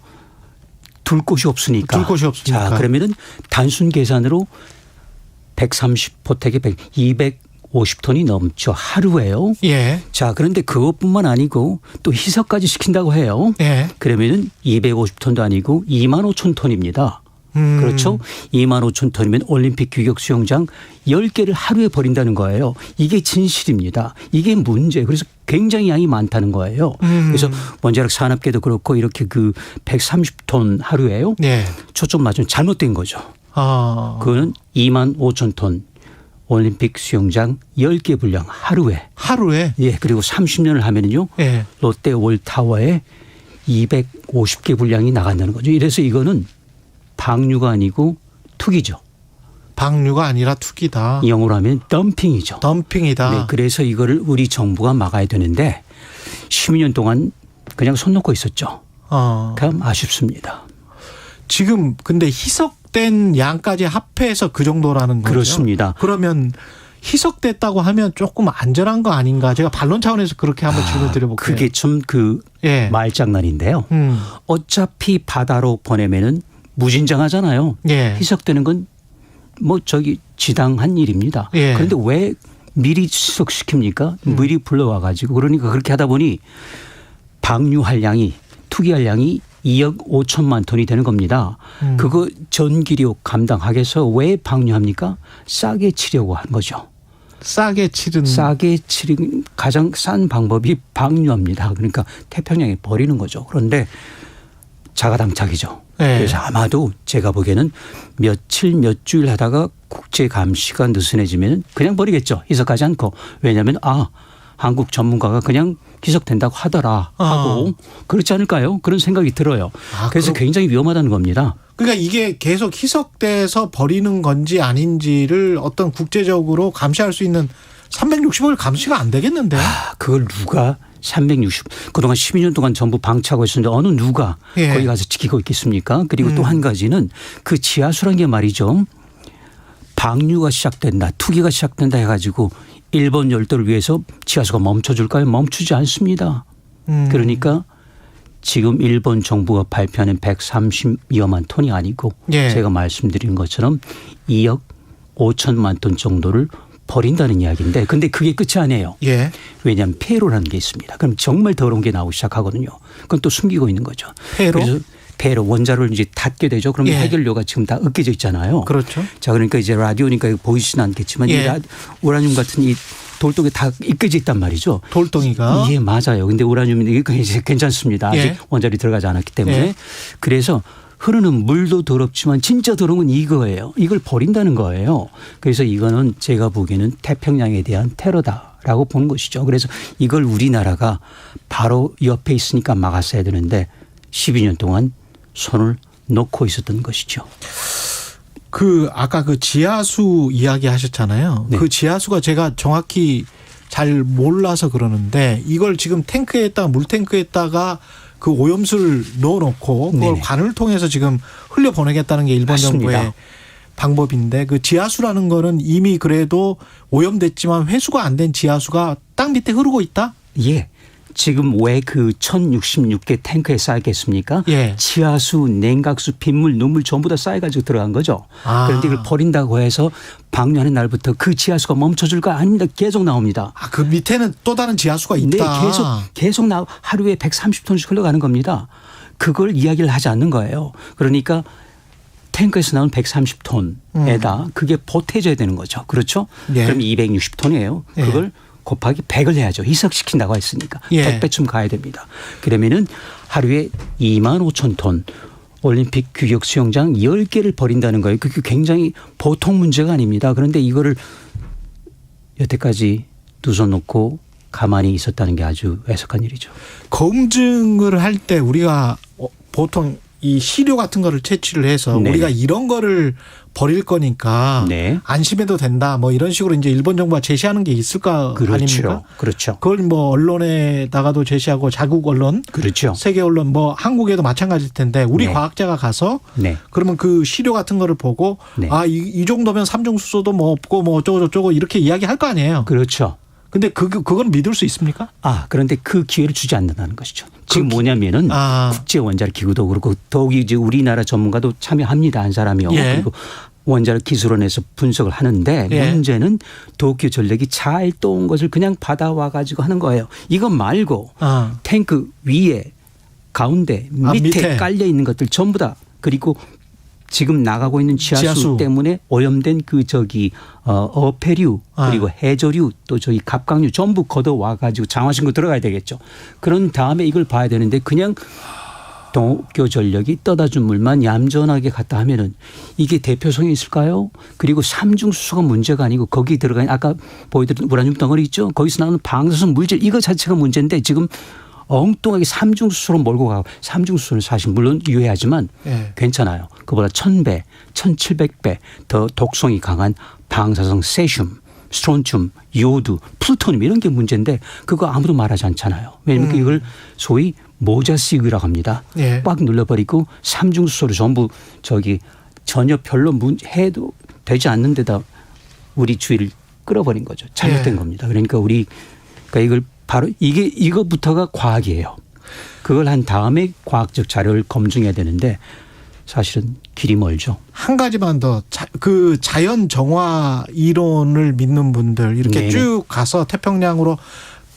Speaker 20: 둘 곳이 없으니까.
Speaker 2: 둘 곳이 없으니까.
Speaker 20: 자, 그러면은 단순 계산으로 130 포택에 250톤이 넘죠. 하루에요.
Speaker 2: 예.
Speaker 20: 자, 그런데 그것뿐만 아니고 또 희석까지 시킨다고 해요.
Speaker 2: 예.
Speaker 20: 그러면은 250톤도 아니고 2만 5천 톤입니다. 그렇죠? 2만 5천 톤이면 올림픽 규격 수영장 10개를 하루에 버린다는 거예요. 이게 진실입니다. 이게 문제. 그래서 굉장히 양이 많다는 거예요. 그래서 원자력 산업계도 그렇고 이렇게 그 130톤 하루에요.
Speaker 2: 네.
Speaker 20: 초점 맞추면 잘못된 거죠. 그거는 2만 5천 톤 올림픽 수영장 10개 분량 하루에.
Speaker 2: 하루에?
Speaker 20: 예. 그리고 30년을 하면은요.
Speaker 2: 예.
Speaker 20: 롯데 월타워에 250개 분량이 나간다는 거죠. 이래서 이거는 방류가 아니고 투기죠.
Speaker 2: 방류가 아니라 투기다.
Speaker 20: 영어로 하면 덤핑이죠.
Speaker 2: 덤핑이다.
Speaker 20: 네, 그래서 이거를 우리 정부가 막아야 되는데 12년 동안 그냥 손 놓고 있었죠. 참 아쉽습니다.
Speaker 2: 지금 근데 희석된 양까지 합해서 그 정도라는 거죠?
Speaker 20: 그렇습니다.
Speaker 2: 그러면 희석됐다고 하면 조금 안전한 거 아닌가? 제가 반론 차원에서 그렇게 한번 질문 드려볼게요.
Speaker 20: 그게 좀 그 말장난인데요. 어차피 바다로 보내면은 무진장하잖아요.
Speaker 2: 예.
Speaker 20: 희석되는 건 뭐 저기 지당한 일입니다.
Speaker 2: 예.
Speaker 20: 그런데 왜 미리 희석시킵니까? 미리 불러와 가지고 그러니까 그렇게 하다 보니 방류할 양이 투기할 양이 2억 5천만 톤이 되는 겁니다. 그거 전기료 감당하겠어 왜 방류합니까? 싸게 치려고 한 거죠.
Speaker 2: 싸게 치는
Speaker 20: 가장 싼 방법이 방류합니다. 그러니까 태평양에 버리는 거죠. 그런데 자가당착이죠.
Speaker 2: 네.
Speaker 20: 그래서 아마도 제가 보기에는 며칠 몇 주일 하다가 국제 감시가 느슨해지면 그냥 버리겠죠. 희석하지 않고. 왜냐하면 한국 전문가가 그냥 기석된다고 하더라 하고 그렇지 않을까요? 그런 생각이 들어요. 그래서 굉장히 위험하다는 겁니다.
Speaker 2: 그러니까 이게 계속 희석돼서 버리는 건지 아닌지를 어떤 국제적으로 감시할 수 있는 360일 감시가 안 되겠는데.
Speaker 20: 그걸 누가 360 그동안 12년 동안 전부 방치하고 있었는데 어느 누가 거기 가서 지키고 있겠습니까? 그리고 또 한 가지는 그 지하수란 게 말이죠. 방류가 시작된다, 투기가 시작된다 해가지고 일본 열도를 위해서 지하수가 멈춰줄까요? 멈추지 않습니다. 그러니까 지금 일본 정부가 발표하는 130여만 톤이 아니고 제가 말씀드린 것처럼 2억 5천만 톤 정도를 버린다는 이야기인데 근데 그게 끝이 아니에요. 왜냐하면 폐로라는 게 있습니다. 그럼 정말 더러운 게 나오기 시작하거든요. 그건 또 숨기고 있는 거죠.
Speaker 2: 폐로?
Speaker 20: 그래서 폐로 원자로를 이제 닫게 되죠. 그러면 해결료가 지금 다 으깨져 있잖아요.
Speaker 2: 그렇죠.
Speaker 20: 자 그러니까 이제 라디오니까 보이시진 않겠지만 이 우라늄 같은 이 돌덩이 다 으깨져 있단 말이죠.
Speaker 2: 돌덩이가?
Speaker 20: 예, 맞아요. 근데 우라늄이 이제 괜찮습니다. 아직 원자력이 들어가지 않았기 때문에. 그래서 흐르는 물도 더럽지만 진짜 더러운 건 이거예요. 이걸 버린다는 거예요. 그래서 이거는 제가 보기에는 태평양에 대한 테러다라고 보는 것이죠. 그래서 이걸 우리나라가 바로 옆에 있으니까 막았어야 되는데 12년 동안 손을 놓고 있었던 것이죠.
Speaker 2: 아까 그 지하수 이야기 하셨잖아요. 그 지하수가 제가 정확히 잘 몰라서 그러는데 이걸 지금 탱크에다가 물탱크에다가 그 오염수를 넣어놓고 그걸 관을 통해서 지금 흘려보내겠다는 게 일본 정부의 방법인데 그 지하수라는 거는 이미 그래도 오염됐지만 회수가 안 된 지하수가 땅 밑에 흐르고 있다?
Speaker 20: 예. 지금 왜 그 1066개 탱크에 쌓였겠습니까? 지하수, 냉각수, 빗물, 눈물 전부 다 쌓여가지고 들어간 거죠. 그런데 이걸 버린다고 해서 방류하는 날부터 그 지하수가 멈춰줄까? 아닙니다. 계속 나옵니다.
Speaker 2: 그 밑에는 또 다른 지하수가 있다.
Speaker 20: 네, 계속 하루에 130톤씩 흘러가는 겁니다. 그걸 이야기를 하지 않는 거예요. 그러니까 탱크에서 나온 130톤에다 그게 보태져야 되는 거죠. 그렇죠? 그럼 260톤이에요. 그걸 곱하기 100을 해야죠. 희석시킨다고 했으니까. 100배쯤 가야 됩니다. 그러면은 하루에 2만 5천 톤 올림픽 규격 수영장 10개를 버린다는 거예요. 그게 굉장히 보통 문제가 아닙니다. 그런데 이거를 여태까지 두 손 놓고 가만히 있었다는 게 아주 애석한 일이죠.
Speaker 2: 검증을 할 때 우리가 보통 이 시료 같은 거를 채취를 해서 우리가 이런 거를 버릴 거니까 안심해도 된다. 뭐 이런 식으로 이제 일본 정부가 제시하는 게 있을까 아닙니까?
Speaker 20: 그렇죠.
Speaker 2: 그걸 뭐 언론에다가도 제시하고 자국 언론, 세계 언론, 뭐 한국에도 마찬가지일 텐데 우리 과학자가 가서 그러면 그 시료 같은 거를 보고 이 정도면 삼중수소도 뭐 없고 뭐 어쩌고 저쩌고 이렇게 이야기할 거 아니에요.
Speaker 20: 그렇죠.
Speaker 2: 근데 그건 믿을 수 있습니까?
Speaker 20: 그런데 그 기회를 주지 않는다는 것이죠. 지금 뭐냐면은 국제 원자력 기구도 그렇고 더욱이 이제 우리나라 전문가도 참여합니다. 한 사람이요. 그리고 원자력 기술원에서 분석을 하는데 문제는 도쿄 전력이 잘 떠온 것을 그냥 받아와 가지고 하는 거예요. 이거 말고 탱크 위에 가운데 밑에 깔려 있는 것들 전부 다 그리고 지금 나가고 있는 지하수 때문에 오염된 어패류 그리고 해저류 또 갑각류 전부 걷어와 가지고 장화신고 들어가야 되겠죠. 그런 다음에 이걸 봐야 되는데 그냥 도쿄 전력이 떠다 준 물만 얌전하게 갖다 하면은 이게 대표성이 있을까요? 그리고 삼중수소가 문제가 아니고 거기 들어간 아까 보여드린 우라늄 덩어리 있죠. 거기서 나오는 방사선 물질 이거 자체가 문제인데 지금 엉뚱하게 삼중수소로 몰고 가고 삼중수소는 사실 물론 유해하지만 괜찮아요. 그보다 1000배, 1700배 더 독성이 강한 방사성 세슘, 스트론튬, 요드, 플루토늄 이런 게 문제인데 그거 아무도 말하지 않잖아요. 왜냐하면 이걸 소위 모자식이라고 합니다. 꽉 눌러버리고 삼중수소를 전부 전혀 별로 해도 되지 않는 데다 우리 주위를 끌어버린 거죠. 잘못된 겁니다. 그러니까 이걸 바로 이것부터가 과학이에요. 그걸 한 다음에 과학적 자료를 검증해야 되는데 사실은 길이 멀죠.
Speaker 2: 한 가지만 더 그 자연 정화 이론을 믿는 분들 이렇게 쭉 가서 태평양으로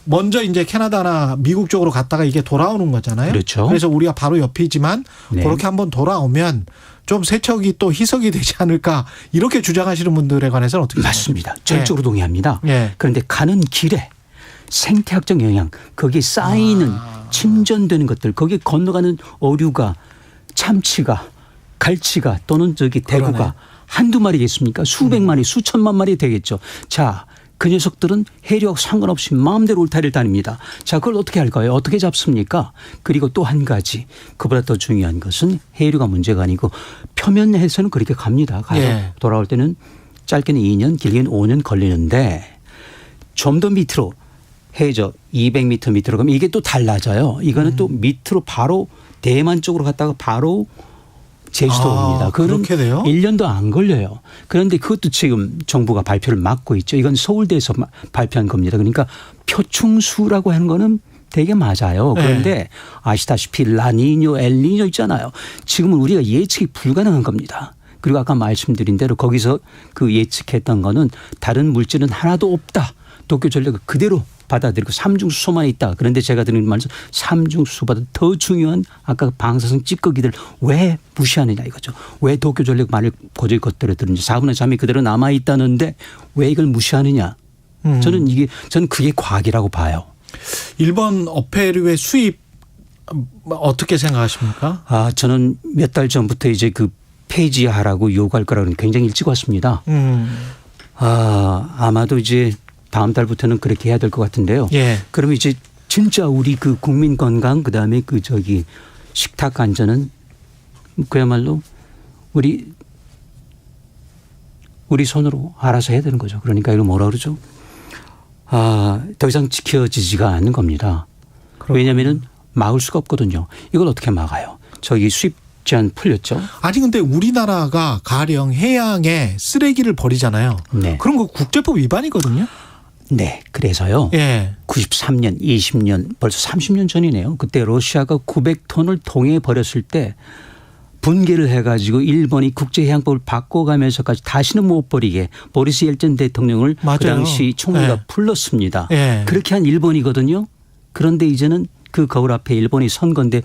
Speaker 2: 먼저 이제 캐나다나 미국 쪽으로 갔다가 이게 돌아오는 거잖아요.
Speaker 20: 그렇죠.
Speaker 2: 그래서 우리가 바로 옆이지만 그렇게 한번 돌아오면 좀 세척이 또 희석이 되지 않을까 이렇게 주장하시는 분들에 관해서는 어떻게
Speaker 20: 맞습니다. 절적으로 동의합니다. 그런데 가는 길에 생태학적 영향, 거기에 쌓이는 침전되는 것들, 거기에 건너가는 어류가 참치가, 갈치가 또는 대구가 한두 마리겠습니까? 수백 마리, 수천만 마리 되겠죠. 자, 그 녀석들은 해류하고 상관없이 마음대로 울타리를 다닙니다. 자, 그걸 어떻게 할까요? 어떻게 잡습니까? 그리고 또 한 가지, 그보다 더 중요한 것은 해류가 문제가 아니고 표면에서는 그렇게 갑니다. 가서
Speaker 2: 예.
Speaker 20: 돌아올 때는 짧게는 2년, 길게는 5년 걸리는데 좀 더 밑으로 해저 200m 밑으로 가면 이게 또 달라져요. 이거는 또 밑으로 바로 대만 쪽으로 갔다가 바로 제주도 옵니다. 그거는
Speaker 2: 그렇게 돼요?
Speaker 20: 1년도 안 걸려요. 그런데 그것도 지금 정부가 발표를 막고 있죠. 이건 서울대에서 발표한 겁니다. 그러니까 표충수라고 하는 거는 되게 맞아요. 그런데
Speaker 2: 네.
Speaker 20: 아시다시피 라니뇨, 엘니뇨 있잖아요. 지금은 우리가 예측이 불가능한 겁니다. 그리고 아까 말씀드린 대로 거기서 그 예측했던 거는 다른 물질은 하나도 없다. 도쿄전력을 그대로 받아들이고 삼중수소만 있다. 그런데 제가 드리는 말씀 삼중수소보다 더 중요한 아까 그 방사성 찌꺼기들 왜 무시하느냐 이거죠. 왜 도쿄전력 말을 고저히 겉들여 들은지 4분의 3이 그대로 남아있다는데 왜 이걸 무시하느냐. 저는 그게 과학이라고 봐요.
Speaker 2: 일본 어패류의 수입 어떻게 생각하십니까?
Speaker 20: 저는 몇 달 전부터 이제 그 폐지하라고 요구할 거라고 굉장히 일찍 왔습니다. 아마도 이제 다음 달부터는 그렇게 해야 될 것 같은데요.
Speaker 2: 예.
Speaker 20: 그러면 이제 진짜 우리 그 국민 건강 그다음에 그 저기 식탁 안전은 그야말로 우리 손으로 알아서 해야 되는 거죠. 그러니까 이거 뭐라 그러죠? 더 이상 지켜지지가 않는 겁니다. 왜냐하면은 막을 수가 없거든요. 이걸 어떻게 막아요? 저기 수입 제한 풀렸죠.
Speaker 2: 아니 근데 우리나라가 가령 해양에 쓰레기를 버리잖아요.
Speaker 20: 네.
Speaker 2: 그런 거 국제법 위반이거든요.
Speaker 20: 네. 그래서요.
Speaker 2: 예.
Speaker 20: 93년, 20년 벌써 30년 전이네요. 그때 러시아가 900톤을 동해에 버렸을 때 분개를 해가지고 일본이 국제해양법을 바꿔가면서까지 다시는 못 버리게 보리스 옐튼 대통령을
Speaker 2: 맞아요.
Speaker 20: 그 당시 총리가
Speaker 2: 예.
Speaker 20: 불렀습니다.
Speaker 2: 예.
Speaker 20: 그렇게 한 일본이거든요. 그런데 이제는 그 거울 앞에 일본이 선 건데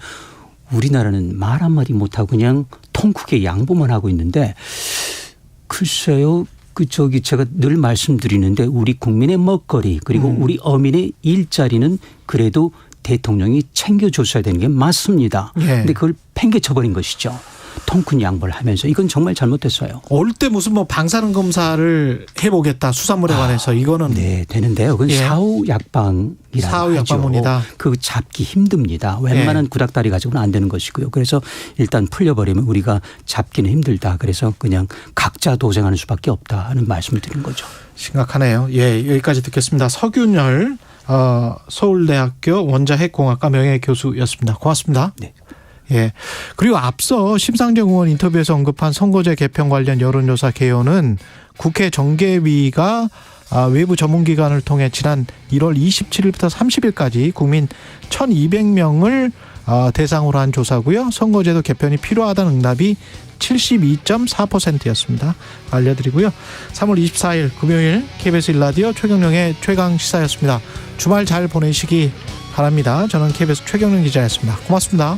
Speaker 20: 우리나라는 말 한마디 못하고 그냥 통크게 양보만 하고 있는데 글쎄요. 제가 늘 말씀드리는데 우리 국민의 먹거리 그리고 우리 어민의 일자리는 그래도 대통령이 챙겨줬어야 되는 게 맞습니다. 그런데 그걸 팽개쳐버린 것이죠. 통큰 양보를 하면서 이건 정말 잘못됐어요.
Speaker 2: 올 때 무슨 뭐 방사능 검사를 해보겠다 수산물에 관해서 이거는
Speaker 20: 네 되는데요. 그건 사후 약방이라고
Speaker 2: 사후 약방문이다.
Speaker 20: 그 잡기 힘듭니다. 웬만한 구닥다리 가지고는 안 되는 것이고요. 그래서 일단 풀려버리면 우리가 잡기는 힘들다. 그래서 그냥 각자 도생하는 수밖에 없다 하는 말씀을 드린 거죠.
Speaker 2: 심각하네요. 예, 여기까지 듣겠습니다. 서균열 서울대학교 원자핵공학과 명예교수였습니다. 고맙습니다.
Speaker 20: 네.
Speaker 2: 예. 그리고 앞서 심상정 의원 인터뷰에서 언급한 선거제 개편 관련 여론조사 개요는 국회 정개위가 외부 전문기관을 통해 지난 1월 27일부터 30일까지 국민 1,200명을 대상으로 한 조사고요. 선거제도 개편이 필요하다는 응답이 72.4%였습니다. 알려드리고요. 3월 24일 금요일 KBS 1라디오 최경영의 최강시사였습니다. 주말 잘 보내시기 바랍니다. 저는 KBS 최경영 기자였습니다. 고맙습니다.